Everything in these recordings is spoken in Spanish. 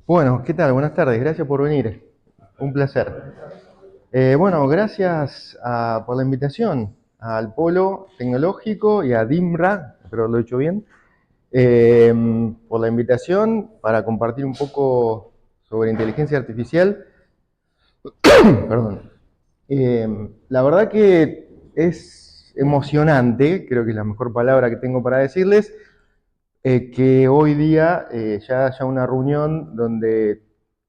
Bueno, ¿qué tal? Buenas tardes, gracias por venir. Un placer. Bueno, gracias por la invitación al Polo Tecnológico y a DIMRA, espero lo he hecho bien, eh, por la invitación para compartir un poco sobre inteligencia artificial. Perdón. La verdad que es emocionante, creo que es la mejor palabra que tengo para decirles, que hoy día ya haya una reunión donde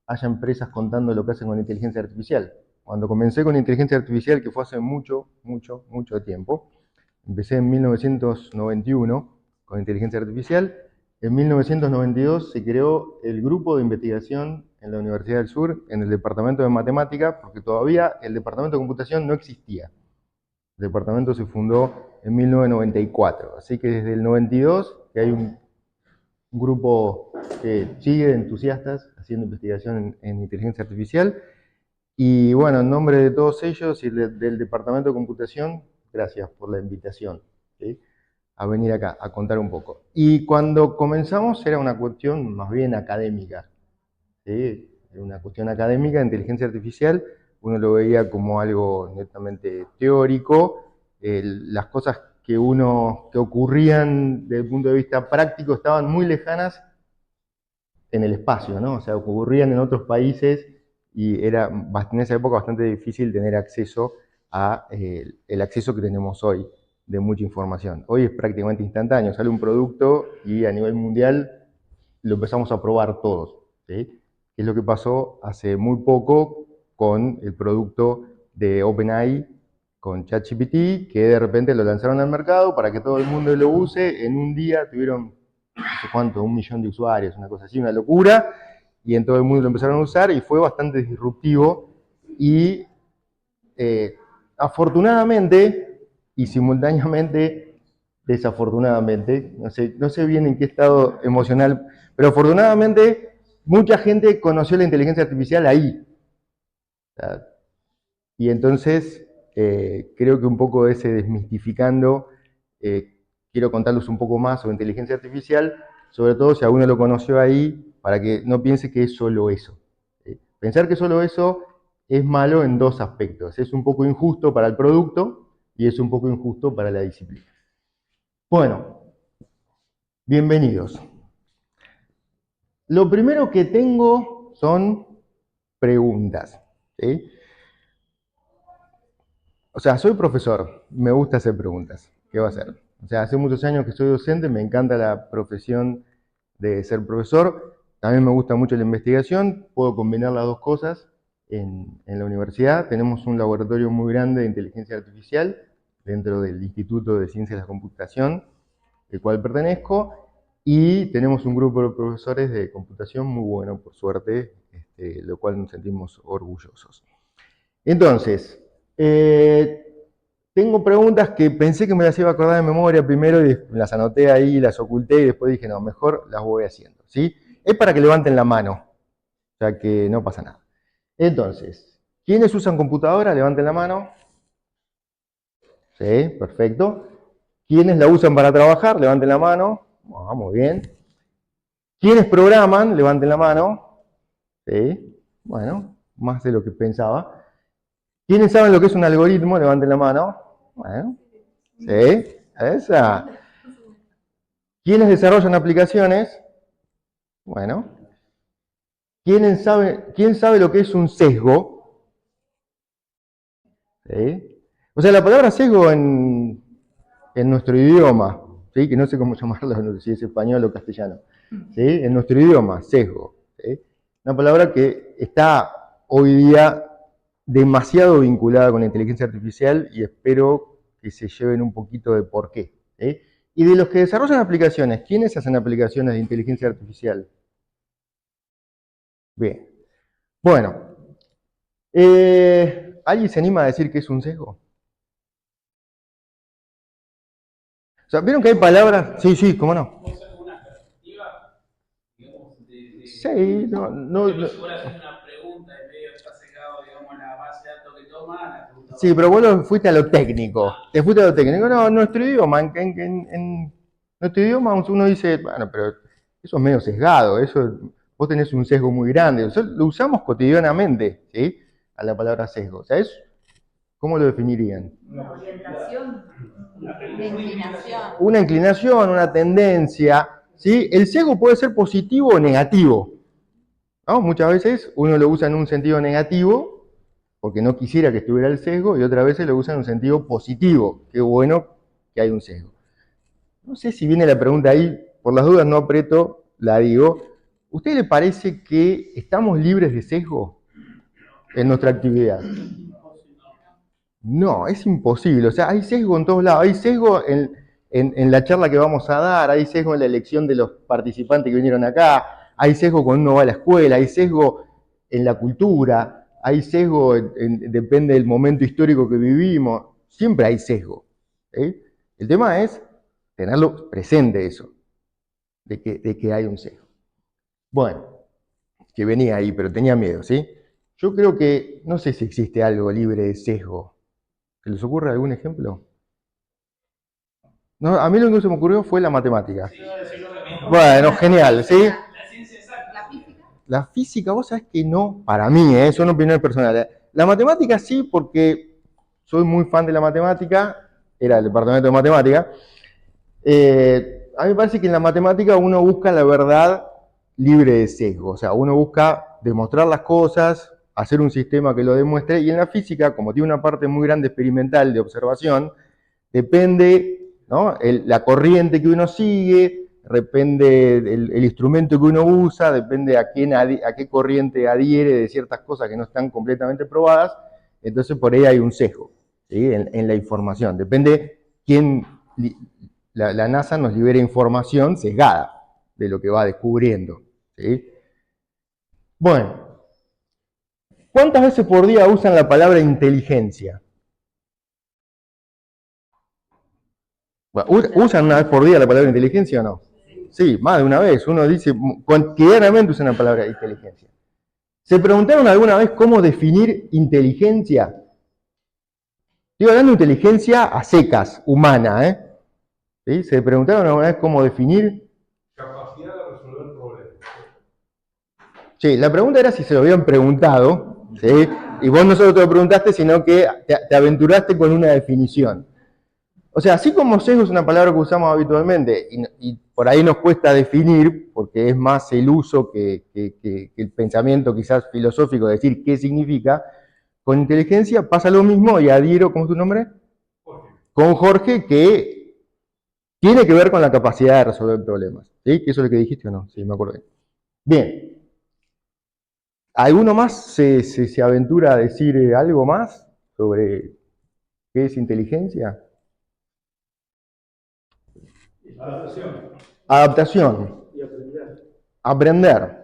haya empresas contando lo que hacen con inteligencia artificial. Cuando comencé con inteligencia artificial, que fue hace mucho tiempo, empecé en 1991 con inteligencia artificial. En 1992 se creó el grupo de investigación en la Universidad del Sur, en el departamento de matemática, porque todavía el departamento de computación no existía. El departamento se fundó en 1994, así que desde el 92 que hay un grupo que sigue de entusiastas haciendo investigación en inteligencia artificial. Y bueno, en nombre de todos ellos y del Departamento de Computación, gracias por la invitación, ¿sí? A venir acá a contar un poco. Y cuando comenzamos era una cuestión más bien académica, ¿sí? Era una cuestión académica de inteligencia artificial, uno lo veía como algo netamente teórico, las cosas que ocurrían desde el punto de vista práctico estaban muy lejanas en el espacio, ¿no? O sea, ocurrían en otros países y era en esa época bastante difícil tener acceso a el acceso que tenemos hoy de mucha información. Hoy es prácticamente instantáneo, sale un producto y a nivel mundial lo empezamos a probar todos, ¿sí? Es lo que pasó hace muy poco con el producto de OpenAI, con ChatGPT, que de repente lo lanzaron al mercado para que todo el mundo lo use. En un día tuvieron no sé cuánto, 1 millón de usuarios, una cosa así, una locura, y en todo el mundo lo empezaron a usar y fue bastante disruptivo y eh, afortunadamente y simultáneamente desafortunadamente, no sé bien en qué estado emocional, pero afortunadamente mucha gente conoció la inteligencia artificial ahí. O sea, y entonces creo que un poco ese desmistificando, quiero contarles un poco más sobre inteligencia artificial, sobre todo si alguno lo conoció ahí, para que no piense que es solo eso. Pensar que solo eso es malo en dos aspectos. Es un poco injusto para el producto y es un poco injusto para la disciplina. Bueno, bienvenidos. Lo primero que tengo son preguntas. ¿Sí? O sea, soy profesor, me gusta hacer preguntas. ¿Qué va a hacer? O sea, hace muchos años que soy docente, me encanta la profesión de ser profesor. También me gusta mucho la investigación, puedo combinar las dos cosas en la universidad. Tenemos un laboratorio muy grande de inteligencia artificial dentro del Instituto de Ciencias de la Computación, al cual pertenezco, y tenemos un grupo de profesores de computación muy bueno, por suerte, lo cual nos sentimos orgullosos. Entonces, tengo preguntas que pensé que me las iba a acordar de memoria primero y las anoté ahí, las oculté y después dije, no, mejor las voy haciendo, ¿sí? Es para que levanten la mano, o sea que no pasa nada. Entonces, ¿quiénes usan computadora? Levanten la mano. Sí, perfecto. ¿Quiénes la usan para trabajar? Levanten la mano. Ah, muy bien. ¿Quiénes programan? Levanten la mano. Sí, bueno, más de lo que pensaba. ¿Quiénes saben lo que es un algoritmo? Levanten la mano. Bueno, sí, esa. ¿Quiénes desarrollan aplicaciones? Bueno. ¿Quién sabe lo que es un sesgo? ¿Sí? O sea, la palabra sesgo en nuestro idioma, ¿sí? Que no sé cómo llamarlo, si es español o castellano, ¿sí? En nuestro idioma, sesgo. ¿Sí? Una palabra que está hoy día demasiado vinculada con la inteligencia artificial y espero que se lleven un poquito de por qué. ¿Sí? Y de los que desarrollan aplicaciones, ¿quiénes hacen aplicaciones de inteligencia artificial? Bien. Bueno, ¿alguien se anima a decir que es un sesgo? O sea, ¿vieron que hay palabras? Sí, sí, cómo no. Una perspectiva, digamos, Sí, no, por no, ejemplo, no. si vos le haces una pregunta y medio está sesgado, digamos, la base de datos que toma, la pregunta va a Sí, pero ser. vos fuiste a lo técnico. Ah, Te fuiste a lo técnico. No, nuestro idioma, en nuestro idioma uno dice, bueno, pero eso es medio sesgado, eso, vos tenés un sesgo muy grande. Eso lo usamos cotidianamente, ¿sí? A la palabra sesgo. O sea, ¿cómo lo definirían? Una orientación, una inclinación. Una inclinación, una tendencia, ¿sí? El sesgo puede ser positivo o negativo, ¿no? Muchas veces uno lo usa en un sentido negativo, porque no quisiera que estuviera el sesgo, y otras veces lo usa en un sentido positivo. Qué bueno que hay un sesgo. No sé si viene la pregunta ahí, por las dudas no aprieto, la digo. ¿Usted le parece que estamos libres de sesgo en nuestra actividad? No, es imposible. O sea, hay sesgo en todos lados. Hay sesgo en la charla que vamos a dar, hay sesgo en la elección de los participantes que vinieron acá, hay sesgo cuando uno va a la escuela, hay sesgo en la cultura, hay sesgo, depende del momento histórico que vivimos. Siempre hay sesgo. ¿Sí? El tema es tenerlo presente eso, de que hay un sesgo. Bueno, que venía ahí, pero tenía miedo, ¿sí? Yo creo que, no sé si existe algo libre de sesgo. ¿Se les ocurre algún ejemplo? No, a mí lo que se me ocurrió fue la matemática. Bueno, genial, ¿sí? La ciencia exacta. La física. La física, vos sabés que no, para mí, eso es una opinión personal. La matemática sí, porque soy muy fan de la matemática, era el departamento de matemática. A mí me parece que en la matemática uno busca la verdad libre de sesgo, o sea, uno busca demostrar las cosas, hacer un sistema que lo demuestre, y en la física, como tiene una parte muy grande experimental de observación, depende, ¿no? La corriente que uno sigue, depende el instrumento que uno usa, depende a qué corriente adhiere de ciertas cosas que no están completamente probadas, entonces por ahí hay un sesgo, ¿sí? En la información, depende quién. La NASA nos libera información sesgada de lo que va descubriendo, ¿sí? Bueno, ¿cuántas veces por día usan la palabra inteligencia? Bueno, ¿usan una vez por día la palabra inteligencia o no? Sí, más de una vez. Uno dice, cotidianamente usa una palabra inteligencia. ¿Se preguntaron alguna vez cómo definir inteligencia? Estoy hablando de inteligencia a secas, humana, ¿eh? ¿Sí? ¿Se preguntaron alguna vez cómo definir? Capacidad de resolver problemas. Sí, la pregunta era si se lo habían preguntado, ¿sí? Y vos no solo te lo preguntaste, sino que te aventuraste con una definición. O sea, así como sesgo es una palabra que usamos habitualmente y por ahí nos cuesta definir, porque es más el uso que el pensamiento quizás filosófico de decir qué significa, con inteligencia pasa lo mismo y adhiero, ¿cómo es tu nombre? Jorge. Con Jorge, que tiene que ver con la capacidad de resolver problemas. ¿Sí? ¿Que eso es lo que dijiste o no? Sí, me acuerdo bien. Bien. ¿Alguno más se aventura a decir algo más sobre qué es inteligencia? Adaptación. Adaptación. Y aprender. Aprender.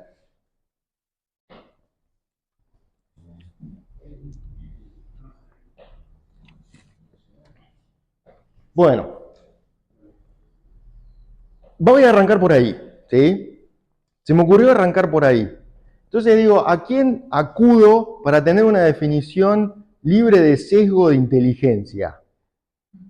Bueno, voy a arrancar por ahí, ¿sí? Se me ocurrió arrancar por ahí. Entonces digo, ¿a quién acudo para tener una definición libre de sesgo de inteligencia?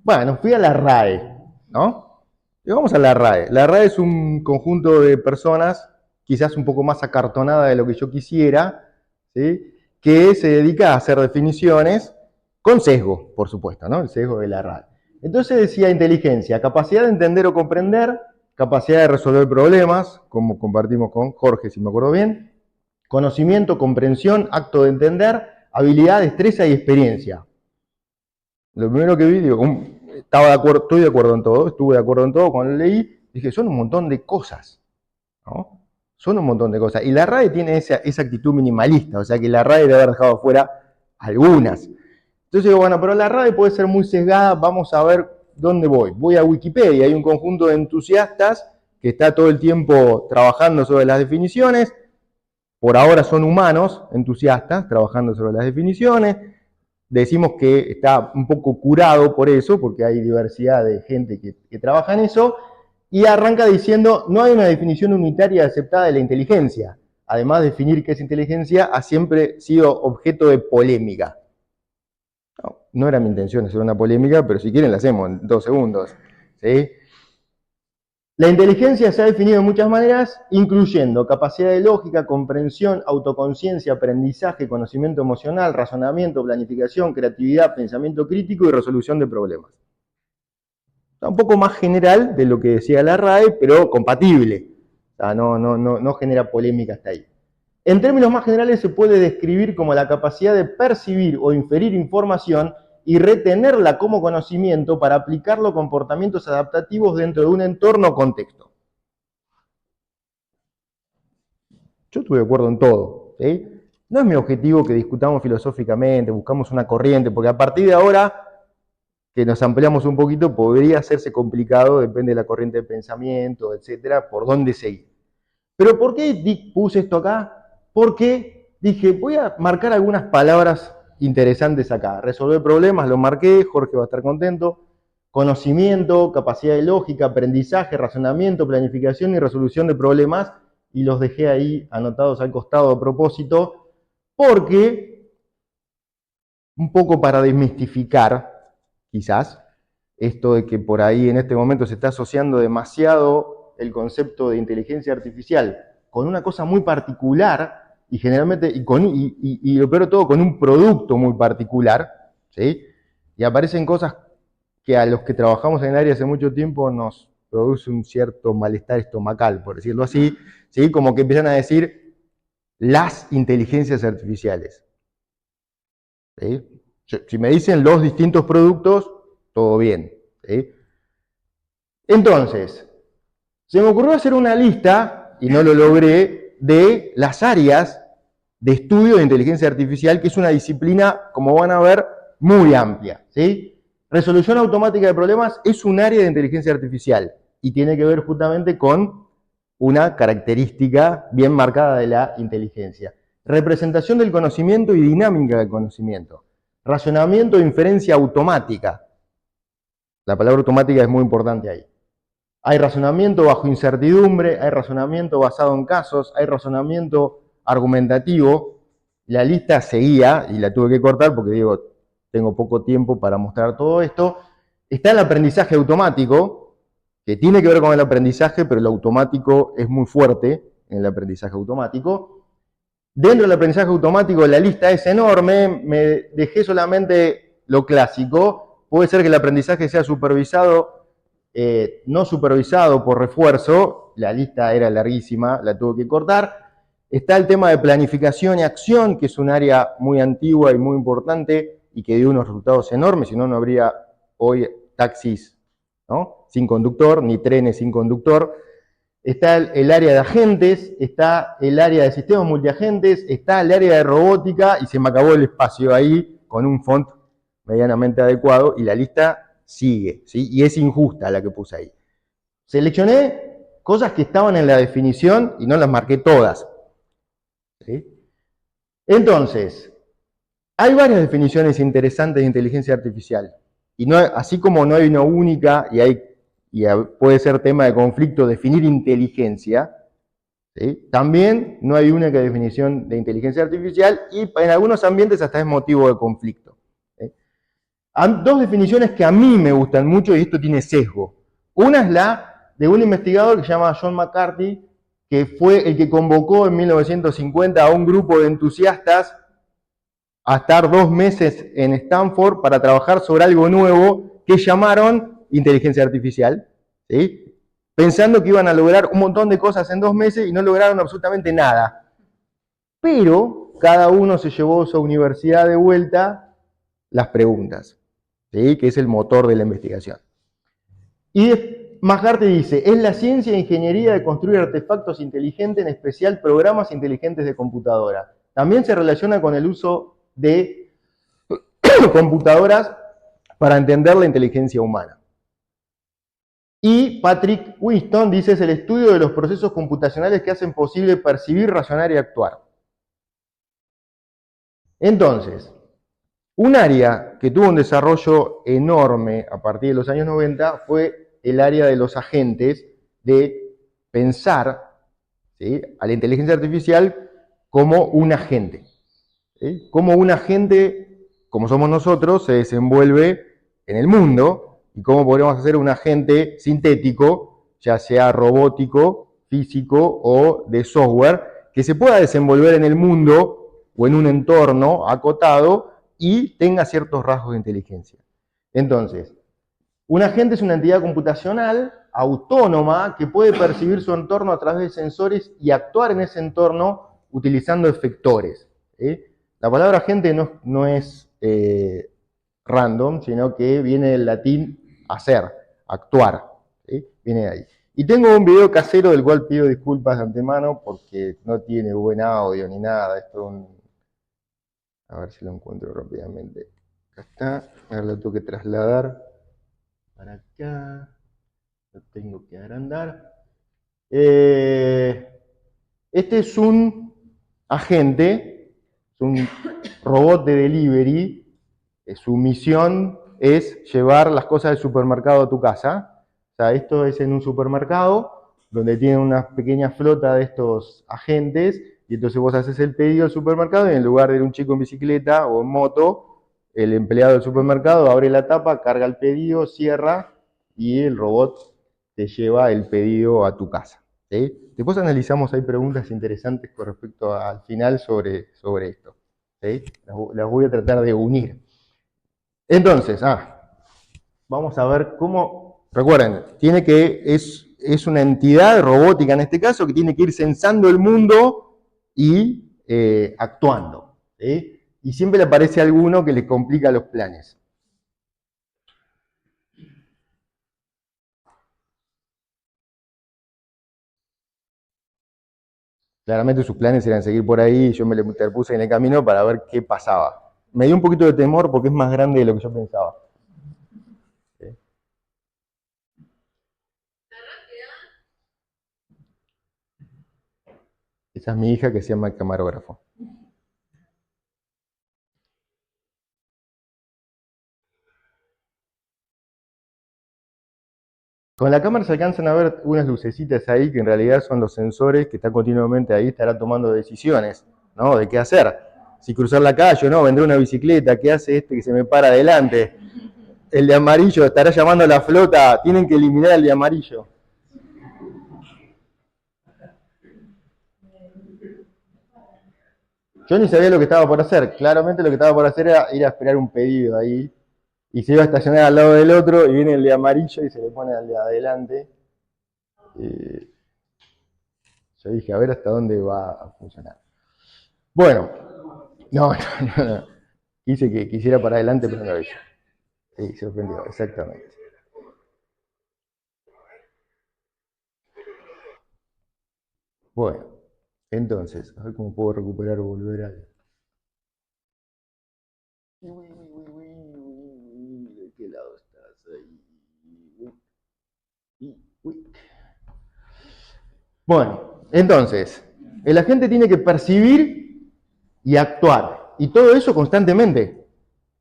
Bueno, fui a la RAE, ¿no? Y vamos a la RAE. La RAE es un conjunto de personas, quizás un poco más acartonada de lo que yo quisiera, ¿sí? Que se dedica a hacer definiciones con sesgo, por supuesto, ¿no? El sesgo de la RAE. Entonces decía inteligencia, capacidad de entender o comprender, capacidad de resolver problemas, como compartimos con Jorge, si me acuerdo bien, conocimiento, comprensión, acto de entender, habilidad, destreza y experiencia. Lo primero que vi, digo, estaba de acuerdo, estoy de acuerdo en todo, estuve de acuerdo en todo, cuando lo leí, dije, son un montón de cosas, ¿no? Son un montón de cosas. Y la RAE tiene esa actitud minimalista, o sea que la RAE debe haber dejado fuera algunas. Entonces digo, bueno, pero la RAE puede ser muy sesgada, vamos a ver dónde voy. Voy a Wikipedia, hay un conjunto de entusiastas que está todo el tiempo trabajando sobre las definiciones. Por ahora son humanos entusiastas trabajando sobre las definiciones. Decimos que está un poco curado por eso, porque hay diversidad de gente que trabaja en eso, y arranca diciendo, no hay una definición unitaria aceptada de la inteligencia. Además, definir qué es inteligencia ha siempre sido objeto de polémica. No era mi intención hacer una polémica, pero si quieren la hacemos en 2 segundos, ¿sí? La inteligencia se ha definido de muchas maneras, incluyendo capacidad de lógica, comprensión, autoconciencia, aprendizaje, conocimiento emocional, razonamiento, planificación, creatividad, pensamiento crítico y resolución de problemas. Está un poco más general de lo que decía la RAE, pero compatible. O sea, no genera polémica hasta ahí. En términos más generales se puede describir como la capacidad de percibir o inferir información y retenerla como conocimiento para aplicarlo a comportamientos adaptativos dentro de un entorno o contexto. Yo estuve de acuerdo en todo, ¿sí? No es mi objetivo que discutamos filosóficamente, buscamos una corriente, porque a partir de ahora, que nos ampliamos un poquito, podría hacerse complicado, depende de la corriente de pensamiento, etcétera, por dónde seguir. Pero ¿por qué puse esto acá? Porque dije, voy a marcar algunas palabras interesantes acá. Resolver problemas, lo marqué, Jorge va a estar contento. Conocimiento, capacidad de lógica, aprendizaje, razonamiento, planificación y resolución de problemas. Y los dejé ahí anotados al costado a propósito, porque, un poco para desmistificar, quizás, esto de que por ahí en este momento se está asociando demasiado el concepto de inteligencia artificial con una cosa muy particular, y generalmente, y lo peor de todo, con un producto muy particular, ¿sí? Y aparecen cosas que a los que trabajamos en el área hace mucho tiempo nos produce un cierto malestar estomacal, por decirlo así, ¿sí? Como que empiezan a decir las inteligencias artificiales, ¿sí? Si me dicen los distintos productos, todo bien, ¿sí? Entonces, se me ocurrió hacer una lista, y no lo logré, de las áreas de estudio de inteligencia artificial, que es una disciplina, como van a ver, muy amplia, ¿sí? Resolución automática de problemas es un área de inteligencia artificial y tiene que ver justamente con una característica bien marcada de la inteligencia. Representación del conocimiento y dinámica del conocimiento. Razonamiento e inferencia automática. La palabra automática es muy importante ahí. Hay razonamiento bajo incertidumbre, hay razonamiento basado en casos, hay razonamiento argumentativo. La lista seguía y la tuve que cortar porque digo, tengo poco tiempo para mostrar todo esto. Está el aprendizaje automático, que tiene que ver con el aprendizaje, pero el automático es muy fuerte en el aprendizaje automático. Dentro del aprendizaje automático la lista es enorme, me dejé solamente lo clásico. Puede ser que el aprendizaje sea supervisado, no supervisado por refuerzo, la lista era larguísima, la tuve que cortar. Está el tema de planificación y acción, que es un área muy antigua y muy importante y que dio unos resultados enormes, si no, no habría hoy taxis, ¿no?, sin conductor, ni trenes sin conductor. Está el área de agentes, está el área de sistemas multiagentes, está el área de robótica y se me acabó el espacio ahí con un font medianamente adecuado y la lista sigue, ¿sí? Y es injusta la que puse ahí. Seleccioné cosas que estaban en la definición y no las marqué todas, ¿sí? Entonces, hay varias definiciones interesantes de inteligencia artificial. Y no, así como no hay una única y puede ser tema de conflicto definir inteligencia, ¿sí?, también no hay única definición de inteligencia artificial y en algunos ambientes hasta es motivo de conflicto. Hay dos definiciones que a mí me gustan mucho y esto tiene sesgo. Una es la de un investigador que se llama John McCarthy, que fue el que convocó en 1950 a un grupo de entusiastas a estar 2 meses en Stanford para trabajar sobre algo nuevo que llamaron inteligencia artificial, ¿sí?, pensando que iban a lograr un montón de cosas en 2 meses y no lograron absolutamente nada. Pero cada uno se llevó a su universidad de vuelta las preguntas, ¿sí?, que es el motor de la investigación. Y McCarthy dice, es la ciencia e ingeniería de construir artefactos inteligentes, en especial programas inteligentes de computadora. También se relaciona con el uso de computadoras para entender la inteligencia humana. Y Patrick Winston dice, es el estudio de los procesos computacionales que hacen posible percibir, razonar y actuar. Entonces, un área que tuvo un desarrollo enorme a partir de los años 90 fue el área de los agentes, de pensar, ¿sí?, a la inteligencia artificial como un agente, ¿sí?, como un agente, como somos nosotros, se desenvuelve en el mundo y cómo podríamos hacer un agente sintético ya sea robótico, físico o de software, que se pueda desenvolver en el mundo o en un entorno acotado y tenga ciertos rasgos de inteligencia. Entonces, un agente es una entidad computacional autónoma que puede percibir su entorno a través de sensores y actuar en ese entorno utilizando efectores. La palabra agente no es random, sino que viene del latín hacer, actuar. Viene de ahí. Y tengo un video casero del cual pido disculpas de antemano porque no tiene buen audio ni nada. Esto a ver si lo encuentro rápidamente. Acá está. Ahora lo tengo que trasladar para acá. Lo tengo que agrandar. Este es un agente, es un robot de delivery. Su misión es llevar las cosas del supermercado a tu casa. O sea, esto es en un supermercado donde tienen una pequeña flota de estos agentes y entonces vos haces el pedido al supermercado y en lugar de ir un chico en bicicleta o en moto, el empleado del supermercado abre la tapa, carga el pedido, cierra y el robot te lleva el pedido a tu casa. ¿Sí? Después analizamos, hay preguntas interesantes con respecto al final sobre esto. ¿Sí? Las voy a tratar de unir. Entonces, vamos a ver cómo, recuerden, es una entidad robótica en este caso que tiene que ir sensando el mundo y actuando. ¿Sí? Y siempre le aparece alguno que le complica los planes. Claramente sus planes eran seguir por ahí y yo me le interpuse en el camino para ver qué pasaba. Me dio un poquito de temor porque es más grande de lo que yo pensaba. ¿Sí? Esa es mi hija que se llama el camarógrafo. Con la cámara se alcanzan a ver unas lucecitas ahí que en realidad son los sensores que están continuamente ahí, estarán tomando decisiones, ¿no? De qué hacer. Si cruzar la calle o no, vendrá una bicicleta, ¿qué hace este que se me para adelante? El de amarillo estará llamando a la flota, tienen que eliminar al de amarillo. Yo ni sabía lo que estaba por hacer, claramente lo que estaba por hacer era ir a esperar un pedido ahí. Y se iba a estacionar al lado del otro y viene el de amarillo y se le pone al de adelante. Yo dije, a ver hasta dónde va a funcionar. Bueno, no. Quise que quisiera para adelante, pero no lo hizo. Sí, se ofendió, exactamente. Bueno, entonces, a ver cómo puedo recuperar o volver al... ¿De qué lado estás ahí? Bueno, entonces, el agente tiene que percibir y actuar. Y todo eso constantemente.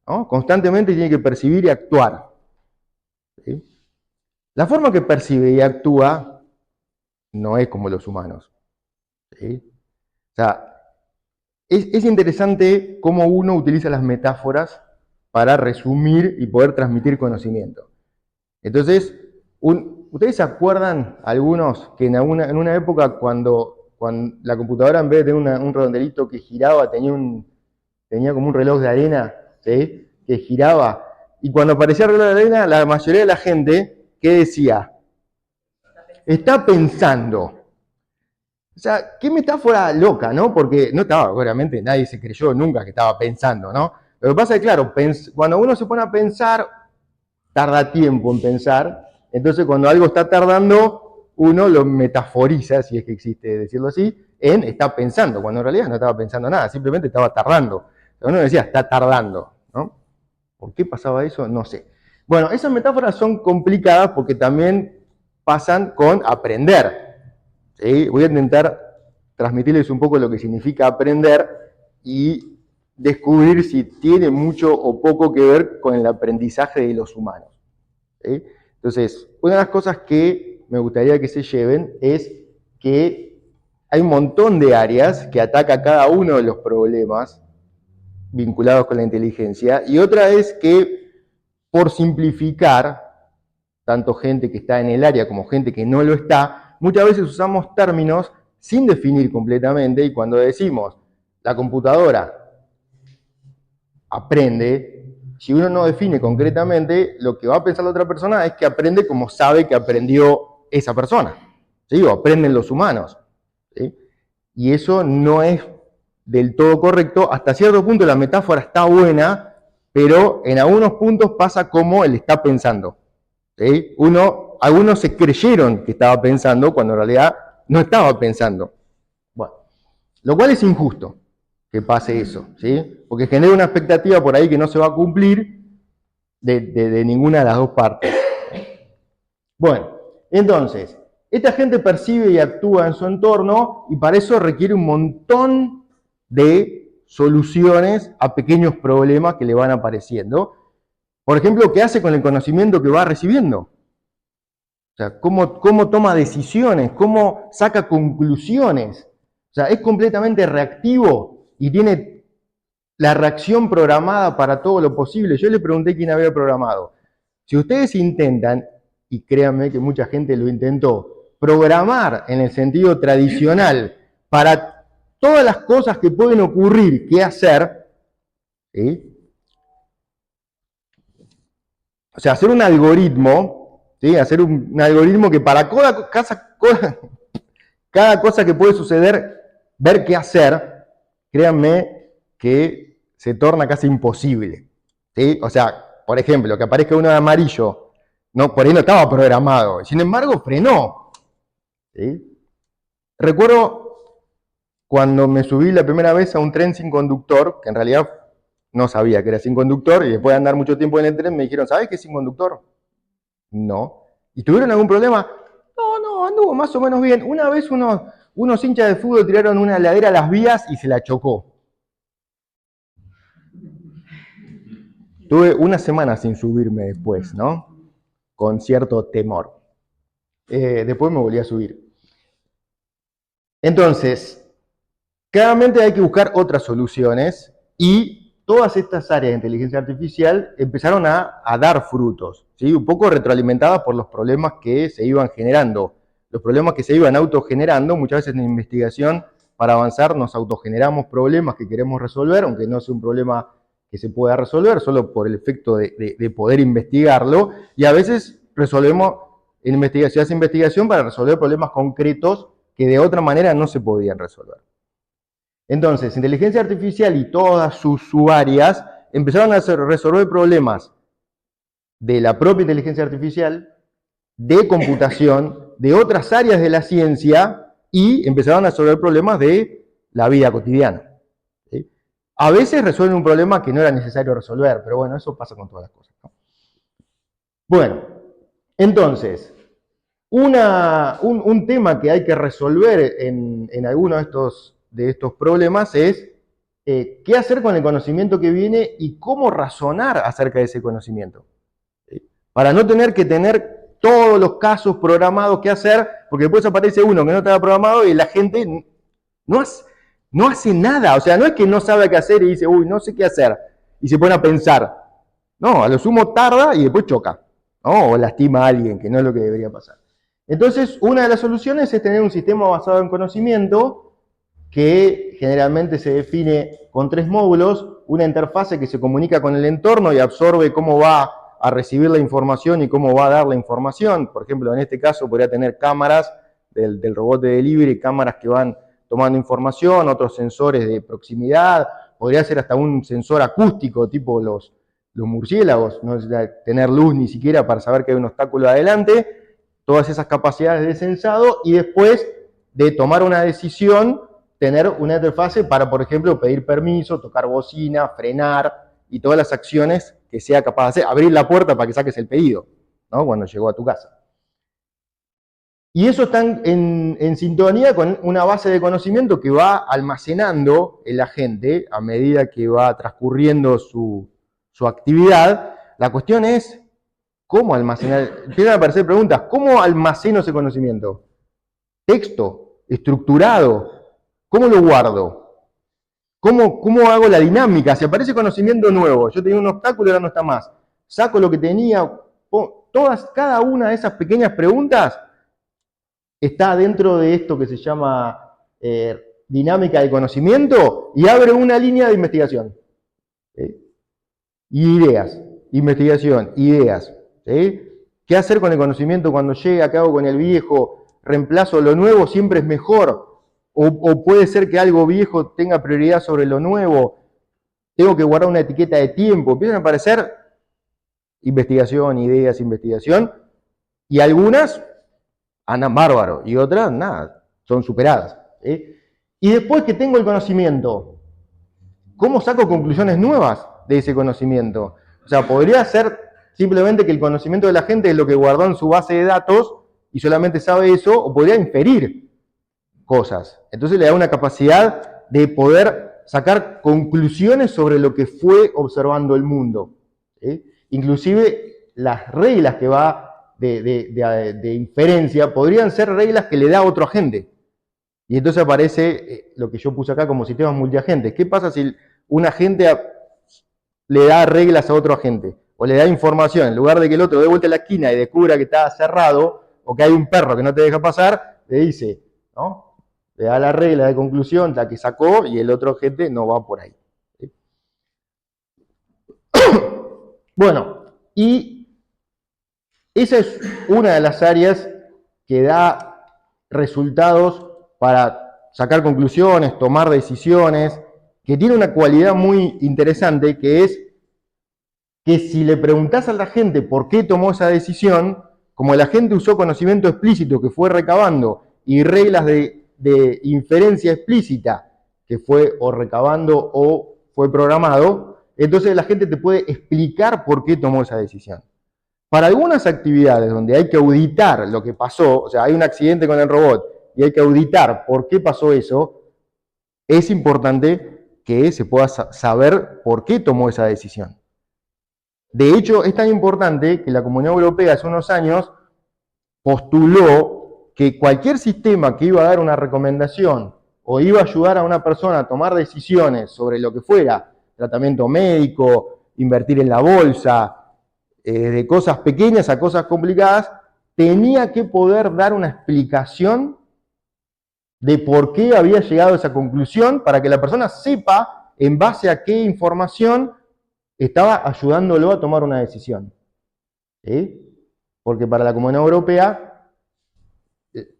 ¿No? Constantemente tiene que percibir y actuar. ¿Sí? La forma que percibe y actúa no es como los humanos. ¿Sí? O sea, es interesante cómo uno utiliza las metáforas para resumir y poder transmitir conocimiento. Entonces, ¿ustedes se acuerdan algunos que en una época cuando la computadora en vez de tener un redondelito que giraba, tenía como un reloj de arena, ¿sí? Que giraba? Y cuando aparecía el reloj de arena, la mayoría de la gente, ¿qué decía? Está pensando. O sea, qué metáfora loca, ¿no? Porque no estaba, obviamente, nadie se creyó nunca que estaba pensando, ¿no? Lo que pasa es que, claro, cuando uno se pone a pensar, tarda tiempo en pensar. Entonces, cuando algo está tardando, uno lo metaforiza, si es que existe decirlo así, en está pensando, cuando en realidad no estaba pensando nada, simplemente estaba tardando. Uno decía, está tardando, ¿no? ¿Por qué pasaba eso? No sé. Bueno, esas metáforas son complicadas porque también pasan con aprender. ¿Sí? Voy a intentar transmitirles un poco lo que significa aprender y descubrir si tiene mucho o poco que ver con el aprendizaje de los humanos. ¿Sí? Entonces, una de las cosas que me gustaría que se lleven es que hay un montón de áreas que ataca cada uno de los problemas vinculados con la inteligencia, y otra es que, por simplificar, tanto gente que está en el área como gente que no lo está, muchas veces usamos términos sin definir completamente, y cuando decimos la computadora aprende, si uno no define concretamente, lo que va a pensar la otra persona es que aprende como sabe que aprendió esa persona, ¿sí? O aprenden los humanos, ¿sí? Y eso no es del todo correcto. Hasta cierto punto la metáfora está buena, pero en algunos puntos pasa como él está pensando, ¿sí? Algunos se creyeron que estaba pensando cuando en realidad no estaba pensando. Bueno, lo cual es injusto que pase eso, ¿sí? Porque genera una expectativa por ahí que no se va a cumplir de ninguna de las dos partes. Bueno, entonces, esta gente percibe y actúa en su entorno y para eso requiere un montón de soluciones a pequeños problemas que le van apareciendo. Por ejemplo, ¿qué hace con el conocimiento que va recibiendo? O sea, ¿cómo toma decisiones? ¿Cómo saca conclusiones? O sea, es completamente reactivo y tiene la reacción programada para todo lo posible. Yo le pregunté quién había programado. Si ustedes intentan, y créanme que mucha gente lo intentó, programar en el sentido tradicional para todas las cosas que pueden ocurrir, qué hacer, ¿sí? O sea, hacer un algoritmo, ¿sí? Hacer un algoritmo que para cada cosa que puede suceder, ver qué hacer, créanme que se torna casi imposible, ¿sí? O sea, por ejemplo, que aparezca uno de amarillo, no, por ahí no estaba programado, sin embargo frenó, ¿sí? Recuerdo cuando me subí la primera vez a un tren sin conductor, que en realidad no sabía que era sin conductor, y después de andar mucho tiempo en el tren me dijeron, ¿sabes qué es sin conductor? No. ¿Y tuvieron algún problema? No, anduvo más o menos bien. Una vez unos hinchas de fútbol tiraron una heladera a las vías y se la chocó. Tuve una semana sin subirme después, ¿no? Con cierto temor. Después me volví a subir. Entonces, claramente hay que buscar otras soluciones y todas estas áreas de inteligencia artificial empezaron a dar frutos, ¿sí? Un poco retroalimentadas por los problemas que se iban generando. Los problemas que se iban autogenerando, muchas veces en investigación, para avanzar nos autogeneramos problemas que queremos resolver, aunque no sea un problema que se pueda resolver, solo por el efecto de poder investigarlo, y a veces resolvemos se hace investigación para resolver problemas concretos que de otra manera no se podían resolver. Entonces, inteligencia artificial y todas sus subáreas empezaron a resolver problemas de la propia inteligencia artificial, de computación, de otras áreas de la ciencia y empezaron a resolver problemas de la vida cotidiana, ¿sí? A veces resuelven un problema que no era necesario resolver, pero bueno, eso pasa con todas las cosas, ¿no? Bueno, entonces, un tema que hay que resolver en algunos de estos problemas es qué hacer con el conocimiento que viene y cómo razonar acerca de ese conocimiento, ¿sí? Para no tener que tener todos los casos programados que hacer, porque después aparece uno que no estaba programado y la gente no hace nada. O sea, no es que no sabe qué hacer y dice, uy, no sé qué hacer, y se pone a pensar. No, a lo sumo tarda y después choca, ¿no? O lastima a alguien, que no es lo que debería pasar. Entonces, una de las soluciones es tener un sistema basado en conocimiento que generalmente se define con 3 módulos, una interfase que se comunica con el entorno y absorbe cómo va a recibir la información y cómo va a dar la información. Por ejemplo, en este caso podría tener cámaras del robot de delivery, cámaras que van tomando información, otros sensores de proximidad, podría ser hasta un sensor acústico tipo los murciélagos, no necesita tener luz ni siquiera para saber que hay un obstáculo adelante, todas esas capacidades de sensado y después de tomar una decisión, tener una interfase para, por ejemplo, pedir permiso, tocar bocina, frenar y todas las acciones que sea capaz de hacer, abrir la puerta para que saques el pedido, ¿no? Cuando llegó a tu casa. Y eso está en sintonía con una base de conocimiento que va almacenando el agente a medida que va transcurriendo su actividad. La cuestión es, ¿cómo almacenar? Empiezan a aparecer preguntas, ¿cómo almaceno ese conocimiento? Texto, estructurado, ¿cómo lo guardo? ¿Cómo hago la dinámica? Si aparece conocimiento nuevo, yo tenía un obstáculo y ahora no está más. Saco lo que tenía, todo cada una de esas pequeñas preguntas está dentro de esto que se llama dinámica del conocimiento y abre una línea de investigación. ¿Sí? Y ideas, investigación, ideas. ¿Sí? ¿Qué hacer con el conocimiento cuando llega? ¿Qué hago con el viejo? ¿Reemplazo lo nuevo? ¿Siempre es mejor? ¿O puede ser que algo viejo tenga prioridad sobre lo nuevo? ¿Tengo que guardar una etiqueta de tiempo? Empiezan a aparecer investigación, ideas, investigación, y algunas andan bárbaro, y otras, nada, son superadas. ¿Sí? Y después que tengo el conocimiento, ¿cómo saco conclusiones nuevas de ese conocimiento? O sea, podría ser simplemente que el conocimiento de la gente es lo que guardó en su base de datos y solamente sabe eso, o podría inferir cosas. Entonces le da una capacidad de poder sacar conclusiones sobre lo que fue observando el mundo. ¿Sí? Inclusive las reglas que va de inferencia podrían ser reglas que le da otro agente. Y entonces aparece lo que yo puse acá como sistemas multiagentes. ¿Qué pasa si un agente le da reglas a otro agente? O le da información, en lugar de que el otro dé vuelta a la esquina y descubra que está cerrado, o que hay un perro que no te deja pasar, le dice, ¿no? Le da la regla de conclusión, la que sacó, y el otro agente no va por ahí. ¿Sí? Bueno, y esa es una de las áreas que da resultados para sacar conclusiones, tomar decisiones, que tiene una cualidad muy interesante, que es que si le preguntás a la gente por qué tomó esa decisión, como la gente usó conocimiento explícito que fue recabando y reglas de inferencia explícita que fue o recabando o fue programado, entonces la gente te puede explicar por qué tomó esa decisión. Para algunas actividades donde hay que auditar lo que pasó, o sea, hay un accidente con el robot y hay que auditar por qué pasó eso, es importante que se pueda saber por qué tomó esa decisión. De hecho, es tan importante que la Comunidad Europea hace unos años postuló que cualquier sistema que iba a dar una recomendación o iba a ayudar a una persona a tomar decisiones sobre lo que fuera, tratamiento médico, invertir en la bolsa, de cosas pequeñas a cosas complicadas, tenía que poder dar una explicación de por qué había llegado a esa conclusión para que la persona sepa en base a qué información estaba ayudándolo a tomar una decisión. ¿Sí? Porque para la Comunidad Europea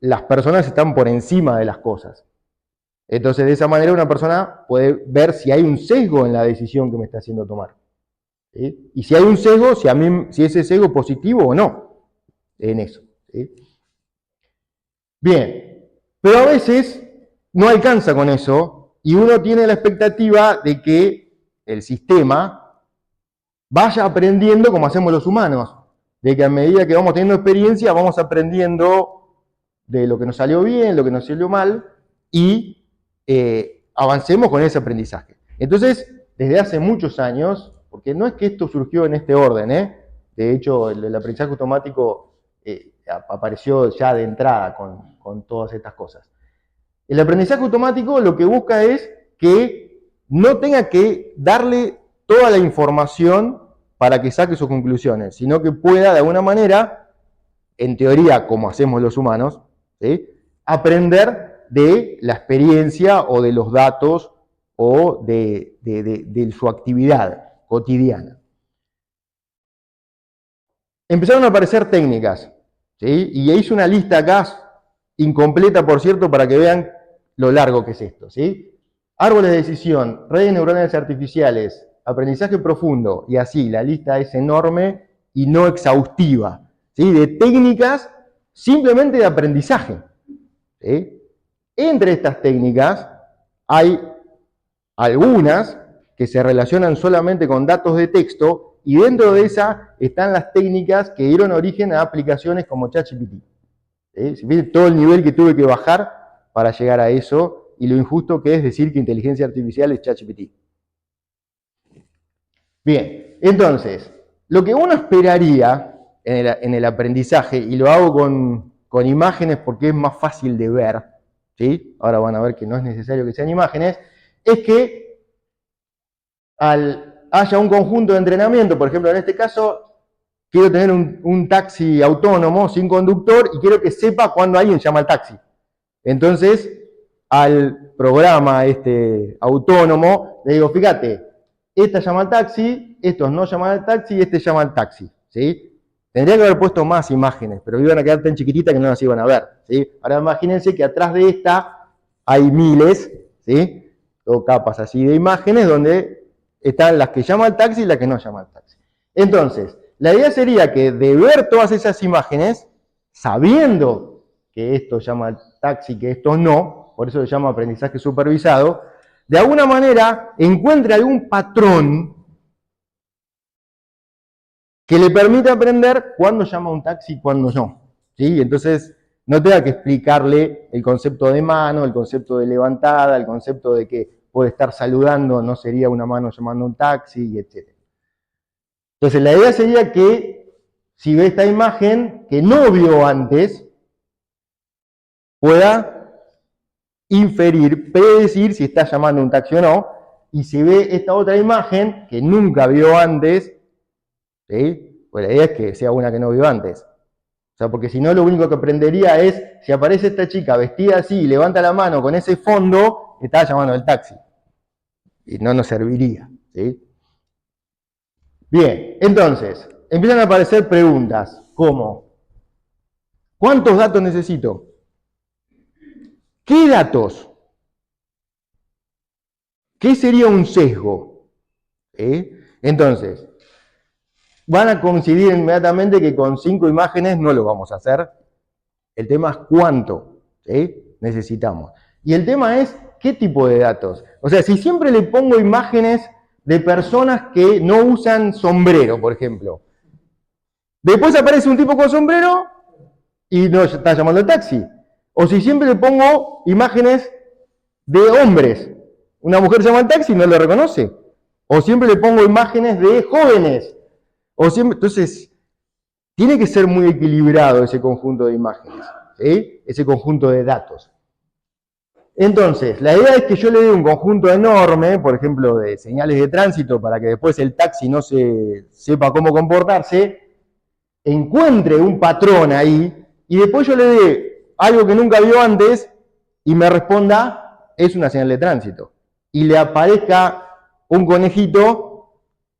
las personas están por encima de las cosas. Entonces, de esa manera una persona puede ver si hay un sesgo en la decisión que me está haciendo tomar. ¿Sí? Y si hay un sesgo, si ese sesgo es positivo o no en eso. ¿Sí? Bien, pero a veces no alcanza con eso y uno tiene la expectativa de que el sistema vaya aprendiendo como hacemos los humanos, de que a medida que vamos teniendo experiencia vamos aprendiendo de lo que nos salió bien, lo que nos salió mal y avancemos con ese aprendizaje. Entonces, desde hace muchos años, porque no es que esto surgió en este orden, de hecho el aprendizaje automático apareció ya de entrada con todas estas cosas. El aprendizaje automático lo que busca es que no tenga que darle toda la información para que saque sus conclusiones, sino que pueda de alguna manera, en teoría como hacemos los humanos, ¿sí?, aprender de la experiencia o de los datos o de su actividad cotidiana. Empezaron a aparecer técnicas, ¿sí? Y hice una lista acá, incompleta por cierto, para que vean lo largo que es esto, ¿sí? Árboles de decisión, redes neuronales artificiales, aprendizaje profundo, y así, la lista es enorme y no exhaustiva, ¿sí? De técnicas simplemente de aprendizaje, ¿sí? Entre estas técnicas hay algunas que se relacionan solamente con datos de texto y dentro de esas están las técnicas que dieron origen a aplicaciones como ChatGPT. ¿Sí? Si ven todo el nivel que tuve que bajar para llegar a eso y lo injusto que es decir que inteligencia artificial es ChatGPT. Bien, entonces, lo que uno esperaría en el aprendizaje, y lo hago con imágenes porque es más fácil de ver, ¿sí? Ahora van a ver que no es necesario que sean imágenes, es que haya un conjunto de entrenamiento, por ejemplo, en este caso, quiero tener un taxi autónomo sin conductor y quiero que sepa cuando alguien llama al taxi. Entonces, al programa autónomo, le digo, fíjate, esta llama al taxi, estos no llaman al taxi y este llama al taxi, ¿sí? Tendría que haber puesto más imágenes, pero iban a quedar tan chiquititas que no las iban a ver, ¿sí? Ahora imagínense que atrás de esta hay miles, ¿sí? O capas así de imágenes donde están las que llaman al taxi y las que no llaman al taxi. Entonces, la idea sería que de ver todas esas imágenes, sabiendo que esto llama al taxi, que esto no, por eso se llama aprendizaje supervisado, de alguna manera encuentre algún patrón que le permita aprender cuándo llama un taxi y cuándo no. ¿Sí? Entonces, no tenga que explicarle el concepto de mano, el concepto de levantada, el concepto de que puede estar saludando, no sería una mano llamando a un taxi, etc. Entonces, la idea sería que, si ve esta imagen que no vio antes, pueda inferir, predecir si está llamando un taxi o no, y si ve esta otra imagen que nunca vio antes, ¿sí? Pues la idea es que sea una que no vio antes. O sea, porque si no, lo único que aprendería es, si aparece esta chica vestida así y levanta la mano con ese fondo, está llamando al taxi. Y no nos serviría, ¿sí? Bien, entonces, empiezan a aparecer preguntas como, ¿cuántos datos necesito? ¿Qué datos? ¿Qué sería un sesgo? Entonces, van a coincidir inmediatamente que con 5 imágenes no lo vamos a hacer. El tema es cuánto necesitamos. Y el tema es qué tipo de datos. O sea, si siempre le pongo imágenes de personas que no usan sombrero, por ejemplo. Después aparece un tipo con sombrero y no está llamando al taxi. O si siempre le pongo imágenes de hombres. Una mujer llama al taxi y no lo reconoce. O siempre le pongo imágenes de jóvenes. O siempre, entonces, tiene que ser muy equilibrado ese conjunto de imágenes, ¿sí? Ese conjunto de datos. Entonces, la idea es que yo le dé un conjunto enorme, por ejemplo, de señales de tránsito, para que después el taxi no sepa cómo comportarse, encuentre un patrón ahí, y después yo le dé algo que nunca vio antes, y me responda, es una señal de tránsito. Y le aparezca un conejito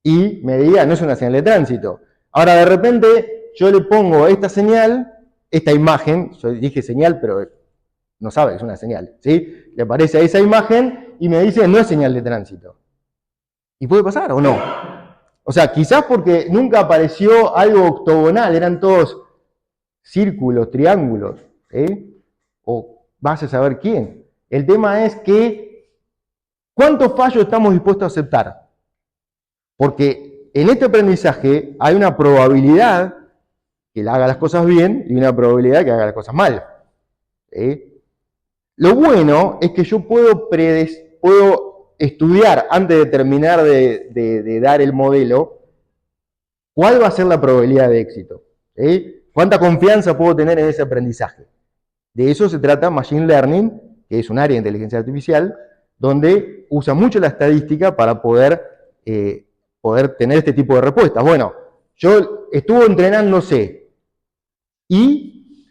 y me diga, no es una señal de tránsito. Ahora, de repente, yo le pongo esta señal, esta imagen, yo dije señal, pero no sabe que es una señal, ¿sí? Le aparece esa imagen y me dice, no es señal de tránsito. ¿Y puede pasar o no? O sea, quizás porque nunca apareció algo octogonal, eran todos círculos, triángulos, o vas a saber quién. El tema es que, ¿cuántos fallos estamos dispuestos a aceptar? Porque en este aprendizaje hay una probabilidad que él haga las cosas bien y una probabilidad que haga las cosas mal. Lo bueno es que yo puedo estudiar antes de terminar de dar el modelo cuál va a ser la probabilidad de éxito. ¿Cuánta confianza puedo tener en ese aprendizaje? De eso se trata Machine Learning, que es un área de inteligencia artificial, donde usa mucho la estadística para poder tener este tipo de respuestas. Bueno, yo estuve entrenándose y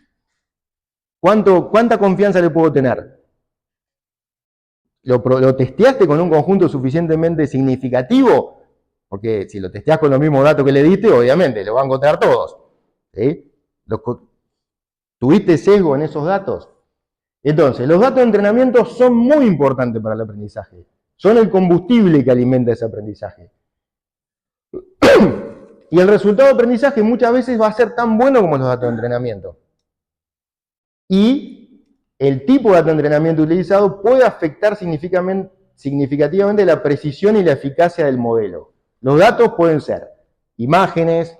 ¿cuánta confianza le puedo tener? ¿Lo testeaste con un conjunto suficientemente significativo? Porque si lo testeás con los mismos datos que le diste, obviamente, lo van a encontrar todos. ¿Tuviste sesgo en esos datos? Entonces, los datos de entrenamiento son muy importantes para el aprendizaje. Son el combustible que alimenta ese aprendizaje. Y el resultado de aprendizaje muchas veces va a ser tan bueno como los datos de entrenamiento. Y el tipo de dato de entrenamiento utilizado puede afectar significativamente la precisión y la eficacia del modelo. Los datos pueden ser imágenes,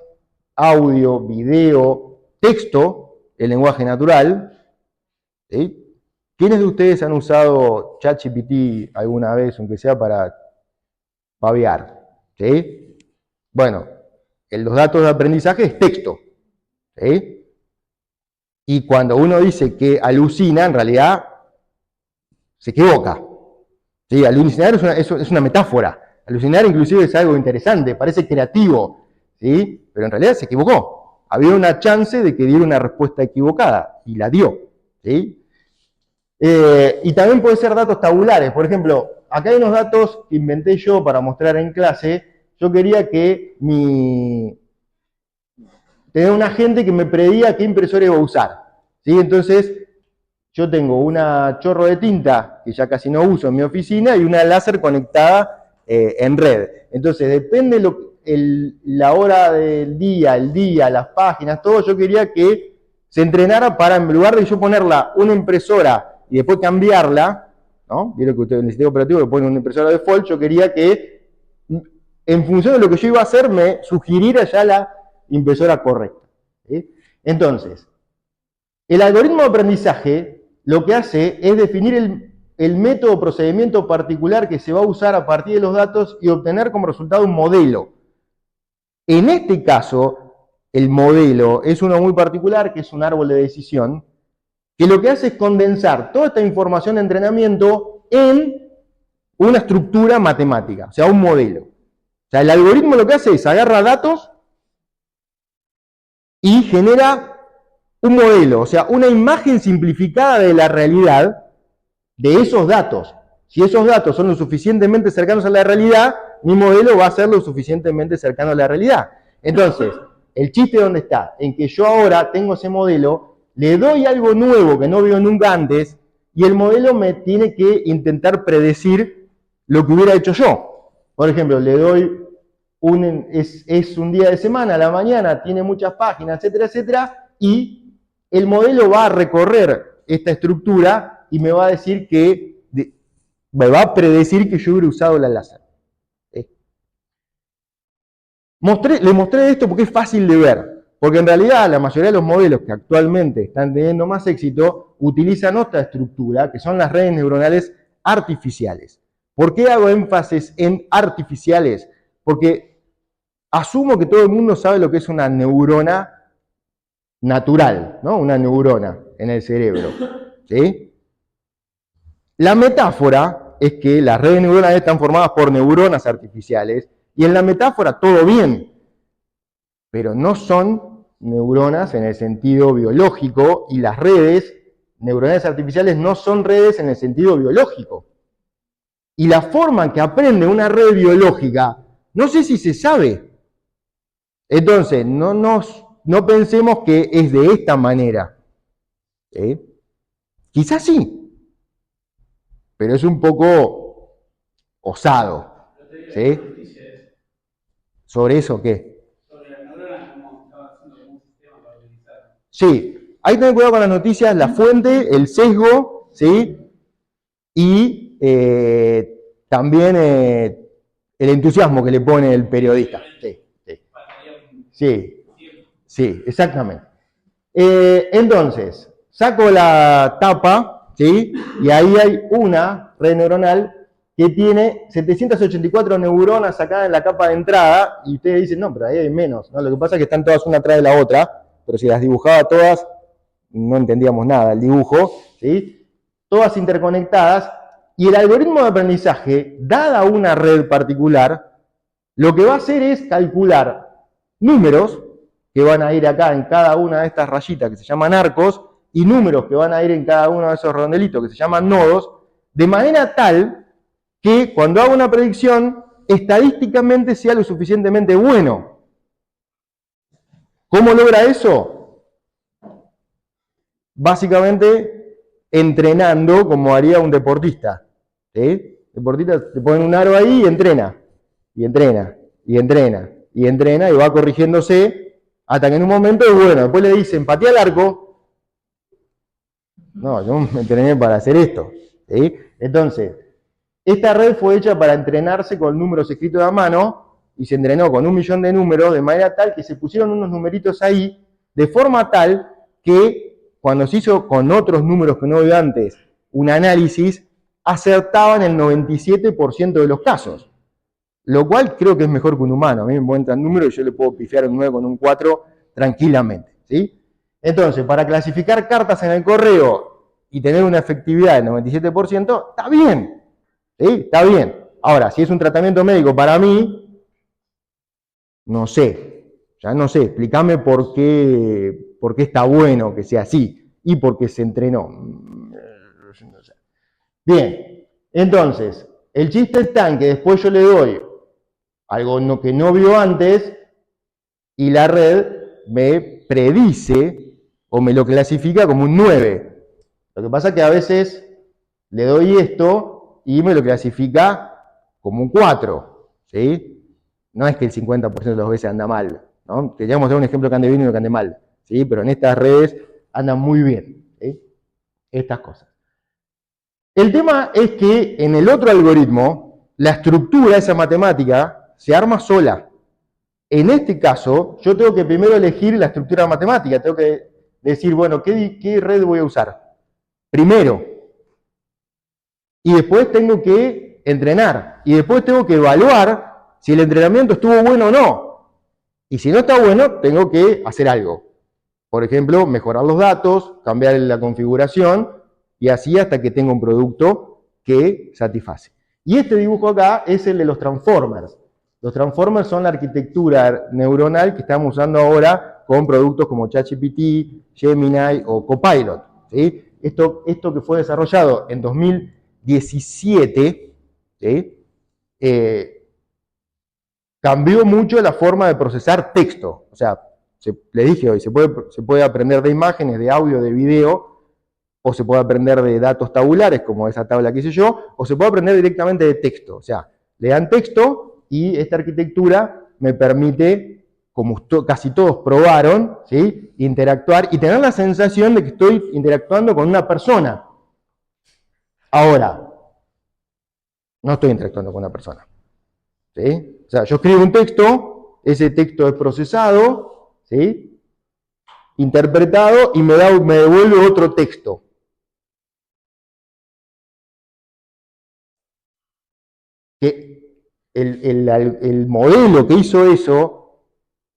audio, video, texto, el lenguaje natural. ¿Sí? ¿Quiénes de ustedes han usado ChatGPT alguna vez, aunque sea para babear? ¿Sí? Bueno, los datos de aprendizaje es texto. ¿Sí? Y cuando uno dice que alucina, en realidad se equivoca. ¿Sí? Alucinar es una metáfora. Alucinar inclusive es algo interesante, parece creativo. ¿sí? Pero en realidad se equivocó. Había una chance de que diera una respuesta equivocada, y la dio, ¿sí? Y también puede ser datos tabulares. Por ejemplo, acá hay unos datos que inventé yo para mostrar en clase. Yo quería que tener un agente que me predía qué impresora iba a usar, ¿sí? Entonces, yo tengo una chorro de tinta, que ya casi no uso en mi oficina, y una láser conectada en red. Entonces, depende la hora del día, el día, las páginas, todo, yo quería que se entrenara para, en lugar de yo ponerla una impresora y después cambiarla, ¿no? Vieron que ustedes en el sistema operativo le ponen una impresora default, yo quería que, en función de lo que yo iba a hacer, me sugiriera ya la impresora correcta, ¿sí? Entonces, el algoritmo de aprendizaje lo que hace es definir el método o procedimiento particular que se va a usar a partir de los datos y obtener como resultado un modelo. En este caso, el modelo es uno muy particular, que es un árbol de decisión, que lo que hace es condensar toda esta información de entrenamiento en una estructura matemática, o sea, un modelo. O sea, el algoritmo lo que hace es agarra datos y genera un modelo, o sea, una imagen simplificada de la realidad de esos datos. Si esos datos son lo suficientemente cercanos a la realidad, mi modelo va a ser lo suficientemente cercano a la realidad. Entonces, el chiste ¿dónde está? En que yo ahora tengo ese modelo, le doy algo nuevo que no veo nunca antes, y el modelo me tiene que intentar predecir lo que hubiera hecho yo. Por ejemplo, le doy es un día de semana, a la mañana, tiene muchas páginas, etcétera, etcétera, y el modelo va a recorrer esta estructura y me va a decir me va a predecir que yo hubiera usado la láser. Le mostré esto porque es fácil de ver, porque en realidad la mayoría de los modelos que actualmente están teniendo más éxito utilizan otra estructura, que son las redes neuronales artificiales. ¿Por qué hago énfasis en artificiales? Porque asumo que todo el mundo sabe lo que es una neurona natural, ¿no? Una neurona en el cerebro, ¿sí? La metáfora es que las redes neuronales están formadas por neuronas artificiales, y en la metáfora todo bien, pero no son neuronas en el sentido biológico, y las redes neuronales artificiales no son redes en el sentido biológico. Y la forma en que aprende una red biológica, no sé si se sabe. Entonces, no pensemos que es de esta manera. ¿Sí? Quizás sí, pero es un poco osado. ¿Sí? ¿Sobre eso qué? Sobre las neuronas, como estaba haciendo un sistema para utilizar. Sí, hay que tener cuidado con las noticias, la fuente, el sesgo, ¿sí? Y también el entusiasmo que le pone el periodista. Sí, sí. Sí, sí, exactamente. Entonces, saco la tapa, ¿sí? Y ahí hay una red neuronal que tiene 784 neuronas acá en la capa de entrada, y ustedes dicen, no, pero ahí hay menos, ¿no? Lo que pasa es que están todas una atrás de la otra, pero si las dibujaba todas, no entendíamos nada el dibujo, ¿sí? Todas interconectadas, y el algoritmo de aprendizaje, dada una red particular, lo que va a hacer es calcular números que van a ir acá en cada una de estas rayitas que se llaman arcos, y números que van a ir en cada uno de esos redondelitos que se llaman nodos, de manera tal que cuando haga una predicción, estadísticamente sea lo suficientemente bueno. ¿Cómo logra eso? Básicamente entrenando como haría un deportista. ¿Sí? Deportista te ponen un aro ahí y entrena, y entrena, y entrena, y entrena, y va corrigiéndose hasta que en un momento, bueno, después le dicen, patea el arco. No, yo me entrené para hacer esto. ¿Sí? Entonces, esta red fue hecha para entrenarse con números escritos a mano, y se entrenó con 1.000.000 de números, de manera tal que se pusieron unos numeritos ahí, de forma tal que cuando se hizo con otros números que no había antes un análisis, acertaban el 97% de los casos. Lo cual creo que es mejor que un humano. A mí me encuentran números y yo le puedo pifiar un 9 con un 4 tranquilamente, ¿sí? Entonces, para clasificar cartas en el correo y tener una efectividad del 97%, está bien, ¿sí? Está bien. Ahora, si es un tratamiento médico para mí, no sé, Ya no sé, explícame por qué está bueno que sea así y por qué se entrenó. No sé. Bien, entonces, el chiste está en que después yo le doy algo que no vio antes y la red me predice o me lo clasifica como un 9. Lo que pasa es que a veces le doy esto y me lo clasifica como un 4, ¿sí? No es que el 50% de las veces anda mal, ¿no? Queríamos dar un ejemplo que ande bien y no que ande mal, ¿sí? Pero en estas redes andan muy bien, ¿sí? Estas cosas. El tema es que en el otro algoritmo, la estructura, esa matemática, se arma sola. En este caso, yo tengo que primero elegir la estructura matemática, tengo que decir, bueno, ¿qué red voy a usar? Primero. Y después tengo que entrenar. Y después tengo que evaluar si el entrenamiento estuvo bueno o no. Y si no está bueno, tengo que hacer algo. Por ejemplo, mejorar los datos, cambiar la configuración, y así hasta que tenga un producto que satisface. Y este dibujo acá es el de los transformers. Los transformers son la arquitectura neuronal que estamos usando ahora con productos como ChatGPT, Gemini o Copilot, ¿sí? Esto que fue desarrollado en 2017, ¿sí? Cambió mucho la forma de procesar texto. O sea, le dije hoy, se puede aprender de imágenes, de audio, de video, o se puede aprender de datos tabulares, como esa tabla que hice yo, o se puede aprender directamente de texto. O sea, le dan texto y esta arquitectura me permite, como casi todos probaron, ¿sí?, interactuar y tener la sensación de que estoy interactuando con una persona. Ahora, no estoy interactuando con una persona, ¿sí? O sea, yo escribo un texto, ese texto es procesado, ¿sí?, interpretado y me devuelve otro texto. Que el modelo que hizo eso,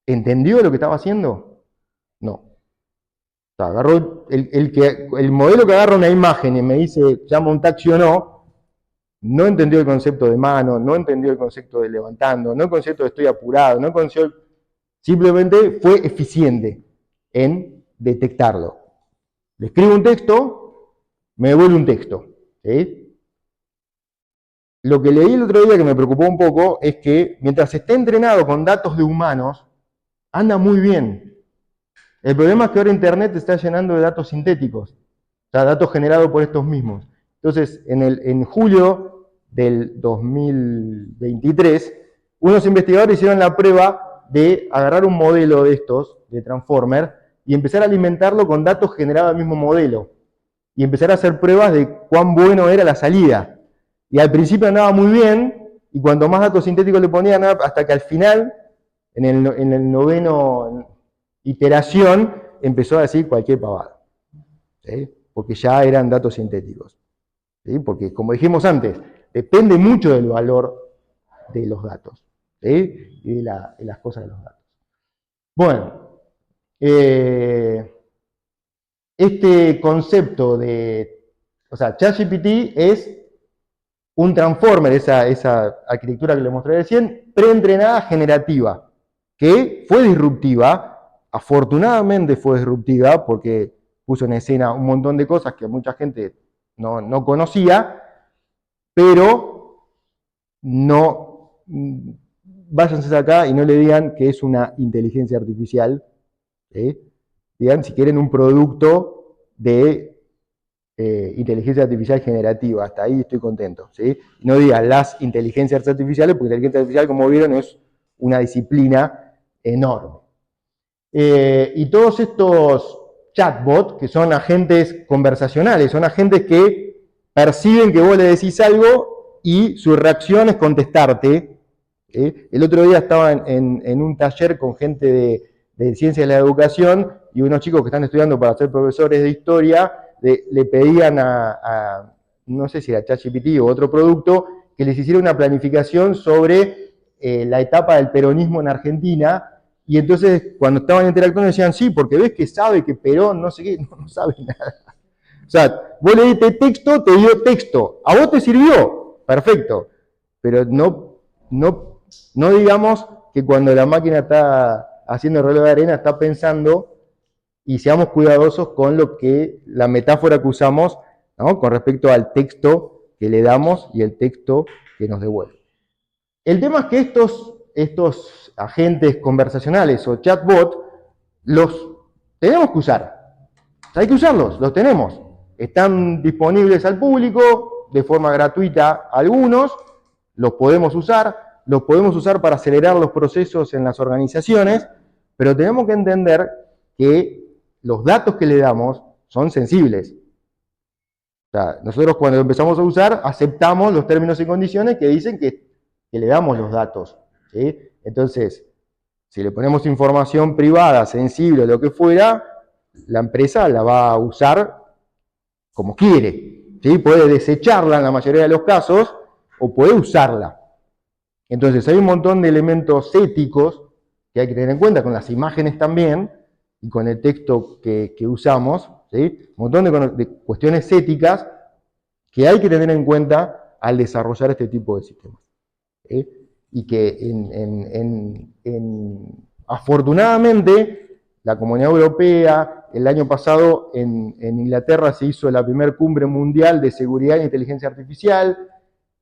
¿entendió lo que estaba haciendo? No. O sea, agarró el modelo que agarra una imagen y me dice, llama un taxi o no entendió el concepto de mano, no entendió el concepto de levantando, no el concepto de estoy apurado, no entendió, simplemente fue eficiente en detectarlo. Le escribo un texto, me devuelve un texto, ¿sí? Lo que leí el otro día que me preocupó un poco es que mientras esté entrenado con datos de humanos, anda muy bien. El problema es que ahora Internet está llenando de datos sintéticos, o sea, datos generados por estos mismos. Entonces, en julio del 2023, unos investigadores hicieron la prueba de agarrar un modelo de estos, de Transformer, y empezar a alimentarlo con datos generados del mismo modelo. Y empezar a hacer pruebas de cuán bueno era la salida. Y al principio andaba muy bien, y cuanto más datos sintéticos le ponían, hasta que al final, en el noveno iteración, empezó a decir cualquier pavada, ¿sí? Porque ya eran datos sintéticos, ¿sí? Porque, como dijimos antes, depende mucho del valor de los datos, ¿sí?, y de las cosas de los datos. Bueno, este concepto o sea, ChatGPT es un transformer, esa arquitectura que les mostré recién, preentrenada generativa, que fue disruptiva, afortunadamente fue disruptiva, porque puso en escena un montón de cosas que mucha gente no conocía, pero no, váyanse acá y no le digan que es una inteligencia artificial, digan si quieren un producto de inteligencia artificial generativa, hasta ahí estoy contento, ¿sí? No digan las inteligencias artificiales, porque inteligencia artificial, como vieron, es una disciplina enorme. Y todos estos chatbots, que son agentes conversacionales, son agentes que perciben que vos le decís algo y su reacción es contestarte. El otro día estaba en un taller con gente de ciencia de la educación y unos chicos que están estudiando para ser profesores de historia, le pedían no sé si era ChatGPT o otro producto, que les hiciera una planificación sobre la etapa del peronismo en Argentina, y entonces cuando estaban interactuando decían, sí, porque ves que sabe que Perón, no sé qué, no sabe nada. O sea, vos le diste texto, te dio texto. ¿A vos te sirvió? Perfecto. Pero no digamos que cuando la máquina está haciendo el reloj de arena está pensando, y seamos cuidadosos con lo que, la metáfora que usamos, ¿no?, con respecto al texto que le damos y el texto que nos devuelve. El tema es que estos agentes conversacionales o chatbot los tenemos que usar. Hay que usarlos, los tenemos. Están disponibles al público de forma gratuita algunos, los podemos usar para acelerar los procesos en las organizaciones, pero tenemos que entender que los datos que le damos son sensibles. O sea, nosotros cuando empezamos a usar, aceptamos los términos y condiciones que dicen que le damos los datos, ¿sí? Entonces, si le ponemos información privada, sensible, lo que fuera, la empresa la va a usar como quiere, ¿sí? Puede desecharla en la mayoría de los casos, o puede usarla. Entonces, hay un montón de elementos éticos que hay que tener en cuenta, con las imágenes también, y con el texto que usamos, ¿sí? Un montón de cuestiones éticas que hay que tener en cuenta al desarrollar este tipo de sistemas. ¿Sí? Y que afortunadamente la Comunidad Europea, el año pasado en Inglaterra se hizo la primera cumbre mundial de seguridad e inteligencia artificial.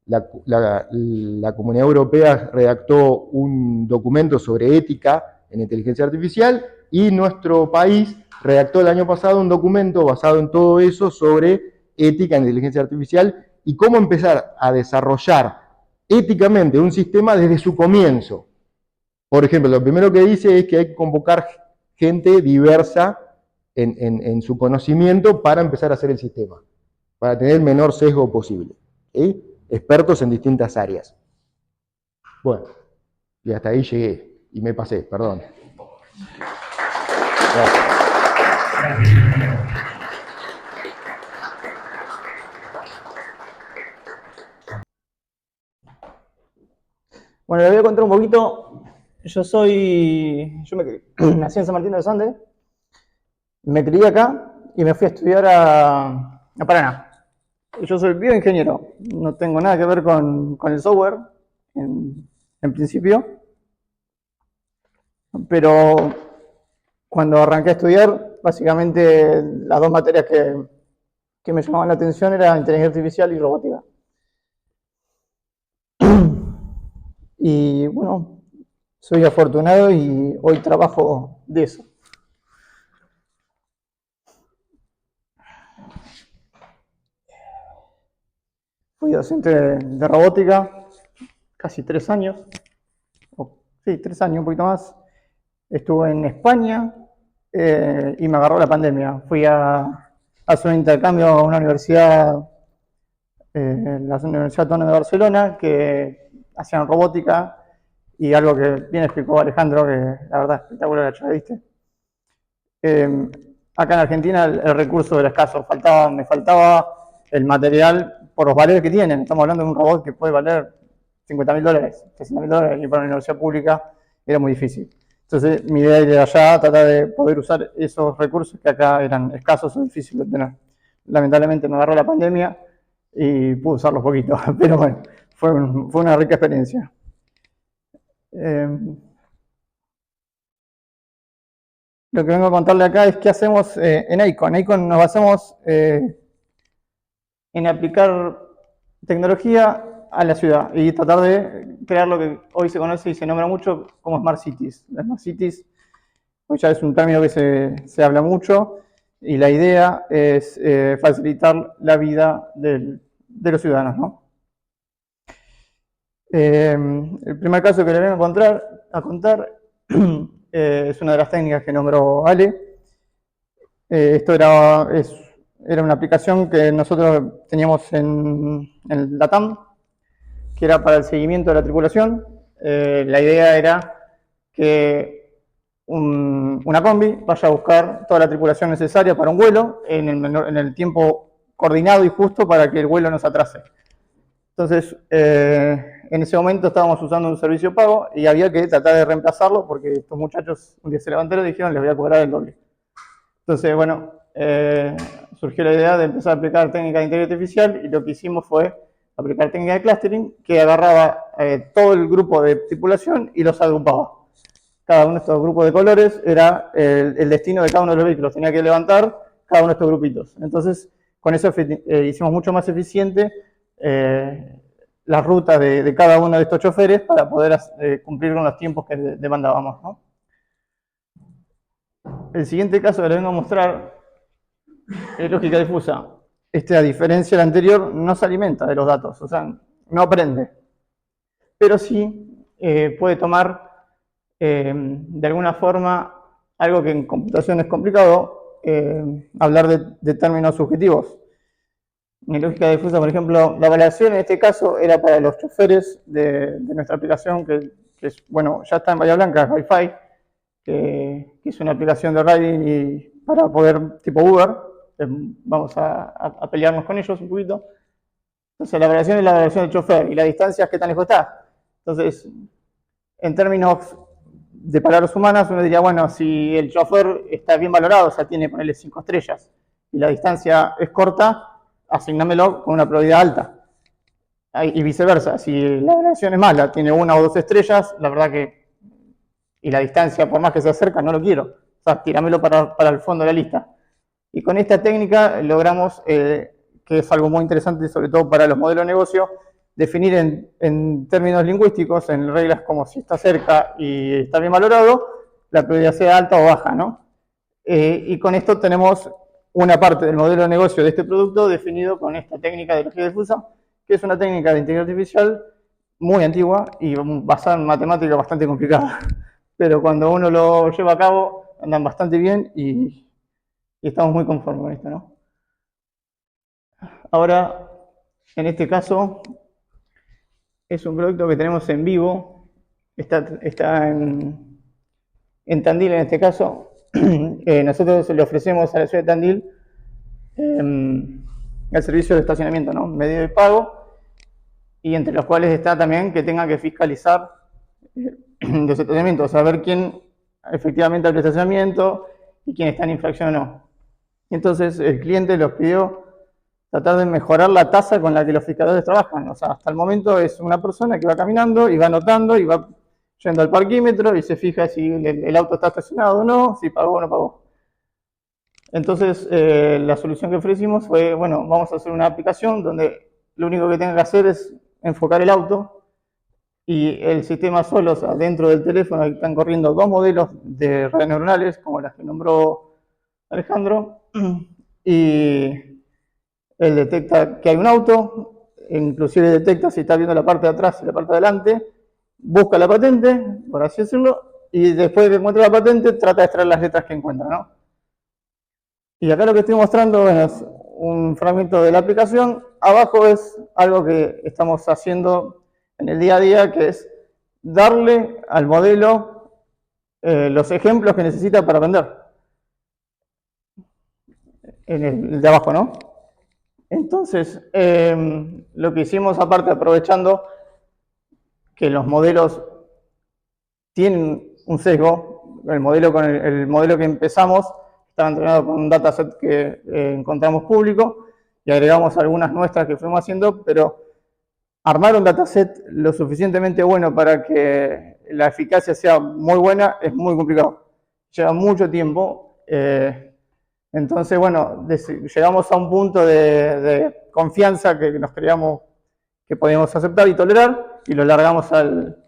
La Comunidad Europea redactó un documento sobre ética en inteligencia artificial, y nuestro país redactó el año pasado un documento basado en todo eso sobre ética en inteligencia artificial y cómo empezar a desarrollar éticamente un sistema desde su comienzo. Por ejemplo, lo primero que dice es que hay que convocar gente diversa en su conocimiento para empezar a hacer el sistema, para tener el menor sesgo posible, ¿sí? Expertos en distintas áreas. Bueno, y hasta ahí llegué, y me pasé, perdón. Gracias. Bueno, les voy a contar un poquito. Nací en San Martín de los Andes, me crié acá y me fui a estudiar a Paraná. Yo soy bioingeniero, no tengo nada que ver con el software en principio, pero cuando arranqué a estudiar, básicamente las dos materias que me llamaban la atención eran inteligencia artificial y robótica. Y bueno, soy afortunado y hoy trabajo de eso. Fui docente de robótica casi 3 años, sí, 3 años, un poquito más. Estuve en España y me agarró la pandemia. Fui a hacer un intercambio a una universidad, la Universidad Autónoma de Barcelona, que hacían robótica, y algo que bien explicó Alejandro, que la verdad es espectacular, la charla, ¿viste? Acá en Argentina el recurso era escaso, me faltaba el material por los valores que tienen. Estamos hablando de un robot que puede valer $50.000, $60.000, y para una universidad pública era muy difícil. Entonces mi idea era allá tratar de poder usar esos recursos que acá eran escasos o difíciles de tener. Lamentablemente me agarró la pandemia y pude usarlos poquito, pero bueno, fue una rica experiencia. Lo que vengo a contarle acá es qué hacemos en Aikon. En Aikon nos basamos en aplicar tecnología a la ciudad y tratar de crear lo que hoy se conoce y se nombra mucho como Smart Cities. Las Smart Cities hoy ya es un término que se habla mucho, y la idea es facilitar la vida de los ciudadanos, ¿no? El primer caso que le vengo a contar es una de las técnicas que nombró Ale. Esto era una aplicación que nosotros teníamos en LATAM, que era para el seguimiento de la tripulación. La idea era que una combi vaya a buscar toda la tripulación necesaria para un vuelo en el tiempo coordinado y justo para que el vuelo no se atrase. Entonces, en ese momento estábamos usando un servicio pago y había que tratar de reemplazarlo porque estos muchachos un día se levantaron y dijeron les voy a cobrar el doble. Entonces, bueno, surgió la idea de empezar a aplicar técnicas de inteligencia artificial, y lo que hicimos fue aplicar técnicas de clustering que agarraba todo el grupo de tripulación y los agrupaba. cada uno de estos grupos de colores era el destino de cada uno de los vehículos. Tenía que levantar cada uno de estos grupitos. Entonces, con eso hicimos mucho más eficiente la ruta de cada uno de estos choferes para poder cumplir con los tiempos que demandábamos, ¿no? El siguiente caso que les vengo a mostrar es lógica difusa. A diferencia del anterior, no se alimenta de los datos, o sea, no aprende. Pero sí puede tomar, de alguna forma, algo que en computación es complicado, hablar de términos subjetivos. En lógica difusa, por ejemplo, la validación en este caso era para los choferes de nuestra aplicación, que es, bueno, ya está en Bahía Blanca, es Wi-Fi, que es una aplicación de riding y para poder, tipo Uber, vamos a pelearnos con ellos un poquito. Entonces, la validación es la validación del chofer y la distancia es qué tan lejos está. Entonces, en términos de palabras humanas, uno diría, bueno, si el chofer está bien valorado, o sea, tiene, ponerle 5 estrellas, y la distancia es corta, asignámelo con una probabilidad alta. Y viceversa, si la validación es mala, tiene 1 o 2 estrellas, la verdad que, y la distancia, por más que se acerca, no lo quiero. O sea, tíramelo para el fondo de la lista. Y con esta técnica logramos, que es algo muy interesante, sobre todo para los modelos de negocio, definir en términos lingüísticos, en reglas como si está cerca y está bien valorado, la probabilidad sea alta o baja, ¿no? Y con esto tenemos una parte del modelo de negocio de este producto definido con esta técnica de lógica difusa, que es una técnica de inteligencia artificial muy antigua y basada en matemática bastante complicada. Pero cuando uno lo lleva a cabo, andan bastante bien y estamos muy conformes con esto, ¿no? Ahora, en este caso, es un producto que tenemos en vivo, está en Tandil en este caso. Nosotros le ofrecemos a la ciudad de Tandil el servicio de estacionamiento, ¿no? Medio de pago, y entre los cuales está también que tenga que fiscalizar los estacionamientos, saber quién efectivamente abre estacionamiento y quién está en infracción o no. Entonces el cliente los pidió tratar de mejorar la tasa con la que los fiscalizadores trabajan. O sea, hasta el momento es una persona que va caminando y va anotando y va yendo al parquímetro y se fija si el auto está estacionado o no, si pagó o no pagó. Entonces, la solución que ofrecimos fue, bueno, vamos a hacer una aplicación donde lo único que tenga que hacer es enfocar el auto y el sistema solo, o sea, dentro del teléfono están corriendo 2 modelos de redes neuronales, como las que nombró Alejandro, y él detecta que hay un auto, inclusive detecta si está viendo la parte de atrás y la parte de adelante, busca la patente, por así decirlo, y después de que encuentra la patente, trata de extraer las letras que encuentra, ¿no? Y acá lo que estoy mostrando es un fragmento de la aplicación. Abajo es algo que estamos haciendo en el día a día, que es darle al modelo los ejemplos que necesita para aprender. En el de abajo, ¿no? Entonces, lo que hicimos, aparte aprovechando que los modelos tienen un sesgo, el modelo que empezamos estaba entrenado con un dataset que encontramos público y agregamos algunas nuestras que fuimos haciendo, pero armar un dataset lo suficientemente bueno para que la eficacia sea muy buena es muy complicado. Lleva mucho tiempo. Entonces, bueno, llegamos a un punto de confianza que nos creíamos que podíamos aceptar y tolerar y lo largamos al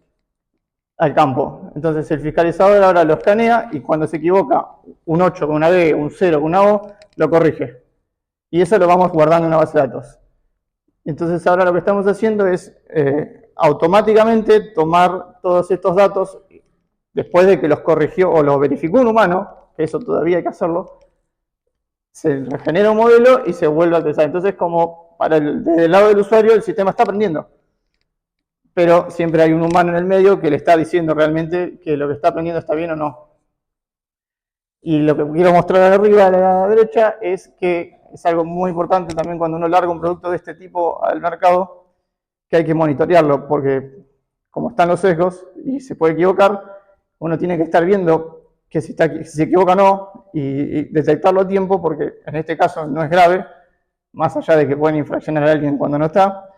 campo. Entonces el fiscalizador ahora lo escanea y cuando se equivoca un 8 con una B, un 0 con una O, lo corrige. Y eso lo vamos guardando en una base de datos. Entonces ahora lo que estamos haciendo es automáticamente tomar todos estos datos después de que los corrigió o los verificó un humano, que eso todavía hay que hacerlo, se regenera un modelo y se vuelve a actualizar. Entonces, como desde el lado del usuario, el sistema está aprendiendo. Pero siempre hay un humano en el medio que le está diciendo realmente que lo que está aprendiendo está bien o no. Y lo que quiero mostrar arriba a la derecha es que es algo muy importante también cuando uno larga un producto de este tipo al mercado, que hay que monitorearlo, porque como están los sesgos y se puede equivocar, uno tiene que estar viendo que si se equivoca o no y detectarlo a tiempo, porque en este caso no es grave, más allá de que pueden infraccionar a alguien cuando no está,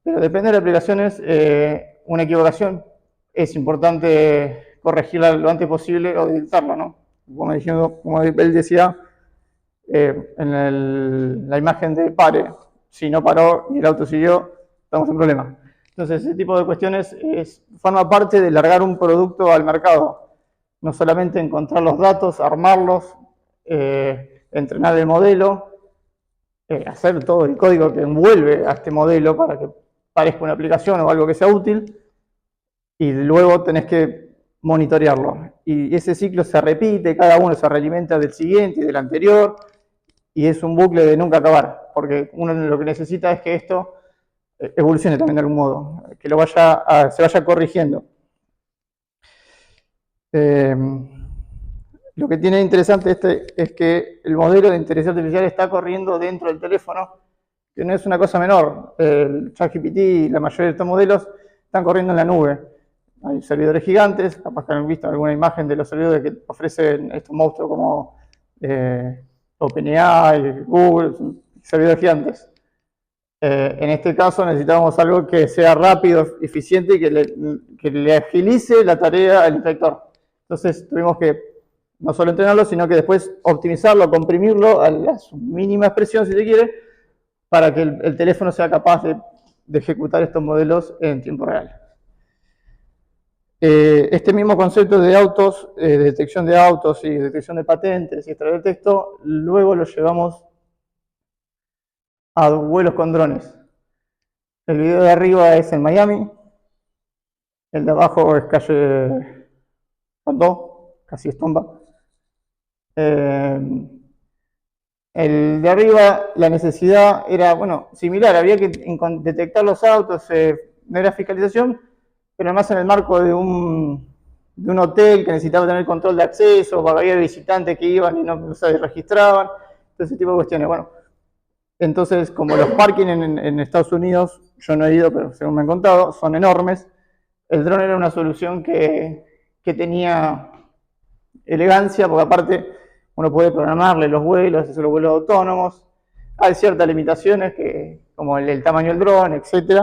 pero depende de las aplicaciones, una equivocación es importante corregirla lo antes posible o dictarla, ¿no? Como él decía, la imagen de pare, si no paró y el auto siguió, estamos en problema. Entonces, ese tipo de cuestiones forma parte de largar un producto al mercado. No solamente encontrar los datos, armarlos, entrenar el modelo, hacer todo el código que envuelve a este modelo para que parezca una aplicación o algo que sea útil, y luego tenés que monitorearlo. Y ese ciclo se repite, cada uno se realimenta del siguiente y del anterior, y es un bucle de nunca acabar, porque uno lo que necesita es que esto evolucione también de algún modo, que se vaya corrigiendo. Lo que tiene interesante es que el modelo de inteligencia artificial está corriendo dentro del teléfono, que no es una cosa menor. El ChatGPT y la mayoría de estos modelos están corriendo en la nube. Hay servidores gigantes, capaz que han visto alguna imagen de los servidores que ofrecen estos monstruos como OpenAI, Google, servidores gigantes. En este caso necesitamos algo que sea rápido, eficiente y que le agilice la tarea al inspector. Entonces tuvimos que no solo entrenarlo, sino que después optimizarlo, comprimirlo a la mínima expresión, si se quiere, para que el teléfono sea capaz de ejecutar estos modelos en tiempo real. Este mismo concepto de autos, de detección de autos y detección de patentes y extraer de texto, luego lo llevamos a vuelos con drones. El video de arriba es en Miami, el de abajo es calle Pondó, casi Estomba. El de arriba, la necesidad era, bueno, similar, había que detectar los autos, no era fiscalización, pero además en el marco de un hotel que necesitaba tener control de acceso, había visitantes que iban y no se registraban, todo ese tipo de cuestiones. Bueno, entonces, como los parking en Estados Unidos, yo no he ido, pero según me han contado, son enormes, el dron era una solución que tenía elegancia, porque aparte uno puede programarle los vuelos, hacer los vuelos autónomos, hay ciertas limitaciones como el tamaño del dron, etc.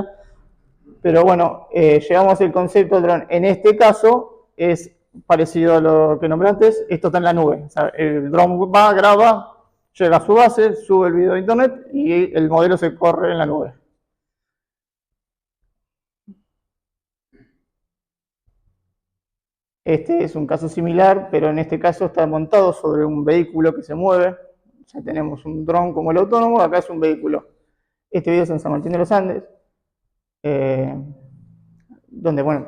Pero bueno, llevamos el concepto del dron. En este caso es parecido a lo que nombré antes, esto está en la nube. O sea, el dron va, graba, llega a su base, sube el video a internet y el modelo se corre en la nube. Este es un caso similar, pero en este caso está montado sobre un vehículo que se mueve. Ya tenemos un dron como el autónomo, acá es un vehículo. Este video es en San Martín de los Andes, donde bueno,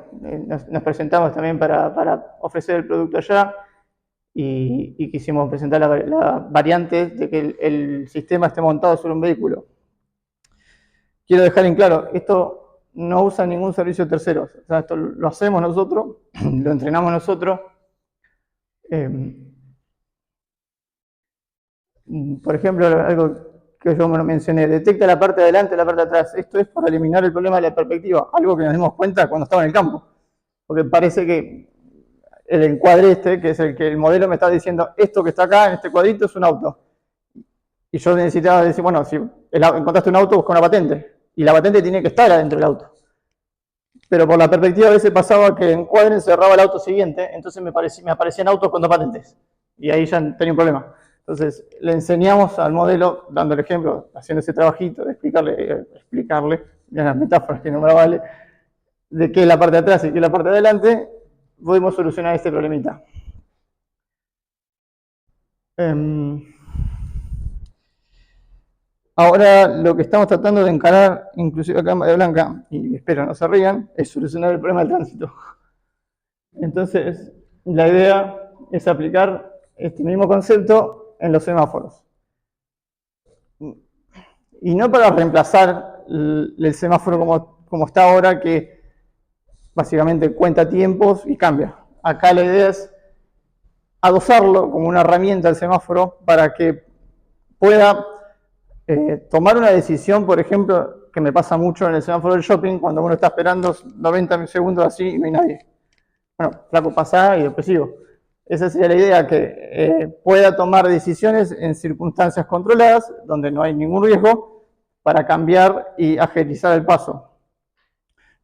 nos presentamos también para ofrecer el producto allá y quisimos presentar la variante de que el sistema esté montado sobre un vehículo. Quiero dejar en claro, esto no usa ningún servicio tercero. O sea, esto lo hacemos nosotros, lo entrenamos nosotros. Por ejemplo, algo que yo mencioné, detecta la parte de adelante y la parte de atrás. Esto es para eliminar el problema de la perspectiva, algo que nos dimos cuenta cuando estaba en el campo. Porque parece que el encuadre que es el que el modelo me está diciendo, esto que está acá en este cuadrito es un auto. Y yo necesitaba decir, bueno, si encontraste un auto, busca una patente. Y la patente tiene que estar adentro del auto. Pero por la perspectiva a veces pasaba que el encuadre cerraba el auto siguiente, entonces me aparecían autos con dos patentes. Y ahí ya tenía un problema. Entonces le enseñamos al modelo, dando el ejemplo, haciendo ese trabajito de explicarle, ya las metáforas que nombraba Ale, de qué es la parte de atrás y qué es la parte de adelante, pudimos solucionar este problemita. Ahora lo que estamos tratando de encarar, inclusive acá en Bahía Blanca, y espero no se rían, es solucionar el problema del tránsito. Entonces, la idea es aplicar este mismo concepto en los semáforos. Y no para reemplazar el semáforo como está ahora, que básicamente cuenta tiempos y cambia. Acá la idea es adosarlo como una herramienta al semáforo para que pueda tomar una decisión, por ejemplo, que me pasa mucho en el semáforo del shopping, cuando uno está esperando 90 segundos así y no hay nadie. Bueno, flaco, pasá y después sigo. Esa sería la idea, que pueda tomar decisiones en circunstancias controladas, donde no hay ningún riesgo, para cambiar y agilizar el paso.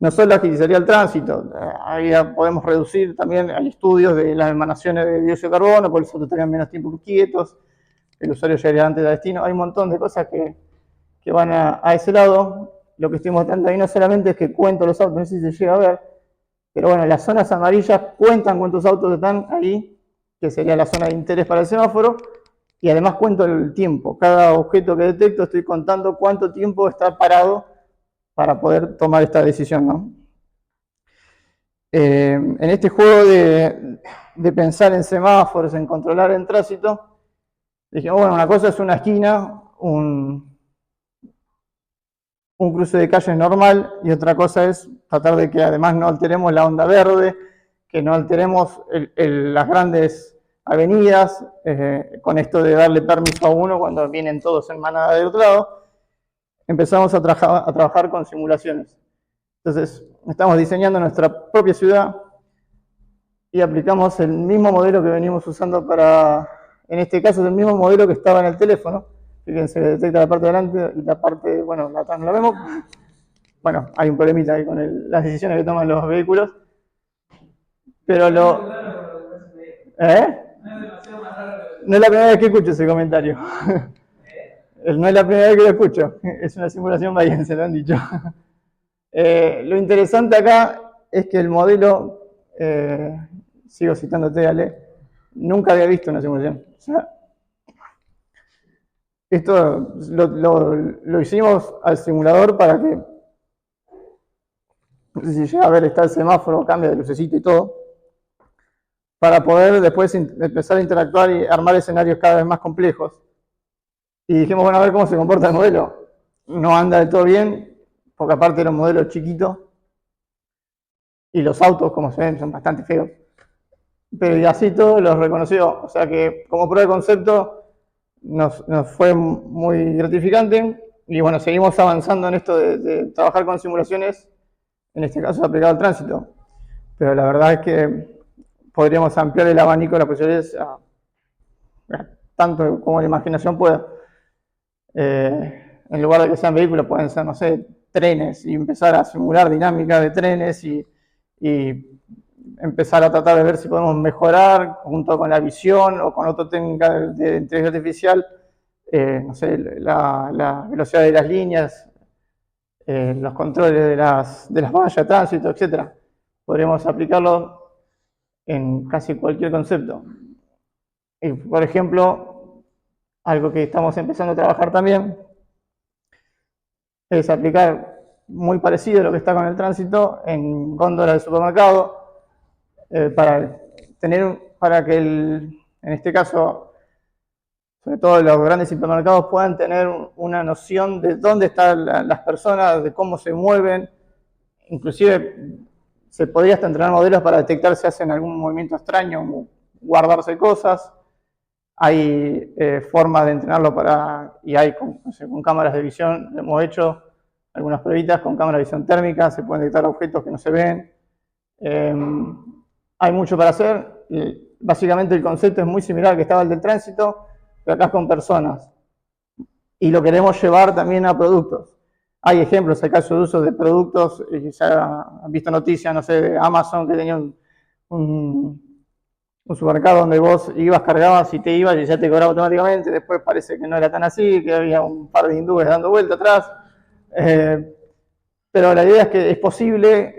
no solo agilizaría el tránsito, ahí ya podemos reducir también, hay estudios de las emanaciones de dióxido de carbono, por eso estarían menos tiempo quietos, el usuario llegaría antes de destino, hay un montón de cosas que van a ese lado. Lo que estoy mostrando ahí no solamente es que cuento los autos, no sé si se llega a ver, pero bueno, las zonas amarillas cuentan cuántos autos están ahí, que sería la zona de interés para el semáforo, y además cuento el tiempo. Cada objeto que detecto estoy contando cuánto tiempo está parado para poder tomar esta decisión, ¿no? En este juego de pensar en semáforos, en controlar el tránsito, dijimos, bueno, una cosa es una esquina, un cruce de calles normal, y otra cosa es tratar de que además no alteremos la onda verde, que no alteremos las grandes avenidas, con esto de darle permiso a uno cuando vienen todos en manada del otro lado. Empezamos a trabajar con simulaciones. Entonces, estamos diseñando nuestra propia ciudad y aplicamos el mismo modelo que venimos usando en este caso es el mismo modelo que estaba en el teléfono. Fíjense que detecta la parte de delante y la parte, bueno, la atrás no la vemos. Bueno, hay un problemita ahí con las decisiones que toman los vehículos. Pero ¿Eh? No es la primera vez que escucho ese comentario. No es la primera vez que lo escucho. Es una simulación bahiense, lo han dicho. Lo interesante acá es que el modelo, sigo citándote, Ale, nunca había visto una simulación. O sea, esto lo hicimos al simulador para que, no sé si llega a ver, está el semáforo, cambia de lucecita y todo, para poder después empezar a interactuar y armar escenarios cada vez más complejos. Y dijimos, bueno, a ver cómo se comporta el modelo. No anda del todo bien, porque aparte era un modelo chiquito, y los autos, como se ven, son bastante feos. Pero y así todo los reconoció, o sea que como prueba de concepto nos fue muy gratificante, y bueno, seguimos avanzando en esto de trabajar con simulaciones, en este caso aplicado al tránsito. Pero la verdad es que podríamos ampliar el abanico de las posibilidades a tanto como la imaginación pueda. En lugar de que sean vehículos, pueden ser, no sé, trenes, y empezar a simular dinámica de trenes y empezar a tratar de ver si podemos mejorar junto con la visión o con otra técnica de inteligencia artificial, no sé, la velocidad de las líneas, los controles de las vallas de tránsito, etc. Podríamos aplicarlo en casi cualquier concepto. Y, por ejemplo, algo que estamos empezando a trabajar también es aplicar muy parecido a lo que está con el tránsito en góndolas de supermercado, para que en este caso, sobre todo los grandes supermercados, puedan tener una noción de dónde están las personas, de cómo se mueven. Inclusive se podría hasta entrenar modelos para detectar si hacen algún movimiento extraño, guardarse cosas. Hay formas de entrenarlo y hay con cámaras de visión, hemos hecho algunas pruebitas con cámaras de visión térmica, se pueden detectar objetos que no se ven. Hay mucho para hacer. Básicamente el concepto es muy similar al que estaba el del tránsito, pero acá es con personas. Y lo queremos llevar también a productos. Hay ejemplos, hay casos de uso de productos, se han visto noticias, no sé, de Amazon, que tenía un supermercado donde vos ibas, cargabas y te ibas y ya te cobraba automáticamente. Después parece que no era tan así, que había un par de hindúes dando vuelta atrás. Pero la idea es que es posible,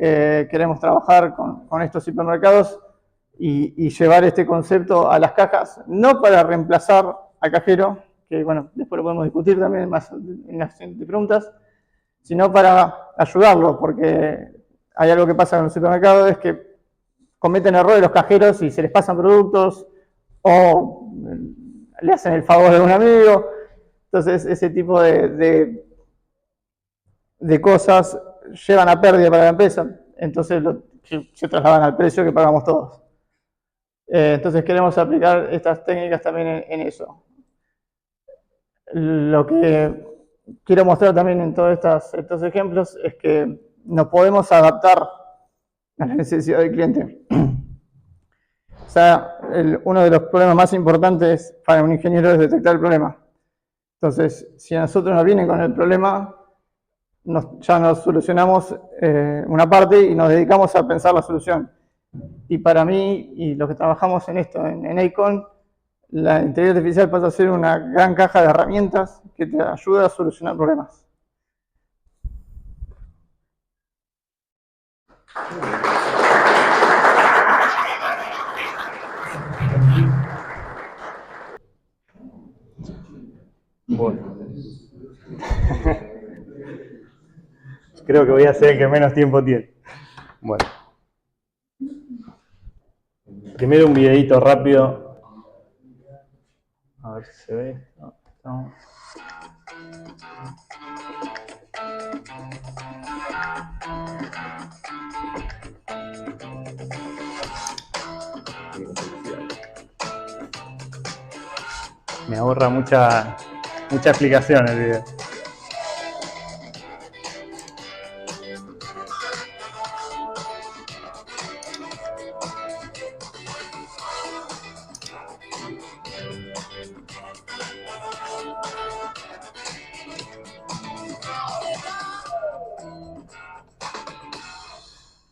queremos trabajar con estos supermercados y llevar este concepto a las cajas, no para reemplazar al cajero, que bueno, después lo podemos discutir también más en las siguientes preguntas, sino para ayudarlo, porque hay algo que pasa en los supermercados, es que cometen errores los cajeros y se les pasan productos o le hacen el favor de un amigo. Entonces ese tipo de cosas llevan a pérdida para la empresa, entonces se trasladan al precio que pagamos todos. Entonces queremos aplicar estas técnicas también en eso. Lo que quiero mostrar también en todos estos ejemplos es que nos podemos adaptar a la necesidad del cliente. O sea, uno de los problemas más importantes para un ingeniero es detectar el problema. Entonces, si a nosotros nos vienen con el problema, ya nos solucionamos una parte y nos dedicamos a pensar la solución. Y para mí, y los que trabajamos en esto, en Acon, la inteligencia artificial pasa a ser una gran caja de herramientas que te ayuda a solucionar problemas. Bueno. Creo que voy a ser el que menos tiempo tiene. Bueno. Primero un videito rápido. A ver si se ve. No. Me ahorra mucha explicación el video.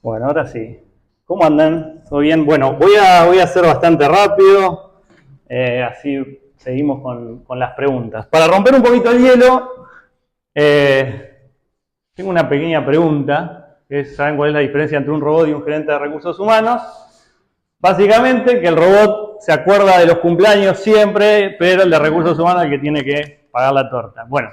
Bueno, ahora sí. ¿Cómo andan? ¿Todo bien? Bueno, voy a ser bastante rápido, así seguimos con las preguntas. Para romper un poquito el hielo, tengo una pequeña pregunta, que es, ¿saben cuál es la diferencia entre un robot y un gerente de recursos humanos? Básicamente que el robot se acuerda de los cumpleaños siempre, pero el de recursos humanos es el que tiene que pagar la torta. Bueno,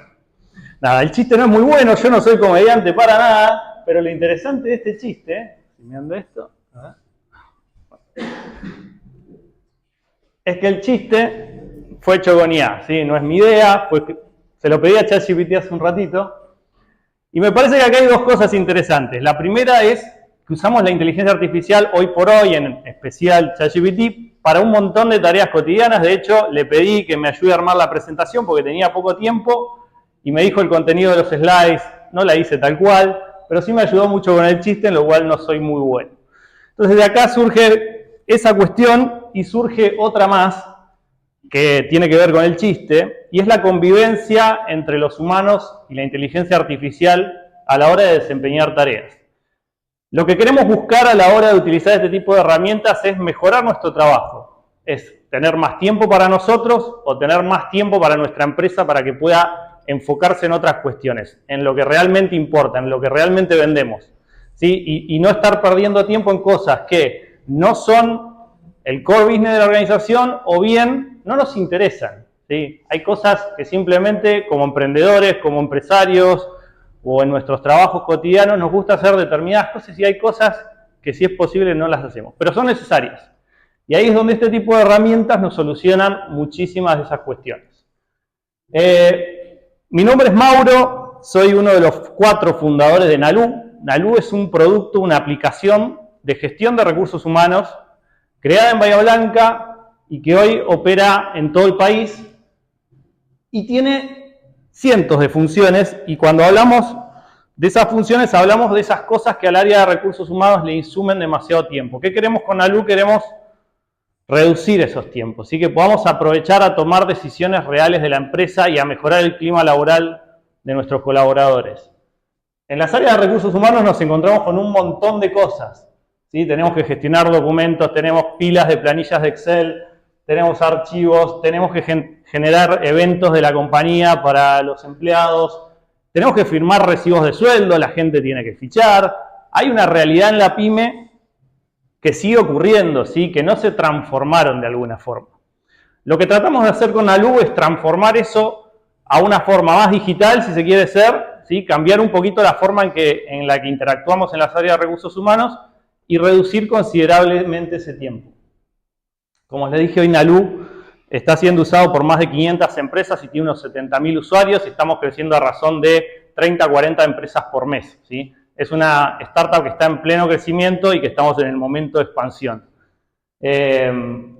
nada, el chiste no es muy bueno, yo no soy comediante para nada, pero lo interesante de este chiste, si me ando esto, es que el chiste fue hecho con IA, ¿sí? No es mi idea, se lo pedí a ChatGPT hace un ratito, y me parece que acá hay dos cosas interesantes. La primera es que usamos la inteligencia artificial hoy por hoy, en especial ChatGPT, para un montón de tareas cotidianas. De hecho, le pedí que me ayude a armar la presentación porque tenía poco tiempo, y me dijo el contenido de los slides, no la hice tal cual, pero sí me ayudó mucho con el chiste, en lo cual no soy muy bueno. Entonces de acá surge esa cuestión y surge otra más que tiene que ver con el chiste, y es la convivencia entre los humanos y la inteligencia artificial a la hora de desempeñar tareas. Lo que queremos buscar a la hora de utilizar este tipo de herramientas es mejorar nuestro trabajo, es tener más tiempo para nosotros o tener más tiempo para nuestra empresa para que pueda enfocarse en otras cuestiones, en lo que realmente importa, en lo que realmente vendemos, ¿sí? Y no estar perdiendo tiempo en cosas que no son el core business de la organización o bien no nos interesan, ¿sí? Hay cosas que simplemente como emprendedores, como empresarios o en nuestros trabajos cotidianos nos gusta hacer determinadas cosas y hay cosas que si es posible no las hacemos, pero son necesarias. Y ahí es donde este tipo de herramientas nos solucionan muchísimas de esas cuestiones. Mi nombre es Mauro, soy uno de los 4 fundadores de Nalú. Nalú es un producto, una aplicación de gestión de recursos humanos creada en Bahía Blanca y que hoy opera en todo el país y tiene cientos de funciones, y cuando hablamos de esas funciones hablamos de esas cosas que al área de recursos humanos le insumen demasiado tiempo. ¿Qué queremos con Nalú? Queremos reducir esos tiempos, ¿sí? Que podamos aprovechar a tomar decisiones reales de la empresa y a mejorar el clima laboral de nuestros colaboradores. En las áreas de recursos humanos nos encontramos con un montón de cosas, ¿sí? Tenemos que gestionar documentos, tenemos pilas de planillas de Excel, tenemos archivos, tenemos que generar eventos de la compañía para los empleados, tenemos que firmar recibos de sueldo, la gente tiene que fichar. Hay una realidad en la pyme que sigue ocurriendo, ¿sí? Que no se transformaron de alguna forma. Lo que tratamos de hacer con Nalú es transformar eso a una forma más digital, si se quiere ser, ¿sí? Cambiar un poquito la forma en la que interactuamos en las áreas de recursos humanos y reducir considerablemente ese tiempo. Como les dije, hoy Nalú está siendo usado por más de 500 empresas y tiene unos 70.000 usuarios y estamos creciendo a razón de 30 a 40 empresas por mes, ¿sí? Es una startup que está en pleno crecimiento y que estamos en el momento de expansión. Me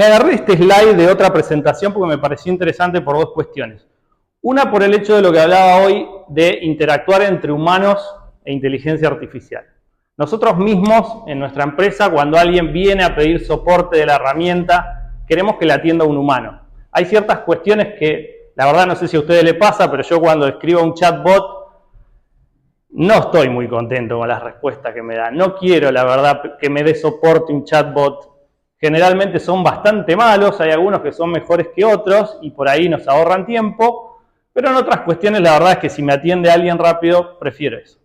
agarré este slide de otra presentación porque me pareció interesante por 2 cuestiones. Una, por el hecho de lo que hablaba hoy de interactuar entre humanos e inteligencia artificial. Nosotros mismos, en nuestra empresa, cuando alguien viene a pedir soporte de la herramienta, queremos que la atienda un humano. Hay ciertas cuestiones que la verdad no sé si a ustedes les pasa, pero yo cuando escribo un chatbot no estoy muy contento con las respuestas que me dan. No quiero, la verdad, que me dé soporte un chatbot. Generalmente son bastante malos, hay algunos que son mejores que otros y por ahí nos ahorran tiempo, pero en otras cuestiones la verdad es que si me atiende alguien rápido, prefiero eso.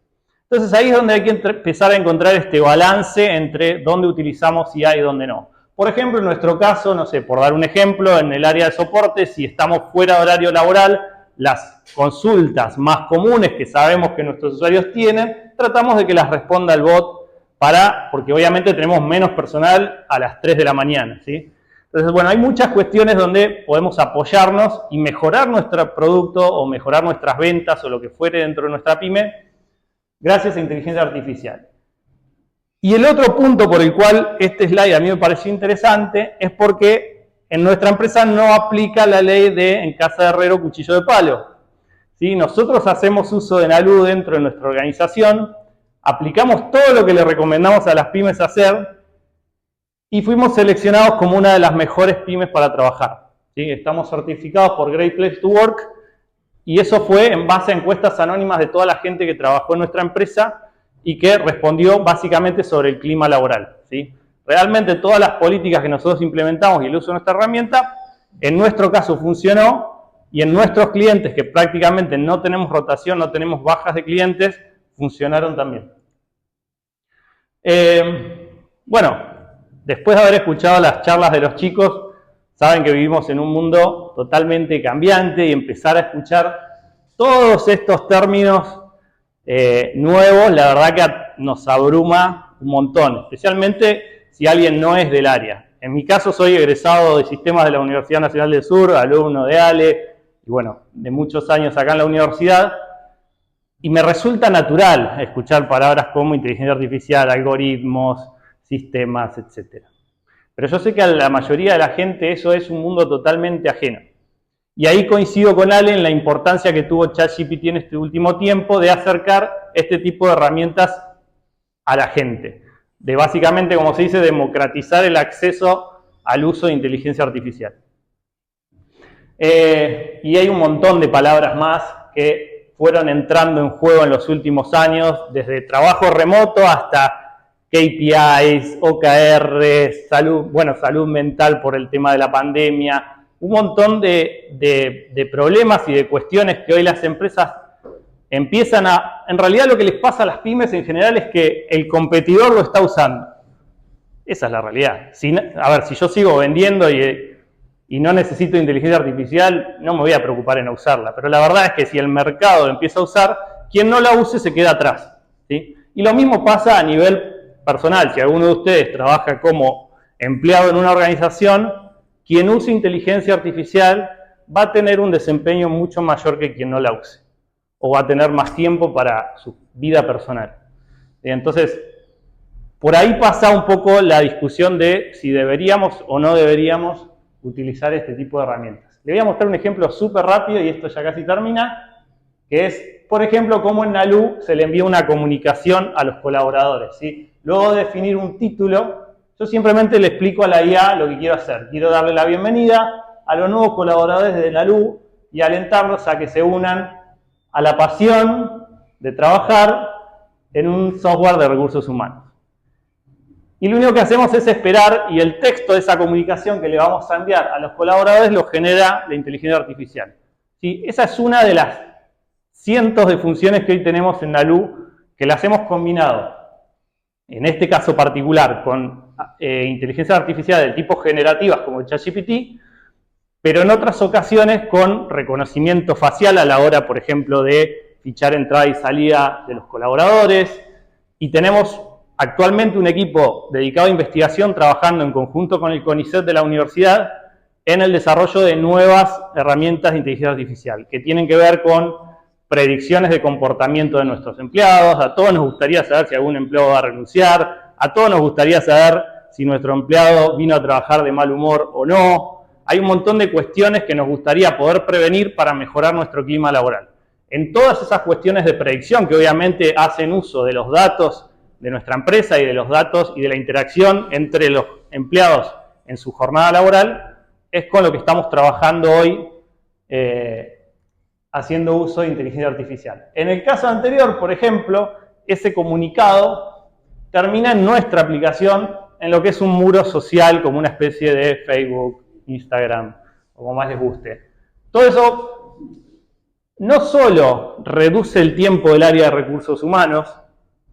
Entonces ahí es donde hay que empezar a encontrar este balance entre dónde utilizamos IA y dónde no. Por ejemplo, en nuestro caso, no sé, por dar un ejemplo, en el área de soporte, si estamos fuera de horario laboral, las consultas más comunes que sabemos que nuestros usuarios tienen, tratamos de que las responda el bot porque obviamente tenemos menos personal a las 3 de la mañana, ¿sí? Entonces, bueno, hay muchas cuestiones donde podemos apoyarnos y mejorar nuestro producto o mejorar nuestras ventas o lo que fuere dentro de nuestra pyme gracias a inteligencia artificial. Y el otro punto por el cual este slide a mí me pareció interesante es porque en nuestra empresa no aplica la ley de en casa de herrero cuchillo de palo, ¿sí? Nosotros hacemos uso de NALU dentro de nuestra organización, aplicamos todo lo que le recomendamos a las pymes hacer y fuimos seleccionados como una de las mejores pymes para trabajar, ¿sí? Estamos certificados por Great Place to Work y eso fue en base a encuestas anónimas de toda la gente que trabajó en nuestra empresa y que respondió básicamente sobre el clima laboral, ¿sí? Realmente todas las políticas que nosotros implementamos y el uso de nuestra herramienta, en nuestro caso funcionó y en nuestros clientes, que prácticamente no tenemos rotación, no tenemos bajas de clientes, funcionaron también. Bueno, después de haber escuchado las charlas de los chicos, saben que vivimos en un mundo totalmente cambiante y empezar a escuchar todos estos términos nuevos, la verdad que nos abruma un montón, especialmente si alguien no es del área. En mi caso soy egresado de sistemas de la Universidad Nacional del Sur, alumno de ALE, y bueno, de muchos años acá en la universidad, y me resulta natural escuchar palabras como inteligencia artificial, algoritmos, sistemas, etc. Pero yo sé que a la mayoría de la gente eso es un mundo totalmente ajeno. Y ahí coincido con Ale en la importancia que tuvo ChatGPT en este último tiempo de acercar este tipo de herramientas a la gente. De básicamente, como se dice, democratizar el acceso al uso de inteligencia artificial. Y hay un montón de palabras más que fueron entrando en juego en los últimos años, desde trabajo remoto hasta KPIs, OKR, salud mental por el tema de la pandemia, un montón de problemas y de cuestiones que hoy las empresas empiezan en realidad lo que les pasa a las pymes en general es que el competidor lo está usando. Esa es la realidad. A ver, si yo sigo vendiendo y no necesito inteligencia artificial, no me voy a preocupar en usarla. Pero la verdad es que si el mercado empieza a usar, quien no la use se queda atrás, ¿sí? Y lo mismo pasa a nivel personal. Si alguno de ustedes trabaja como empleado en una organización, quien use inteligencia artificial va a tener un desempeño mucho mayor que quien no la use. O va a tener más tiempo para su vida personal. Entonces, por ahí pasa un poco la discusión de si deberíamos o no deberíamos utilizar este tipo de herramientas. Le voy a mostrar un ejemplo súper rápido, y esto ya casi termina, que es, por ejemplo, cómo en NALU se le envía una comunicación a los colaboradores, ¿sí? Luego de definir un título, yo simplemente le explico a la IA lo que quiero hacer. Quiero darle la bienvenida a los nuevos colaboradores de NALU y alentarlos a que se unan a la pasión de trabajar en un software de recursos humanos. Y lo único que hacemos es esperar y el texto de esa comunicación que le vamos a enviar a los colaboradores lo genera la inteligencia artificial. ¿Sí? Esa es una de las cientos de funciones que hoy tenemos en NALU que las hemos combinado, en este caso particular, con inteligencia artificial del tipo generativas como el ChatGPT, pero en otras ocasiones con reconocimiento facial a la hora, por ejemplo, de fichar entrada y salida de los colaboradores. Y tenemos actualmente un equipo dedicado a investigación trabajando en conjunto con el CONICET de la universidad en el desarrollo de nuevas herramientas de inteligencia artificial que tienen que ver con predicciones de comportamiento de nuestros empleados. A todos nos gustaría saber si algún empleado va a renunciar, a todos nos gustaría saber si nuestro empleado vino a trabajar de mal humor o no. Hay un montón de cuestiones que nos gustaría poder prevenir para mejorar nuestro clima laboral. En todas esas cuestiones de predicción que obviamente hacen uso de los datos de nuestra empresa y de los datos y de la interacción entre los empleados en su jornada laboral, es con lo que estamos trabajando hoy haciendo uso de inteligencia artificial. En el caso anterior, por ejemplo, ese comunicado termina en nuestra aplicación, en lo que es un muro social, como una especie de Facebook, Instagram, o como más les guste. Todo eso no solo reduce el tiempo del área de recursos humanos,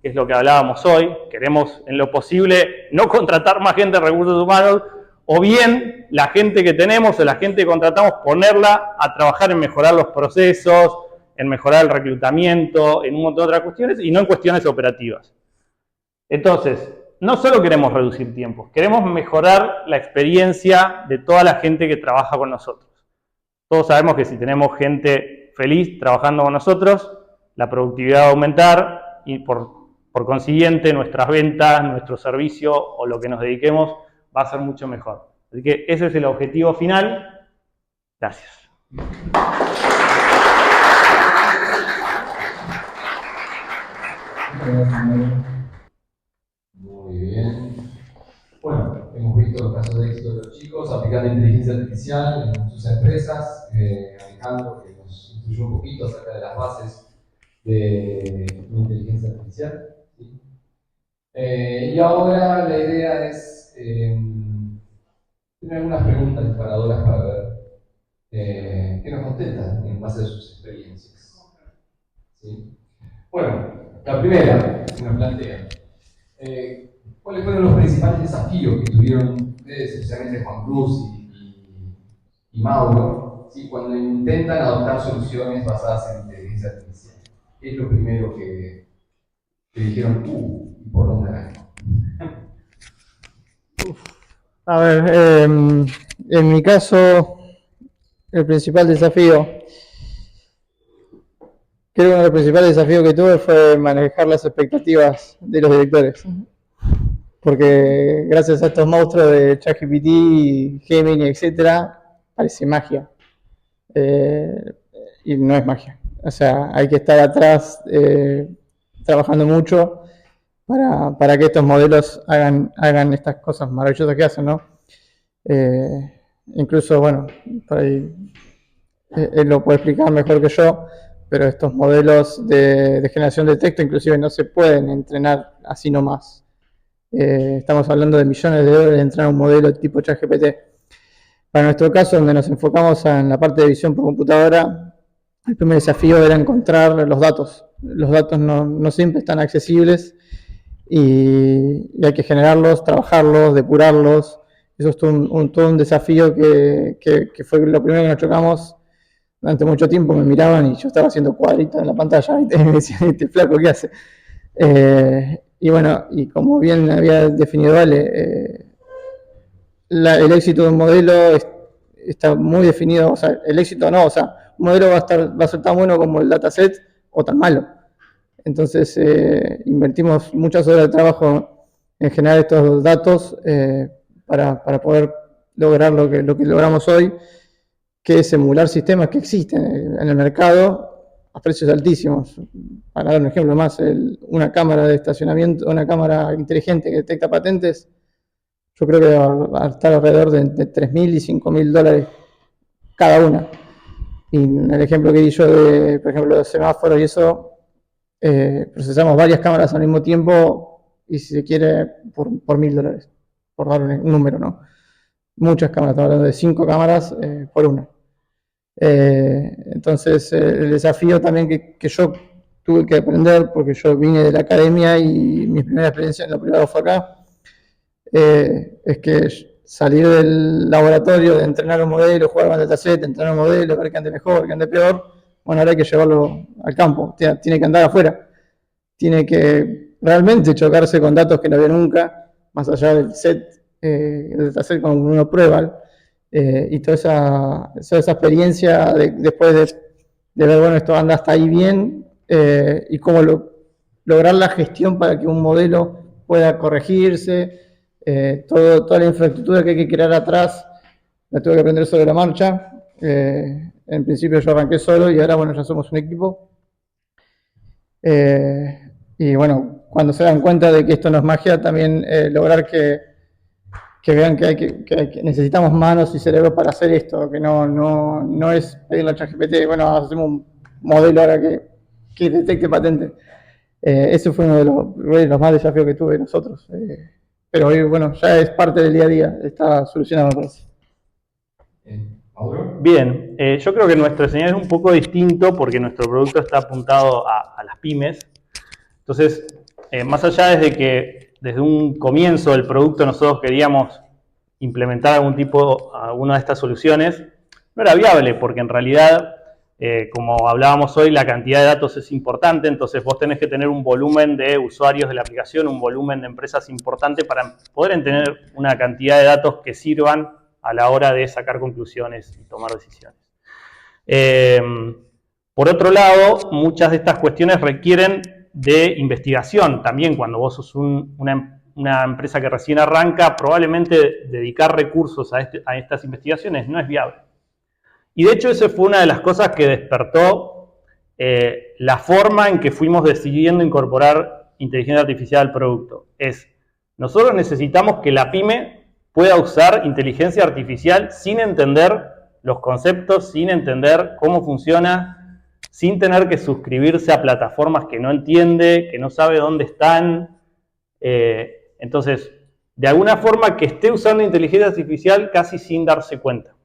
que es lo que hablábamos hoy, queremos en lo posible no contratar más gente de recursos humanos, o bien la gente que tenemos o la gente que contratamos ponerla a trabajar en mejorar los procesos, en mejorar el reclutamiento, en un montón de otras cuestiones, y no en cuestiones operativas. Entonces, no solo queremos reducir tiempos, queremos mejorar la experiencia de toda la gente que trabaja con nosotros. Todos sabemos que si tenemos gente feliz trabajando con nosotros, la productividad va a aumentar y por consiguiente nuestras ventas, nuestro servicio o lo que nos dediquemos va a ser mucho mejor. Así que ese es el objetivo final. Gracias. Muy bien. Bueno, hemos visto los casos de éxito de los chicos aplicando inteligencia artificial en sus empresas. Alejandro, que nos instruyó un poquito acerca de las bases de inteligencia artificial. ¿Sí? Y ahora la idea es tener algunas preguntas disparadoras para ver qué nos contestan en base a sus experiencias. ¿Sí? Bueno, la primera que nos plantea. ¿Cuáles fueron los principales desafíos que tuvieron ustedes, especialmente Juan Cruz y Mauro, ¿sí? Cuando intentan adoptar soluciones basadas en inteligencia artificial? ¿Qué es lo primero que dijeron, ¿y por dónde arranco? A ver, en mi caso, el principal desafío, creo que uno de los principales desafíos que tuve fue manejar las expectativas de los directores. Porque gracias a estos monstruos de ChatGPT, Gemini, etcétera, parece magia. Y no es magia. O sea, hay que estar atrás trabajando mucho para que estos modelos hagan estas cosas maravillosas que hacen, ¿no? Incluso, bueno, por ahí él lo puede explicar mejor que yo, pero estos modelos de generación de texto inclusive no se pueden entrenar así nomás. Estamos hablando de millones de dólares de entrenar un modelo tipo ChatGPT. Para nuestro caso, donde nos enfocamos en la parte de visión por computadora, el primer desafío era encontrar los datos. Los datos no siempre están accesibles y hay que generarlos, trabajarlos, depurarlos. Eso es todo un desafío que fue lo primero que nos chocamos. Durante mucho tiempo me miraban y yo estaba haciendo cuadritos en la pantalla y me decían, ¿este flaco qué hace? Y bueno, y como bien había definido Ale, el éxito de un modelo está muy definido, o sea, el éxito no, o sea, un modelo va a ser tan bueno como el dataset o tan malo. Entonces, invertimos muchas horas de trabajo en generar estos datos para poder lograr lo que logramos hoy, que es emular sistemas que existen en el mercado a precios altísimos. Para dar un ejemplo más, una cámara de estacionamiento, una cámara inteligente que detecta patentes, yo creo que va a estar alrededor de entre $3.000 y $5.000 cada una. Y en el ejemplo que di yo de, por ejemplo, los semáforos y eso, procesamos varias cámaras al mismo tiempo y si se quiere por $1.000, por dar un número, ¿no? Muchas cámaras, estamos hablando de 5 cámaras por una. Entonces el desafío también que yo tuve que aprender, porque yo vine de la academia y mi primera experiencia en lo privado fue acá, es que salir del laboratorio, de entrenar un modelo, jugar con el dataset, entrenar un modelo, ver que ande mejor, que ande peor, bueno, ahora hay que llevarlo al campo, tiene que andar afuera, tiene que realmente chocarse con datos que no vio nunca, más allá del set, el dataset con uno prueba. Y toda esa experiencia después de ver, bueno, esto anda hasta ahí bien, y cómo lograr la gestión para que un modelo pueda corregirse, toda la infraestructura que hay que crear atrás, la tuve que aprender sobre la marcha. En principio yo arranqué solo y ahora, bueno, ya somos un equipo. Y bueno, cuando se dan cuenta de que esto no es magia, también lograr que que vean que necesitamos manos y cerebro para hacer esto, que no es pedirle a ChatGPT, bueno, hacemos un modelo ahora que detecte patente. Ese fue uno de los más desafíos que tuve nosotros. Pero hoy, bueno, ya es parte del día a día, está solucionado, me parece. ¿Mauro? Bien, yo creo que nuestro escenario es un poco distinto porque nuestro producto está apuntado a las pymes. Entonces, más allá de que desde un comienzo del producto nosotros queríamos implementar alguna de estas soluciones, no era viable porque en realidad, como hablábamos hoy, la cantidad de datos es importante, entonces vos tenés que tener un volumen de usuarios de la aplicación, un volumen de empresas importante para poder tener una cantidad de datos que sirvan a la hora de sacar conclusiones y tomar decisiones. Por otro lado, muchas de estas cuestiones requieren de investigación. También cuando vos sos una empresa que recién arranca, probablemente dedicar recursos a estas investigaciones no es viable. Y de hecho, eso fue una de las cosas que despertó la forma en que fuimos decidiendo incorporar inteligencia artificial al producto. Nosotros necesitamos que la pyme pueda usar inteligencia artificial sin entender los conceptos, sin entender cómo funciona, sin tener que suscribirse a plataformas que no entiende, que no sabe dónde están. Entonces, de alguna forma que esté usando inteligencia artificial casi sin darse cuenta.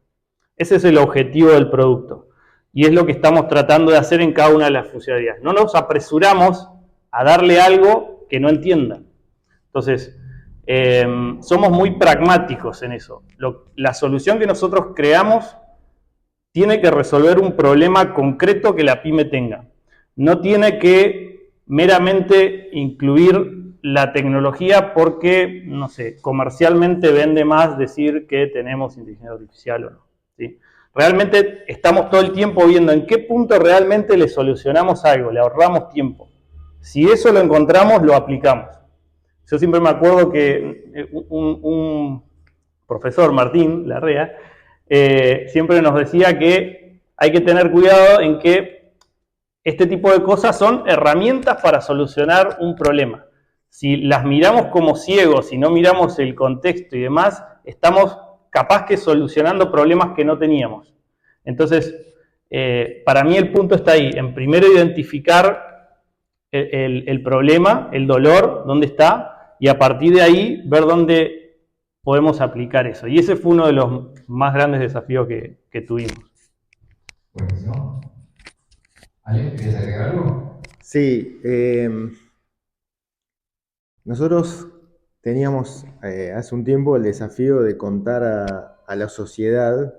Ese es el objetivo del producto. Y es lo que estamos tratando de hacer en cada una de las funcionalidades. No nos apresuramos a darle algo que no entienda. Entonces, somos muy pragmáticos en eso. La solución que nosotros creamos tiene que resolver un problema concreto que la pyme tenga. No tiene que meramente incluir la tecnología porque, no sé, comercialmente vende más decir que tenemos inteligencia artificial o no, ¿sí? Realmente estamos todo el tiempo viendo en qué punto realmente le solucionamos algo, le ahorramos tiempo. Si eso lo encontramos, lo aplicamos. Yo siempre me acuerdo que un profesor, Martín Larrea, siempre nos decía que hay que tener cuidado en que este tipo de cosas son herramientas para solucionar un problema. Si las miramos como ciegos, si no miramos el contexto y demás, estamos capaz que solucionando problemas que no teníamos. Entonces, para mí el punto está ahí, en primero identificar el problema, el dolor, dónde está, y a partir de ahí ver dónde podemos aplicar eso. Y ese fue uno de los más grandes desafíos que tuvimos. Buenísimo. Ale, ¿quieres agregar algo? Sí, nosotros teníamos hace un tiempo el desafío de contar a la sociedad,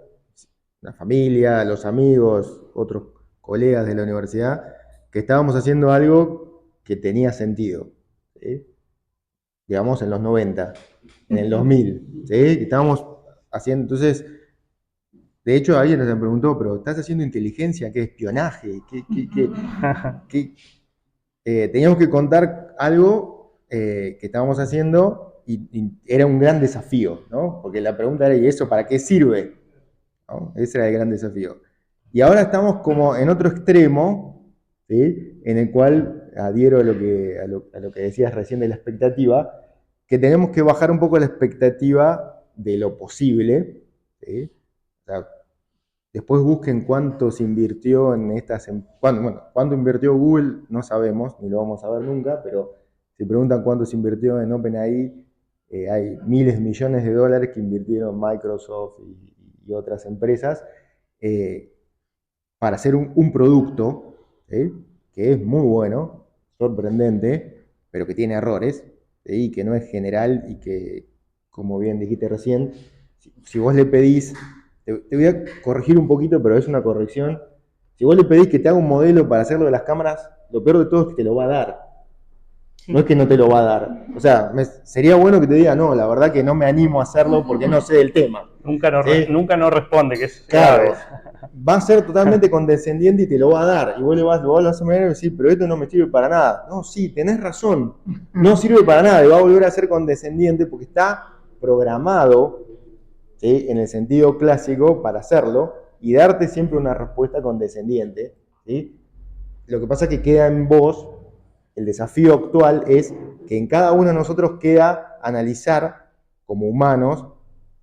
la familia, los amigos, otros colegas de la universidad, que estábamos haciendo algo que tenía sentido, ¿sí? Digamos en los 90, en el 2000, ¿sí? Estábamos haciendo, entonces, de hecho alguien nos preguntó, pero ¿estás haciendo inteligencia? ¿Qué espionaje? Teníamos que contar algo que estábamos haciendo y era un gran desafío, ¿no? Porque la pregunta era, ¿y eso para qué sirve? ¿No? Ese era el gran desafío. Y ahora estamos como en otro extremo, ¿sí? En el cual adhiero a lo que decías recién de la expectativa, que tenemos que bajar un poco la expectativa de lo posible, ¿sí? O sea, después busquen cuánto se invirtió en estas... cuánto invirtió Google no sabemos, ni lo vamos a ver nunca, pero si preguntan cuánto se invirtió en OpenAI, hay miles de millones de dólares que invirtieron Microsoft y otras empresas para hacer un producto, ¿sí? Que es muy bueno, sorprendente, pero que tiene errores, ¿sí? Y que no es general y que, como bien dijiste recién, si vos le pedís, te voy a corregir un poquito, pero es una corrección, si vos le pedís que te haga un modelo para hacerlo de las cámaras, lo peor de todo es que te lo va a dar. No es que no te lo va a dar. O sea, sería bueno que te diga, no, la verdad que no me animo a hacerlo porque no sé del tema. Nunca nos responde, que es claro. Va a ser totalmente condescendiente y te lo va a dar. Y vos lo vas a mirar y decir, pero esto no me sirve para nada. No, sí, tenés razón. No sirve para nada. Y va a volver a ser condescendiente porque está programado, ¿sí? En el sentido clásico para hacerlo y darte siempre una respuesta condescendiente, ¿sí? Lo que pasa es que queda en vos. El desafío actual es que en cada uno de nosotros queda analizar como humanos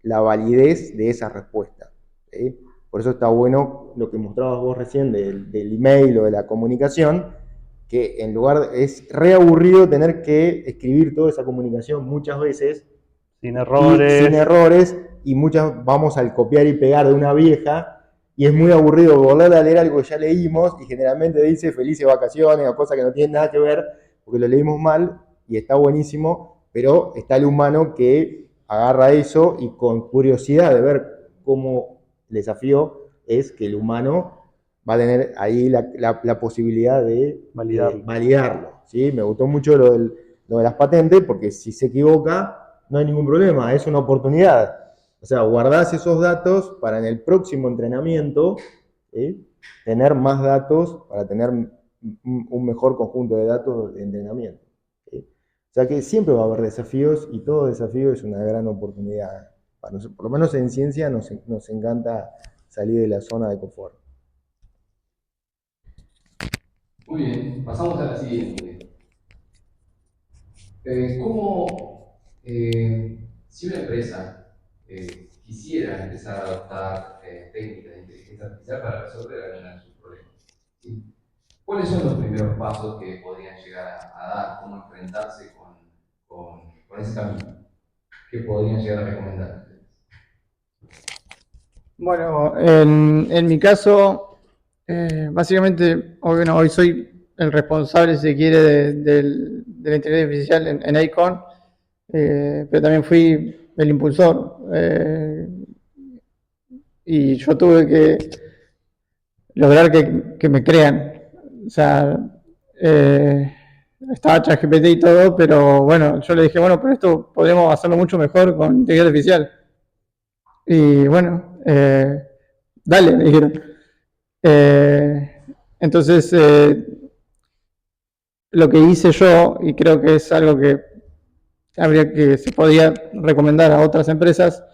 la validez de esa respuesta. ¿Sí? Por eso está bueno lo que mostrabas vos recién del email o de la comunicación, que en lugar, es re aburrido tener que escribir toda esa comunicación muchas veces, Sin errores. sin errores, y muchas vamos al copiar y pegar de una vieja, y es muy aburrido volver a leer algo que ya leímos, y generalmente dice felices vacaciones o cosas que no tienen nada que ver, porque lo leímos mal, y está buenísimo, pero está el humano que agarra eso y con curiosidad de ver cómo el desafío es que el humano va a tener ahí la posibilidad de validarlo. ¿Sí? Me gustó mucho lo de las patentes, porque si se equivoca, no hay ningún problema, es una oportunidad. O sea, guardás esos datos para en el próximo entrenamiento tener más datos, para tener un mejor conjunto de datos de entrenamiento. ¿Sí? O sea que siempre va a haber desafíos, y todo desafío es una gran oportunidad. Por lo menos en ciencia nos encanta salir de la zona de confort. Muy bien, pasamos a la siguiente. ¿Cómo, si una empresa quisiera empezar a adoptar técnicas de inteligencia artificial para resolver algunos de sus problemas, ¿sí? ¿Cuáles son los primeros pasos que podrían llegar a dar? ¿Cómo enfrentarse con ese camino? ¿Qué podrían llegar a recomendar? Bueno, en mi caso, básicamente, hoy soy el responsable, si se quiere, de la inteligencia artificial en Aecon, pero también fui el impulsor, y yo tuve que lograr que me crean. O sea, estaba ChatGPT y todo, pero bueno, yo le dije, bueno, pero esto podríamos hacerlo mucho mejor con inteligencia artificial. Y bueno, dale, me dijeron. Entonces, lo que hice yo, y creo que es algo que se podía recomendar a otras empresas,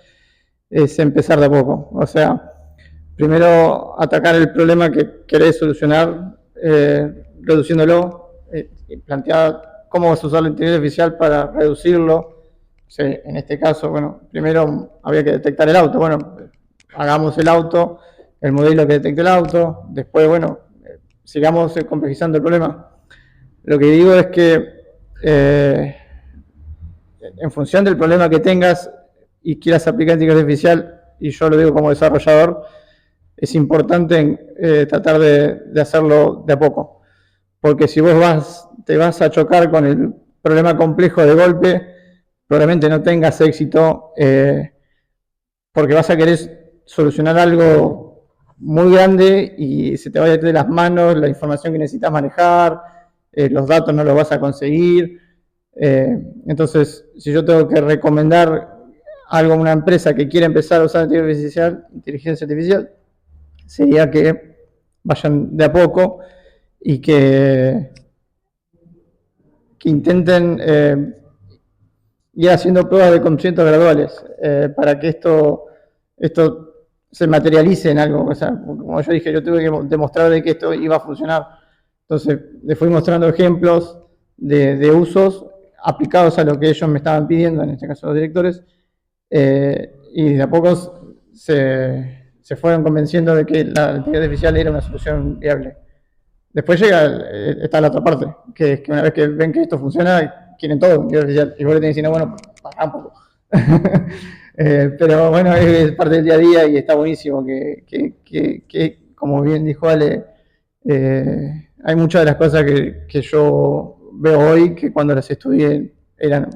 es empezar de a poco. O sea, primero atacar el problema que querés solucionar, reduciéndolo, plantear cómo vas a usar la inteligencia artificial para reducirlo. Sí, en este caso, bueno, primero había que detectar el auto. Bueno, hagamos el auto, el modelo que detecte el auto, después, bueno, sigamos complejizando el problema. Lo que digo es que en función del problema que tengas y quieras aplicar inteligencia artificial, y yo lo digo como desarrollador, es importante tratar de hacerlo de a poco. Porque si vos te vas a chocar con el problema complejo de golpe, probablemente no tengas éxito, porque vas a querer solucionar algo muy grande y se te va a ir de las manos la información que necesitas manejar, los datos no los vas a conseguir. Entonces, si yo tengo que recomendar algo a una empresa que quiere empezar a usar inteligencia artificial, sería que vayan de a poco y que intenten ir haciendo pruebas de conocimientos graduales para que esto se materialice en algo. O sea, como yo dije, yo tuve que demostrar de que esto iba a funcionar. Entonces, les fui mostrando ejemplos de usos aplicados a lo que ellos me estaban pidiendo, en este caso los directores, y de a poco se fueron convenciendo de que la inteligencia artificial era una solución viable. Después está la otra parte, que es que una vez que ven que esto funciona, quieren todo inteligencia artificial, y vos le tenés que decir, no, bueno, pará un poco. Pero bueno, es parte del día a día y está buenísimo que como bien dijo Ale, hay muchas de las cosas que yo veo hoy que cuando las estudié eran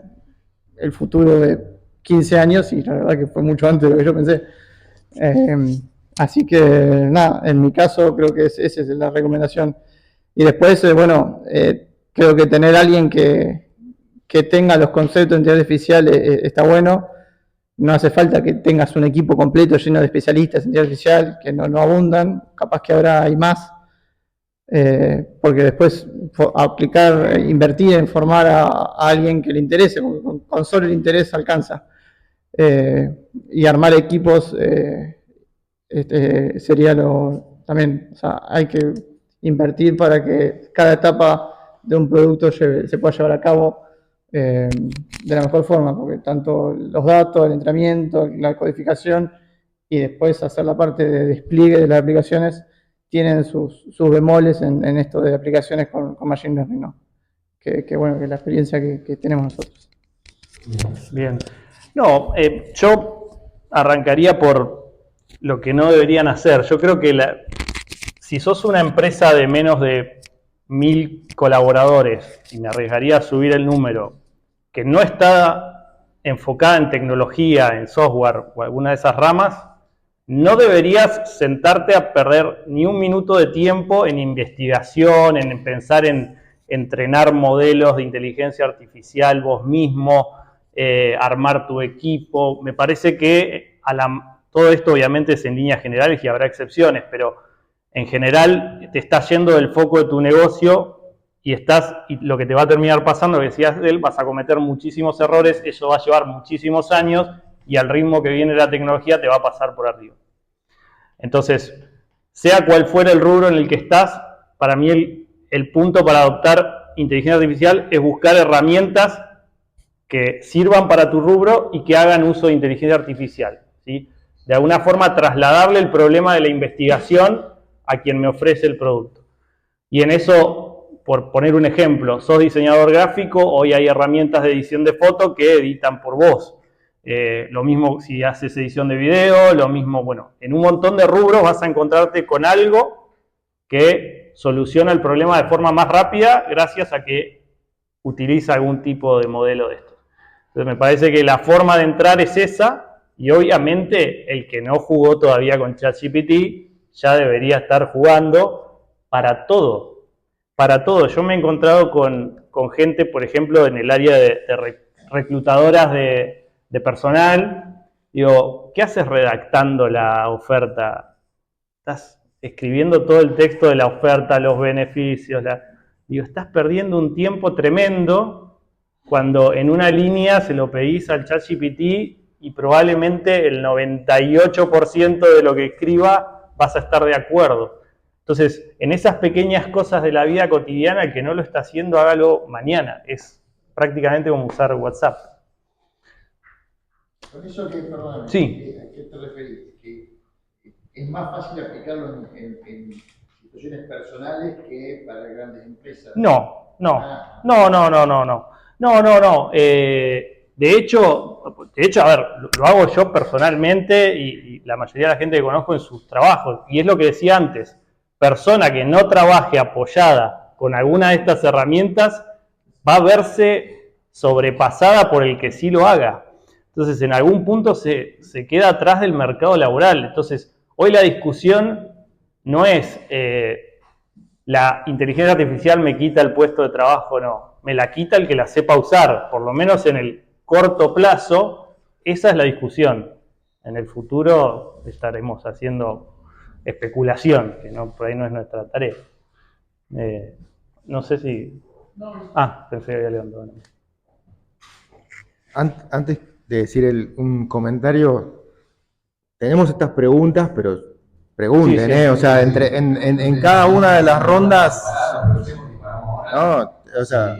el futuro de 15 años, y la verdad que fue mucho antes de lo que yo pensé. Así que nada, en mi caso creo que esa es la recomendación. Y después, bueno, creo que tener a alguien que tenga los conceptos de inteligencia artificial está bueno. No hace falta que tengas un equipo completo lleno de especialistas en inteligencia artificial, que no abundan, capaz que ahora hay más. Porque después aplicar, invertir en formar a alguien que le interese, con solo el interés alcanza. Y armar equipos sería también, o sea, hay que invertir para que cada etapa de un producto se pueda llevar a cabo de la mejor forma, porque tanto los datos, el entrenamiento, la codificación y después hacer la parte de despliegue de las aplicaciones tienen sus bemoles en esto de aplicaciones con Machine Learning, ¿no? Que bueno, que es la experiencia que tenemos nosotros. Bien. No, yo arrancaría por lo que no deberían hacer. Yo creo que si sos una empresa de menos de 1000 colaboradores, y me arriesgaría a subir el número, que no está enfocada en tecnología, en software o alguna de esas ramas, no deberías sentarte a perder ni un minuto de tiempo en investigación, en pensar en entrenar modelos de inteligencia artificial vos mismo, armar tu equipo. Me parece que todo esto obviamente es en líneas generales y habrá excepciones, pero en general te estás yendo del foco de tu negocio y lo que te va a terminar pasando, lo que decías de él, vas a cometer muchísimos errores, eso va a llevar muchísimos años y al ritmo que viene la tecnología te va a pasar por arriba. Entonces, sea cual fuera el rubro en el que estás, para mí el punto para adoptar inteligencia artificial es buscar herramientas que sirvan para tu rubro y que hagan uso de inteligencia artificial, ¿sí? De alguna forma trasladarle el problema de la investigación a quien me ofrece el producto. Y en eso, por poner un ejemplo, sos diseñador gráfico, hoy hay herramientas de edición de foto que editan por vos. Lo mismo si haces edición de video, lo mismo, bueno, en un montón de rubros vas a encontrarte con algo que soluciona el problema de forma más rápida gracias a que utiliza algún tipo de modelo de esto. Entonces me parece que la forma de entrar es esa, y obviamente el que no jugó todavía con ChatGPT ya debería estar jugando para todo. Para todo. Yo me he encontrado con gente, por ejemplo, en el área de reclutadoras de personal. Digo, ¿qué haces redactando la oferta? Estás escribiendo todo el texto de la oferta, los beneficios. Digo, estás perdiendo un tiempo tremendo cuando en una línea se lo pedís al ChatGPT y probablemente el 98% de lo que escriba vas a estar de acuerdo. Entonces, en esas pequeñas cosas de la vida cotidiana, el que no lo está haciendo, hágalo mañana. Es prácticamente como usar WhatsApp. Con eso que, perdóname, Sí. ¿a qué te referís? ¿Que es más fácil aplicarlo en situaciones personales que para grandes empresas? No. De hecho, a ver, lo hago yo personalmente y la mayoría de la gente que conozco en sus trabajos. Y es lo que decía antes, persona que no trabaje apoyada con alguna de estas herramientas va a verse sobrepasada por el que sí lo haga. Entonces, en algún punto se queda atrás del mercado laboral. Entonces, hoy la discusión no es la inteligencia artificial me quita el puesto de trabajo, no. Me la quita el que la sepa usar, por lo menos en el corto plazo. Esa es la discusión. En el futuro estaremos haciendo especulación, que no, por ahí no es nuestra tarea. No sé si... pensé que había levantado. Antes de decir un comentario, tenemos estas preguntas, pero pregunten, Sí. O sea, en cada una de las rondas, no, o sea,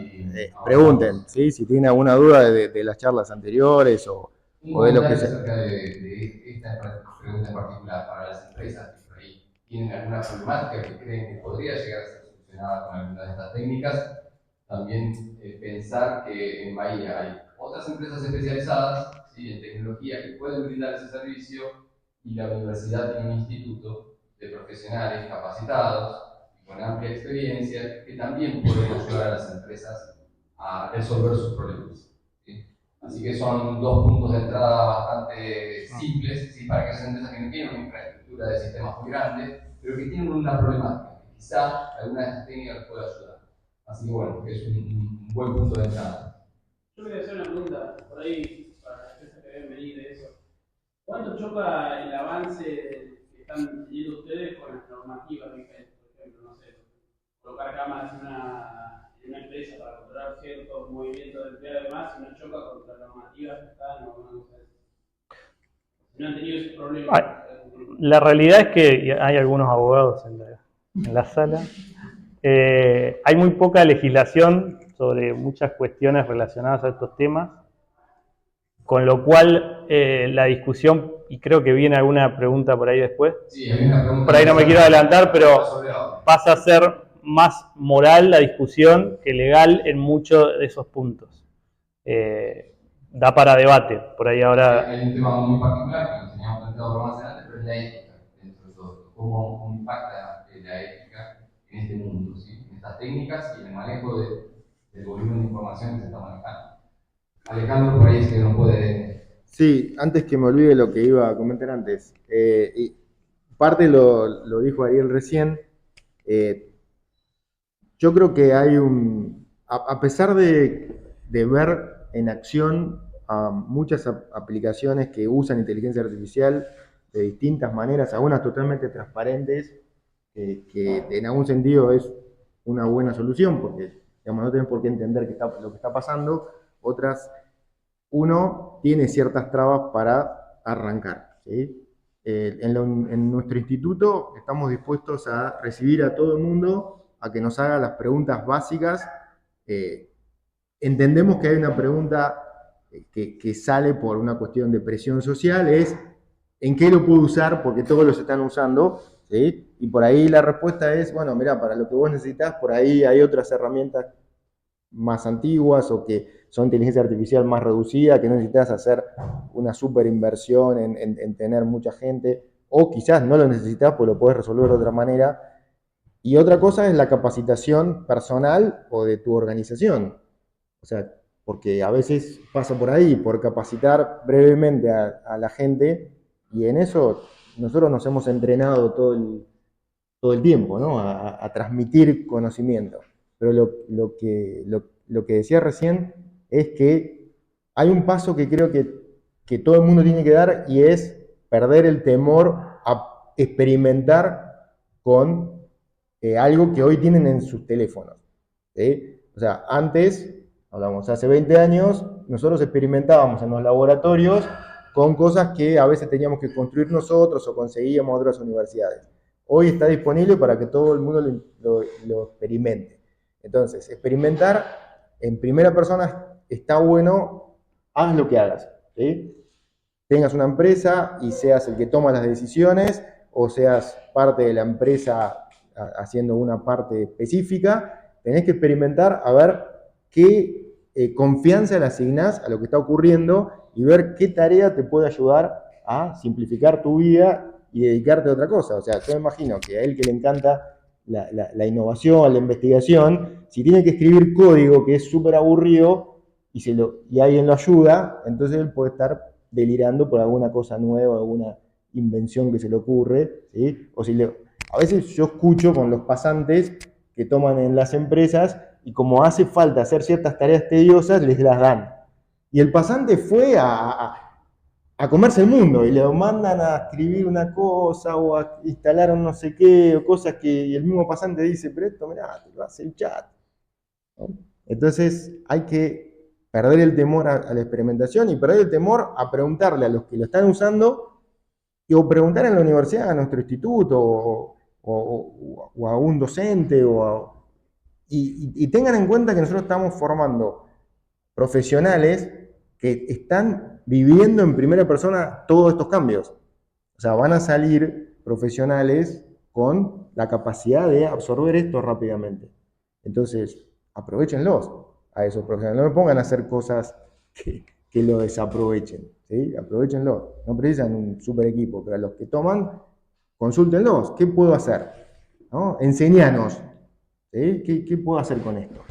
pregunten, ¿sí? Si tienen alguna duda de las charlas anteriores o de lo que sea. Acerca de esta pregunta en particular para las empresas que por ahí tienen alguna problemática que creen que podría llegar a ser solucionada con alguna de estas técnicas, también pensar que en Bahía hay otras empresas especializadas, ¿sí?, en tecnología que pueden brindar ese servicio, y la universidad tiene un instituto de profesionales capacitados y con amplia experiencia que también pueden ayudar a las empresas a resolver sus problemas, ¿sí? Así que son dos puntos de entrada bastante simples, ¿sí?, para aquellas empresas que no tienen una infraestructura de sistemas muy grande, pero que tienen una problemática, que quizá alguna de estas técnicas pueda ayudar. Así que bueno, es un buen punto de entrada. Yo quería hacer una pregunta, por ahí, para las empresas que deben venir de eso. ¿Cuánto choca el avance que están teniendo ustedes con las normativas vigentes? Por ejemplo, no sé, colocar cámaras en una empresa para controlar ciertos movimientos de empleados y demás, y no choca contra normativas que están o alguna cosa así. No han tenido ese problema. La realidad es que hay algunos abogados en la sala. Hay muy poca legislación sobre muchas cuestiones relacionadas a estos temas, con lo cual la discusión, y creo que viene alguna pregunta por ahí después, Sí, hay una pregunta. por ahí no me quiero adelantar, pero pasa a ser más moral la discusión que legal en muchos de esos puntos. Da para debate, por ahí ahora... Hay un tema muy particular que nos teníamos planteado más adelante, pero es la ética dentro de todo esto. ¿Cómo impacta la ética en este mundo, ¿sí? En estas técnicas y en el manejo del volumen de información que se está manejando? Alejandro, por ahí es que no puede... Sí, antes que me olvide lo que iba a comentar antes, y parte lo dijo Ariel recién, yo creo que hay a pesar de ver en acción muchas aplicaciones que usan inteligencia artificial de distintas maneras, algunas totalmente transparentes, que en algún sentido es una buena solución, porque digamos, no tenés por qué entender lo que está pasando, otras, uno tiene ciertas trabas para arrancar, ¿sí? En nuestro instituto estamos dispuestos a recibir a todo el mundo a que nos haga las preguntas básicas. Entendemos que hay una pregunta que sale por una cuestión de presión social, es ¿en qué lo puedo usar? Porque todos los están usando, ¿sí? Y por ahí la respuesta es, bueno, mira, para lo que vos necesitas, por ahí hay otras herramientas más antiguas o que son inteligencia artificial más reducida, que no necesitas hacer una super inversión en tener mucha gente, o quizás no lo necesitas, pues lo podés resolver de otra manera. Y otra cosa es la capacitación personal o de tu organización. O sea, porque a veces pasa por ahí, por capacitar brevemente a la gente, y en eso nosotros nos hemos entrenado todo el tiempo, ¿no? A transmitir conocimiento. Pero lo que decía recién es que hay un paso que creo que todo el mundo tiene que dar, y es perder el temor a experimentar con algo que hoy tienen en sus teléfonos, ¿sí? O sea, antes, hablamos hace 20 años, nosotros experimentábamos en los laboratorios con cosas que a veces teníamos que construir nosotros o conseguíamos a otras universidades. Hoy está disponible para que todo el mundo lo experimente. Entonces, experimentar en primera persona está bueno, haz lo que hagas, ¿sí? Tengas una empresa y seas el que toma las decisiones, o seas parte de la empresa haciendo una parte específica, tenés que experimentar a ver qué confianza le asignás a lo que está ocurriendo y ver qué tarea te puede ayudar a simplificar tu vida y dedicarte a otra cosa. O sea, yo me imagino que a él que le encanta la innovación, la investigación, si tiene que escribir código que es súper aburrido y alguien lo ayuda, entonces él puede estar delirando por alguna cosa nueva, alguna invención que se le ocurre, ¿sí? A veces yo escucho con los pasantes que toman en las empresas y como hace falta hacer ciertas tareas tediosas, les las dan. Y el pasante fue a comerse el mundo y le mandan a escribir una cosa o a instalar un no sé qué, o cosas que el mismo pasante dice, pero esto, mirá, te lo hace el chat, ¿no? Entonces hay que perder el temor a la experimentación y perder el temor a preguntarle a los que lo están usando o preguntar en la universidad, a nuestro instituto o a un docente y tengan en cuenta que nosotros estamos formando profesionales que están viviendo en primera persona todos estos cambios. O sea, van a salir profesionales con la capacidad de absorber esto rápidamente. Entonces, aprovechenlos a esos profesionales. No me pongan a hacer cosas que lo desaprovechen, ¿sí? Aprovechenlo. No precisan un super equipo, pero a los que toman, consúltenlos. ¿Qué puedo hacer? ¿No? Enseñanos, ¿sí? ¿Qué puedo hacer con esto?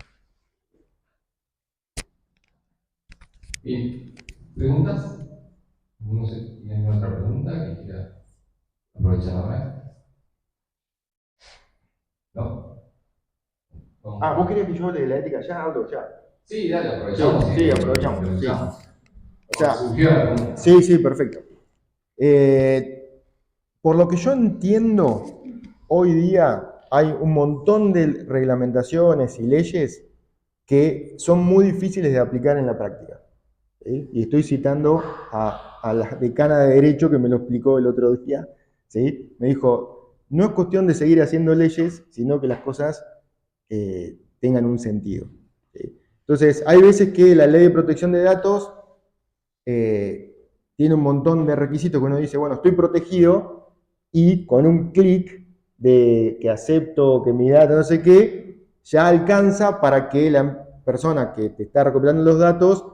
Bien, ¿preguntas? ¿Alguno tiene otra pregunta que quiera aprovechar ahora? ¿No? ¿Vos querías que yo hable de la ética? Ya hablo, ya. Sí, dale, aprovechamos. Sí, aprovechamos. Sí. O sea, surgió la pregunta. Sí, perfecto. Por lo que yo entiendo, hoy día hay un montón de reglamentaciones y leyes que son muy difíciles de aplicar en la práctica, ¿sí? Y estoy citando a la decana de Derecho que me lo explicó el otro día, ¿sí? Me dijo, no es cuestión de seguir haciendo leyes, sino que las cosas tengan un sentido, ¿sí? Entonces, hay veces que la ley de protección de datos tiene un montón de requisitos que uno dice, bueno, estoy protegido, y con un clic de que acepto que mi data no sé qué, ya alcanza para que la persona que te está recopilando los datos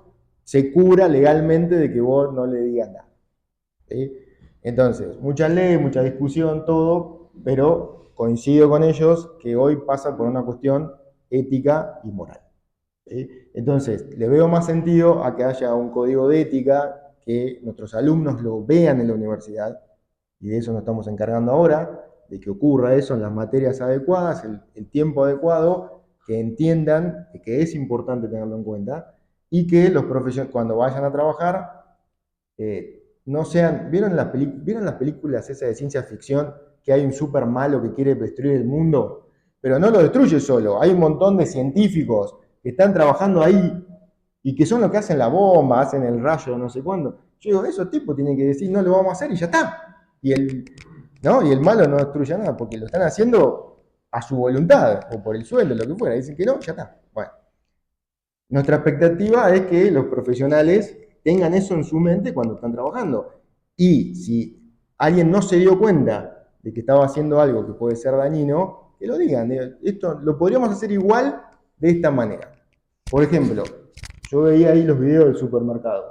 se cubra legalmente de que vos no le digas nada. ¿Sí? Entonces, mucha ley, mucha discusión, todo, pero coincido con ellos que hoy pasa por una cuestión ética y moral. ¿Sí? Entonces, le veo más sentido a que haya un código de ética, que nuestros alumnos lo vean en la universidad, y de eso nos estamos encargando ahora, de que ocurra eso en las materias adecuadas, el tiempo adecuado, que entiendan que es importante tenerlo en cuenta, y que los profesionales, cuando vayan a trabajar, no sean, ¿vieron las películas esas de ciencia ficción que hay un súper malo que quiere destruir el mundo? Pero no lo destruye solo, hay un montón de científicos que están trabajando ahí y que son los que hacen la bomba, hacen el rayo, no sé cuándo. Yo digo, esos tipos tienen que decir, no lo vamos a hacer y ya está. ¿No? Y el malo no destruye nada porque lo están haciendo a su voluntad o por el sueldo, lo que fuera. Dicen que no, ya está. Bueno, nuestra expectativa es que los profesionales tengan eso en su mente cuando están trabajando. Y si alguien no se dio cuenta de que estaba haciendo algo que puede ser dañino, que lo digan. Esto lo podríamos hacer igual de esta manera. Por ejemplo, yo veía ahí los videos del supermercado.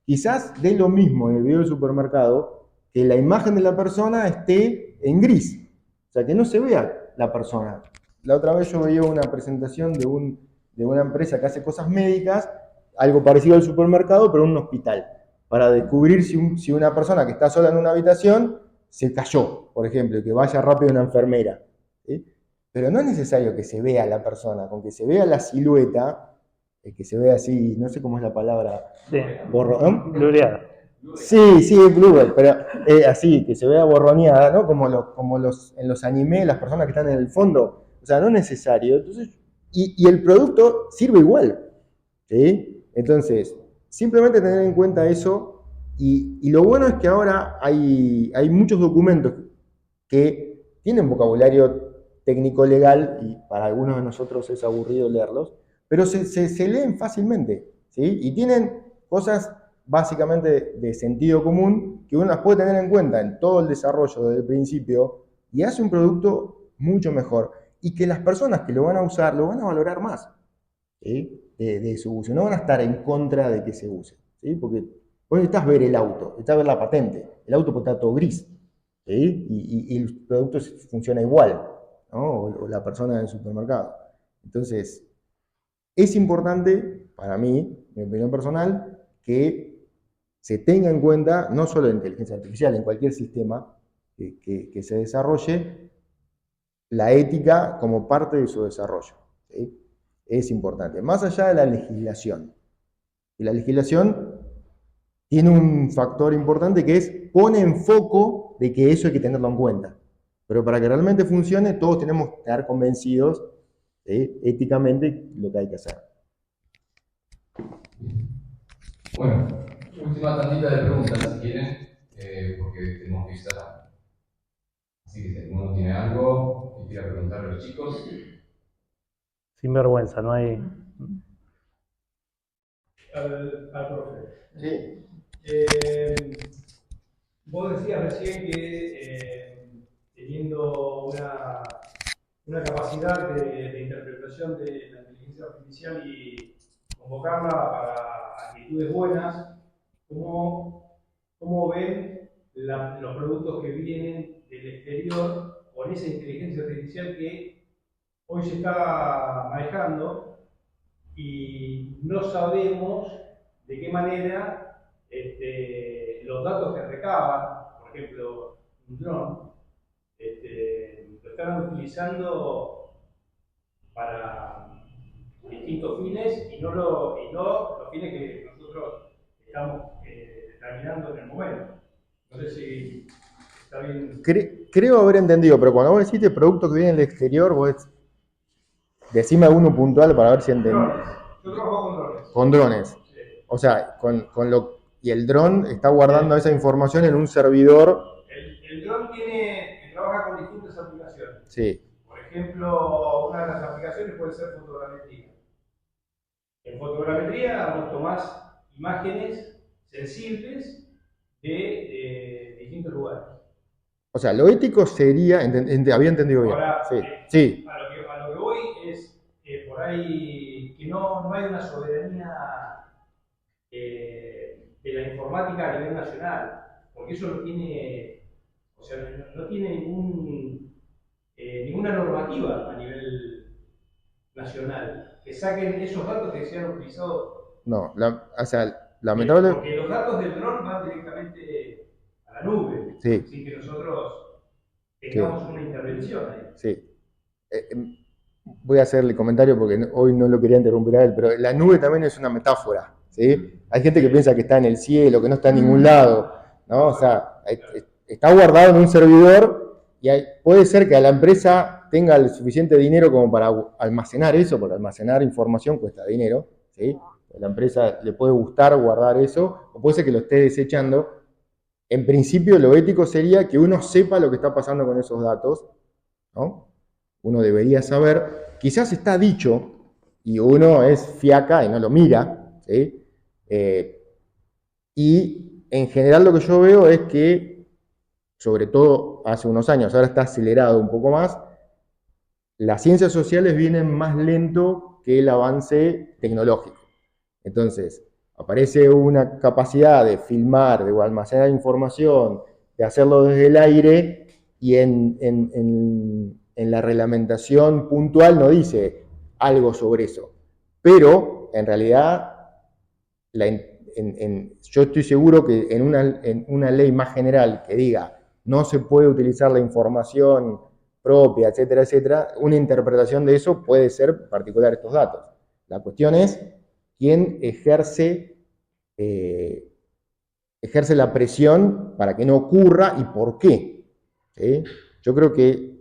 Quizás dé lo mismo en el video del supermercado que la imagen de la persona esté en gris. O sea, que no se vea la persona. La otra vez yo veía una presentación de una empresa que hace cosas médicas, algo parecido al supermercado, pero en un hospital, para descubrir si una persona que está sola en una habitación se cayó, por ejemplo, y que vaya rápido una enfermera. ¿Sí? Pero no es necesario que se vea la persona, con que se vea la silueta, que se vea así, no sé cómo es la palabra, Sí. Blureada. Sí, sí, es blur, pero así, que se vea borroneada, ¿no? Como en los animes, las personas que están en el fondo. O sea, no es necesario. Entonces, y el producto sirve igual. ¿Sí? Entonces, simplemente tener en cuenta eso. Y lo bueno es que ahora hay muchos documentos que tienen vocabulario técnico legal, y para algunos de nosotros es aburrido leerlos, pero se leen fácilmente. ¿Sí? Y tienen cosas básicamente de sentido común que uno las puede tener en cuenta en todo el desarrollo desde el principio, y hace un producto mucho mejor, y que las personas que lo van a usar lo van a valorar más. ¿Sí? De su uso. No van a estar en contra de que se use. ¿Sí? Porque vos necesitas ver el auto, necesitas ver la patente. El auto puede estar todo gris. ¿Sí? Y el producto funciona igual, ¿no? O la persona del supermercado. Entonces, es importante para mí, mi opinión personal, que se tenga en cuenta, no solo en inteligencia artificial, en cualquier sistema que se desarrolle, la ética como parte de su desarrollo. ¿Sí? Es importante, más allá de la legislación. Y la legislación tiene un factor importante que es, pone en foco de que eso hay que tenerlo en cuenta. Pero para que realmente funcione, todos tenemos que estar convencidos éticamente lo que hay que hacer. Bueno, última tandita de preguntas, si quieren, porque tenemos que estar. Así que si alguno tiene algo que quiera preguntarle a los chicos. Sin vergüenza, no hay. Al profe. Sí. Vos decías recién que teniendo una capacidad de interpretación de la inteligencia artificial y convocarla para actitudes buenas, ¿cómo ven los productos que vienen del exterior con esa inteligencia artificial que hoy se está manejando y no sabemos de qué manera los datos que recaban, por ejemplo, un dron, lo están utilizando para distintos fines y no los fines que nosotros estamos determinando en el momento. No sé si está bien. Creo haber entendido, pero cuando vos decís productos que vienen del exterior, vos decime alguno puntual para ver si entendí. Yo trabajo con drones. Con drones. Sí. O sea, y el dron está guardando esa información en un servidor. El dron trabaja con distintas aplicaciones. Sí. Por ejemplo, una de las aplicaciones puede ser fotogrametría. En fotogrametría vos tomás imágenes sensibles de distintos lugares. O sea, lo ético sería, había entendido bien. Ahora, Sí, sí, a lo que voy es por ahí que no hay una soberanía de la informática a nivel nacional, porque eso no tiene, o sea, no tiene ninguna normativa a nivel nacional que saquen esos datos que sean utilizados. no, o sea, lamentable, Porque los datos del dron van directamente a la nube, sí, sin que nosotros sí, tengamos una intervención ahí. sí. Voy a hacerle comentario porque hoy no lo quería interrumpir a él, pero la nube también es una metáfora, ¿sí? Hay gente que piensa que está en el cielo, que no está en ningún lado, ¿no? O sea, está guardado en un servidor y puede ser que a la empresa tenga el suficiente dinero como para almacenar eso, porque almacenar información cuesta dinero, ¿sí? A la empresa le puede gustar guardar eso, o puede ser que lo esté desechando. En principio, lo ético sería que uno sepa lo que está pasando con esos datos, ¿no? Uno debería saber, quizás está dicho y uno es fiaca y no lo mira, ¿sí? Y en general lo que yo veo es que, sobre todo hace unos años, ahora está acelerado un poco más, las ciencias sociales vienen más lento que el avance tecnológico. Entonces, aparece una capacidad de filmar, de almacenar información, de hacerlo desde el aire y en la reglamentación puntual no dice algo sobre eso. Pero, en realidad, yo estoy seguro que en una ley más general que diga no se puede utilizar la información propia, etcétera, etcétera, una interpretación de eso puede ser particular estos datos. La cuestión es quién ejerce la presión para que no ocurra y por qué. ¿Sí? Yo creo que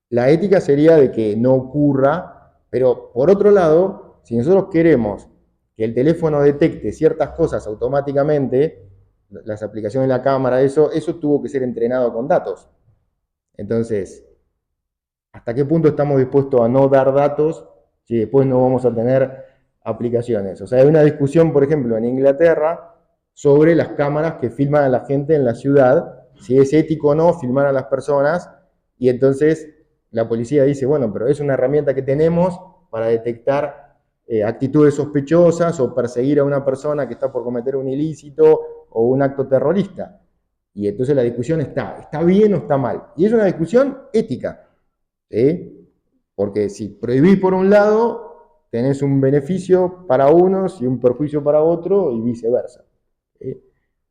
la ética sería de que no ocurra, pero por otro lado, si nosotros queremos que el teléfono detecte ciertas cosas automáticamente, las aplicaciones de la cámara, eso tuvo que ser entrenado con datos. Entonces, ¿hasta qué punto estamos dispuestos a no dar datos si después no vamos a tener aplicaciones? O sea, hay una discusión, por ejemplo, en Inglaterra sobre las cámaras que filman a la gente en la ciudad, si es ético o no filmar a las personas, y entonces la policía dice, bueno, pero es una herramienta que tenemos para detectar actitudes sospechosas o perseguir a una persona que está por cometer un ilícito o un acto terrorista. Y entonces la discusión ¿está bien o está mal? Y es una discusión ética. ¿Sí? Porque si prohibís por un lado, tenés un beneficio para unos y un perjuicio para otro y viceversa. ¿Sí?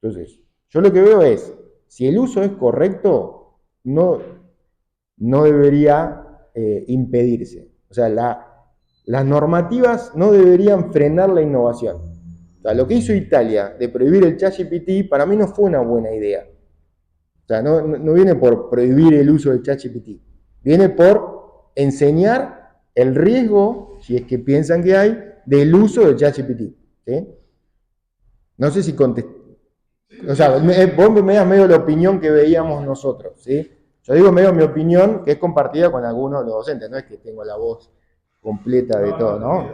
Entonces, yo lo que veo es, si el uso es correcto, no debería impedirse. O sea, las normativas no deberían frenar la innovación. O sea, lo que hizo Italia de prohibir el ChatGPT para mí no fue una buena idea. O sea, no viene por prohibir el uso del ChatGPT, viene por enseñar el riesgo, si es que piensan que hay, del uso del ChatGPT. ¿Sí? No sé si contesté. O sea, vos me das medio la opinión que veíamos nosotros. ¿Sí? Yo digo medio mi opinión, que es compartida con algunos de los docentes, no es que tengo la voz completa de todo, ¿no?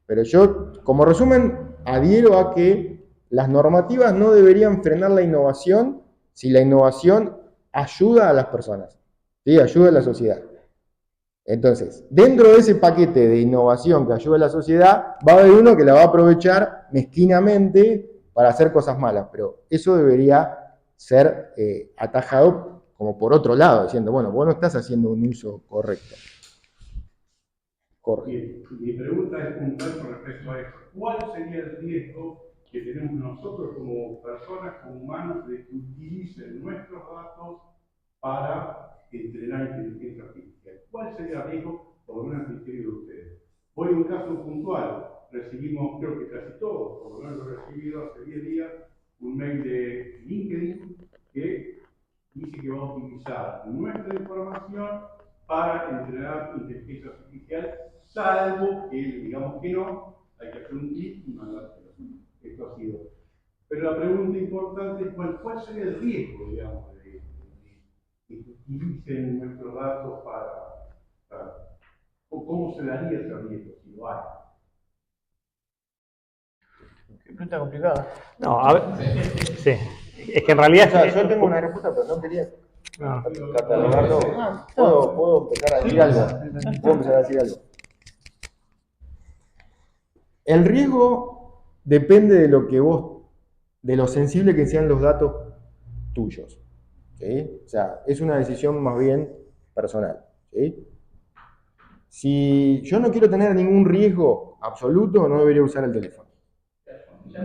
Pero yo, como resumen, adhiero a que las normativas no deberían frenar la innovación si la innovación ayuda a las personas, ¿sí? Ayuda a la sociedad. Entonces, dentro de ese paquete de innovación que ayuda a la sociedad, va a haber uno que la va a aprovechar mezquinamente para hacer cosas malas, pero eso debería ser atajado como por otro lado, diciendo, bueno, vos no estás haciendo un uso correcto. Bien, mi pregunta es puntual con respecto a esto. ¿Cuál sería el riesgo que tenemos nosotros como personas, como humanos, de que utilicen nuestros datos para entrenar inteligencia artificial? ¿Cuál sería el riesgo, por lo menos el criterio de ustedes? Voy a un caso puntual. Recibimos, creo que casi todos, por lo menos lo he recibido hace 10 días, un mail de LinkedIn que dice que va a utilizar nuestra información para entrenar inteligencia artificial, salvo que digamos que no, hay que hacer un clic y mandárselo. Esto ha sido. Pero la pregunta importante es cuál sería el riesgo, digamos, de que utilicen nuestros datos para o cómo se daría ese riesgo, si lo hay. Qué pregunta complicada. No, a ver, sí. Es que en realidad... O sea, yo tengo una respuesta, pero no quería No. catalogarlo. Puedo empezar a decir algo. Puedo empezar a decir algo. El riesgo depende de lo que vos, de lo sensible que sean los datos tuyos. ¿Sí? O sea, es una decisión más bien personal. ¿Sí? Si yo no quiero tener ningún riesgo absoluto, no debería usar el teléfono.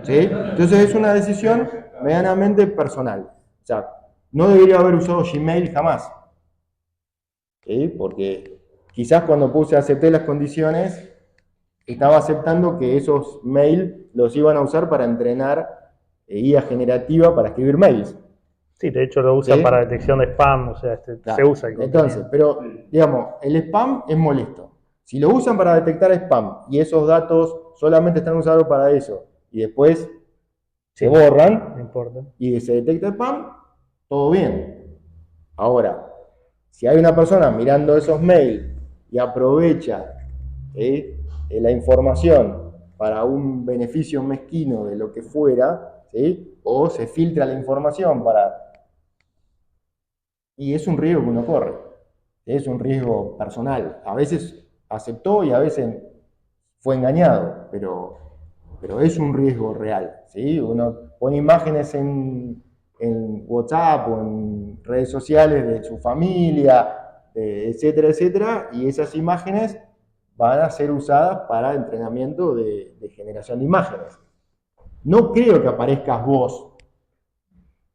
¿Sí? Entonces es una decisión medianamente personal. O sea, no debería haber usado Gmail jamás. ¿Sí? Porque quizás cuando acepté las condiciones, estaba aceptando que esos mails los iban a usar para entrenar IA generativa para escribir mails. Sí, de hecho lo usa ¿Sí? para detección de spam, o sea, Claro. se usa el contenido. Entonces, pero digamos, el spam es molesto. Si lo usan para detectar spam y esos datos solamente están usados para eso y después se borran No importa. y se detecta spam, todo bien. Ahora, si hay una persona mirando esos mails y aprovecha la información para un beneficio mezquino de lo que fuera, ¿sí? O se filtra la información para... Y es un riesgo que uno corre, es un riesgo personal. A veces aceptó y a veces fue engañado, pero es un riesgo real, ¿sí? Uno pone imágenes en WhatsApp o en redes sociales de su familia, etcétera, etcétera, y esas imágenes van a ser usadas para entrenamiento de generación de imágenes. No creo que aparezcas vos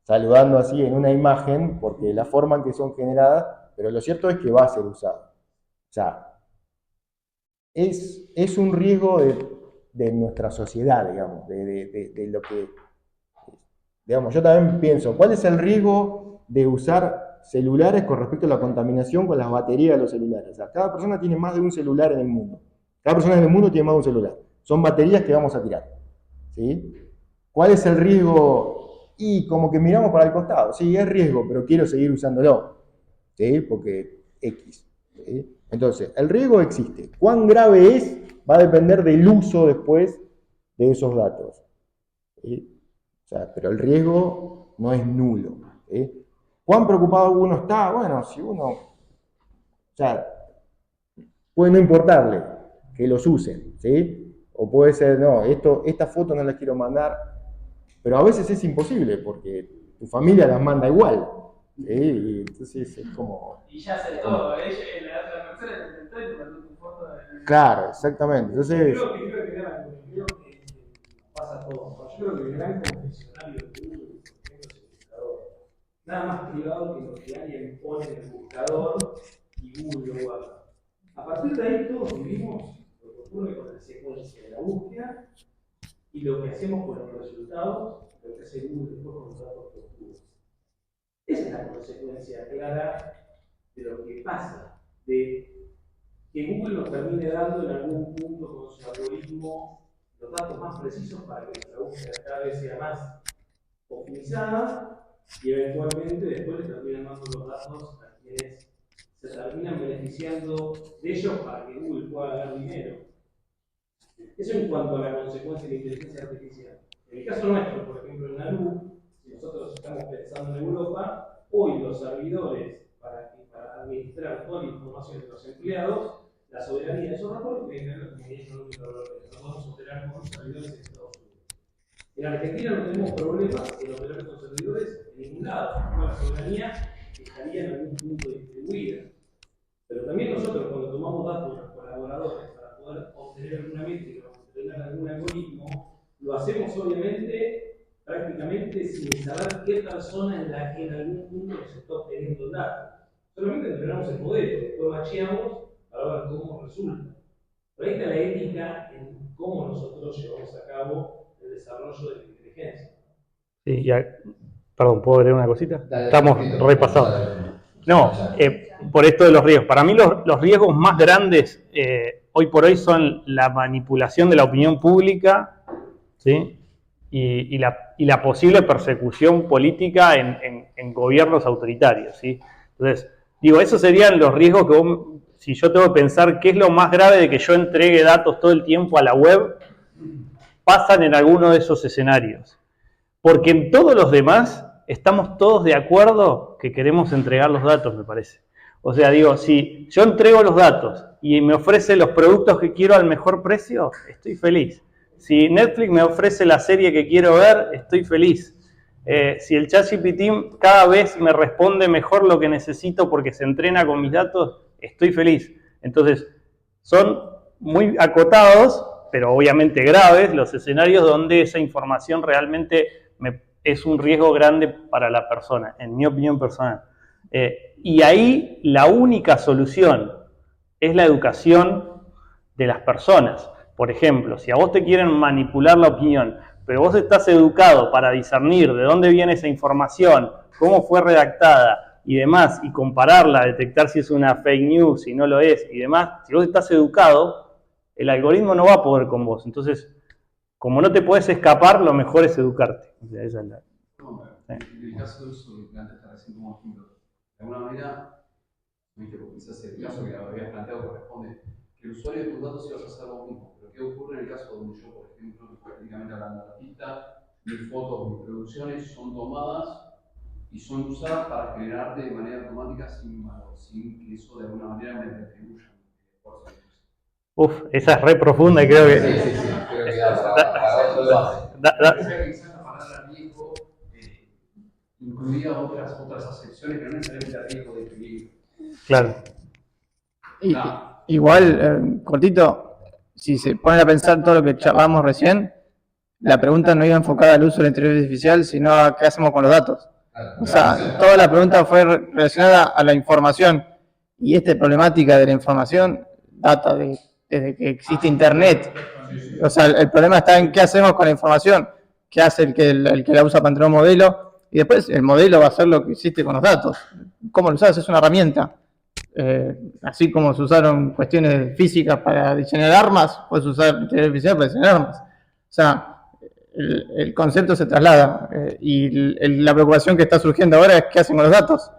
saludando así en una imagen, porque la forma en que son generadas, pero lo cierto es que va a ser usado. O sea, es un riesgo de nuestra sociedad, digamos, de lo que... Digamos, yo también pienso, ¿cuál es el riesgo de usar celulares con respecto a la contaminación con las baterías de los celulares? O sea, cada persona tiene más de un celular en el mundo. Cada persona en el mundo tiene más de un celular. Son baterías que vamos a tirar. ¿Sí? ¿Cuál es el riesgo? Y como que miramos para el costado. Sí, es riesgo, pero quiero seguir usándolo. ¿Sí? Porque X. ¿Sí? Entonces, el riesgo existe. ¿Cuán grave es? Va a depender del uso después de esos datos. ¿Sí? O sea, pero el riesgo no es nulo. ¿Sí? ¿Cuán preocupado uno está? Bueno, si uno... O sea, puede no importarle que los usen, ¿sí? O puede ser, no, esta foto no la quiero mandar, pero a veces es imposible porque tu familia las manda igual, ¿sí? Y entonces es como... Y ya hace todo, la otra persona te intentó y te mandó tu foto. Claro, exactamente. Entonces... Creo que pasa todo. Yo creo que el gran confesionario de Google, por ejemplo, es el buscador. Nada más privado que lo que alguien pone en el buscador y Google lo guarda. A partir de ahí todos vivimos lo que ocurre con la secuencia de la búsqueda y lo que hacemos con los resultados, lo que hace Google después con los datos que obtuvo. Esa es la consecuencia clara de lo que pasa, de que Google nos termine dando en algún punto con su algoritmo los datos más precisos para que nuestra búsqueda cada vez sea más optimizada y eventualmente después le terminan dando los datos a quienes se terminan beneficiando de ellos para que Google pueda ganar dinero. Eso en cuanto a la consecuencia de la inteligencia artificial. En el caso nuestro, por ejemplo, en Nalu, si nosotros estamos pensando en Europa, hoy los servidores para administrar toda la información de los empleados, la soberanía de esos datos tiene que ver con la comunidad económica europea. No podemos operar con servidores en Estados Unidos. En Argentina no tenemos problemas en operar con servidores en ningún lado, porque la soberanía estaría en algún punto distribuida. Pero también nosotros, cuando tomamos datos de los colaboradores para poder obtener alguna métrica o obtener algún algoritmo, lo hacemos obviamente prácticamente sin saber qué persona es la que en algún punto nos está obteniendo el dato. Solamente entrenamos el modelo, después macheamos para ver cómo resulta. Pero ahí está la ética en cómo nosotros llevamos a cabo el desarrollo de la inteligencia. Sí, ya, perdón, ¿puedo leer una cosita? Dale, Estamos repasados. No, por esto de los riesgos. Para mí los riesgos más grandes hoy por hoy son la manipulación de la opinión pública, ¿sí? y la posible persecución política en gobiernos autoritarios, ¿sí? Entonces, digo, esos serían los riesgos que vos, si yo tengo que pensar qué es lo más grave de que yo entregue datos todo el tiempo a la web, pasan en alguno de esos escenarios. Porque en todos los demás estamos todos de acuerdo que queremos entregar los datos, me parece. O sea, digo, si yo entrego los datos y me ofrece los productos que quiero al mejor precio, estoy feliz. Si Netflix me ofrece la serie que quiero ver, estoy feliz. Si el ChatGPT cada vez me responde mejor lo que necesito porque se entrena con mis datos, estoy feliz. Entonces, son muy acotados, pero obviamente graves, los escenarios donde esa información realmente es un riesgo grande para la persona, en mi opinión personal. Y ahí la única solución es la educación de las personas. Por ejemplo, si a vos te quieren manipular la opinión, pero vos estás educado para discernir de dónde viene esa información, cómo fue redactada y demás, y compararla, detectar si es una fake news, si no lo es y demás, si vos estás educado, el algoritmo no va a poder con vos. Entonces, como no te puedes escapar, lo mejor es educarte. O sea, esa es la... En el caso de eso que planteaste recién como ejemplo, de alguna manera, quizás el caso que habías planteado corresponde que el usuario de tus datos ibas a hacer lo mismo. Pero ¿qué ocurre en el caso donde yo, por ejemplo, prácticamente hablando de artista, mis fotos, mis producciones son tomadas y son usadas para generarte de manera automática sin valor, sin que eso de alguna manera me retribuya? Uf, esa es re profunda y creo que... Sí, creo que para otro debate. Quizás la palabra riesgo incluía otras acepciones que no necesariamente riesgo de peligro. Claro. Igual, cortito, si se ponen a pensar todo lo que charlamos recién, la pregunta no iba enfocada al uso de la inteligencia artificial, sino a qué hacemos con los datos. O sea, toda la pregunta fue relacionada a la información. Y esta problemática de la información data desde que existe Internet. O sea, el problema está en qué hacemos con la información, qué hace el que la usa para entrenar un modelo, y después el modelo va a hacer lo que hiciste con los datos. ¿Cómo lo usas? Es una herramienta. Así como se usaron cuestiones físicas para diseñar armas, puedes usar inteligencia artificial para diseñar armas. O sea, el concepto se traslada y la preocupación que está surgiendo ahora es qué hacen con los datos.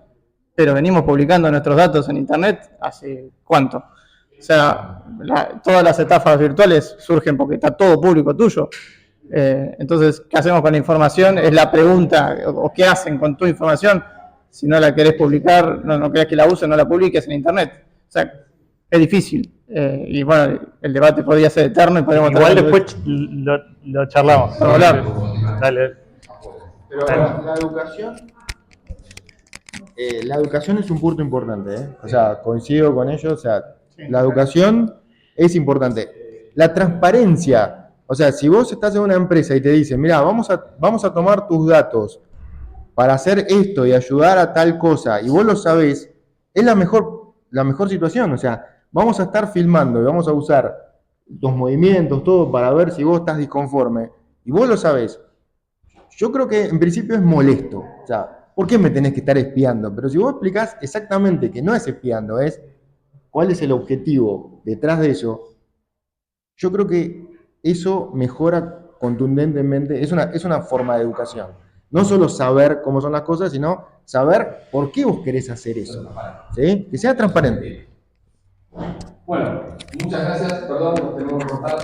Pero venimos publicando nuestros datos en Internet hace ¿cuánto? O sea, todas las estafas virtuales surgen porque está todo público tuyo. Entonces, ¿qué hacemos con la información? Es la pregunta, o qué hacen con tu información. Si no la querés publicar, no querés que la usen, no la publiques en Internet. O sea, es difícil. Y bueno, el debate podría ser eterno y podríamos... Igual después lo charlamos. Para hablar. Dale. Pero la educación es un punto importante, ¿eh? O sea, coincido con ellos, o sea, la educación es importante. La transparencia, o sea, si vos estás en una empresa y te dicen, mira, vamos a tomar tus datos para hacer esto y ayudar a tal cosa, y vos lo sabés, es la mejor situación. O sea, vamos a estar filmando y vamos a usar tus movimientos, todo, para ver si vos estás disconforme, y vos lo sabés. Yo creo que en principio es molesto. O sea, ¿por qué me tenés que estar espiando? Pero si vos explicás exactamente que no es espiando, es cuál es el objetivo detrás de eso, yo creo que eso mejora contundentemente, es una forma de educación. No solo saber cómo son las cosas, sino saber por qué vos querés hacer eso. ¿Sí? Que sea transparente. Bueno, muchas gracias. Perdón, nos tenemos que cortar.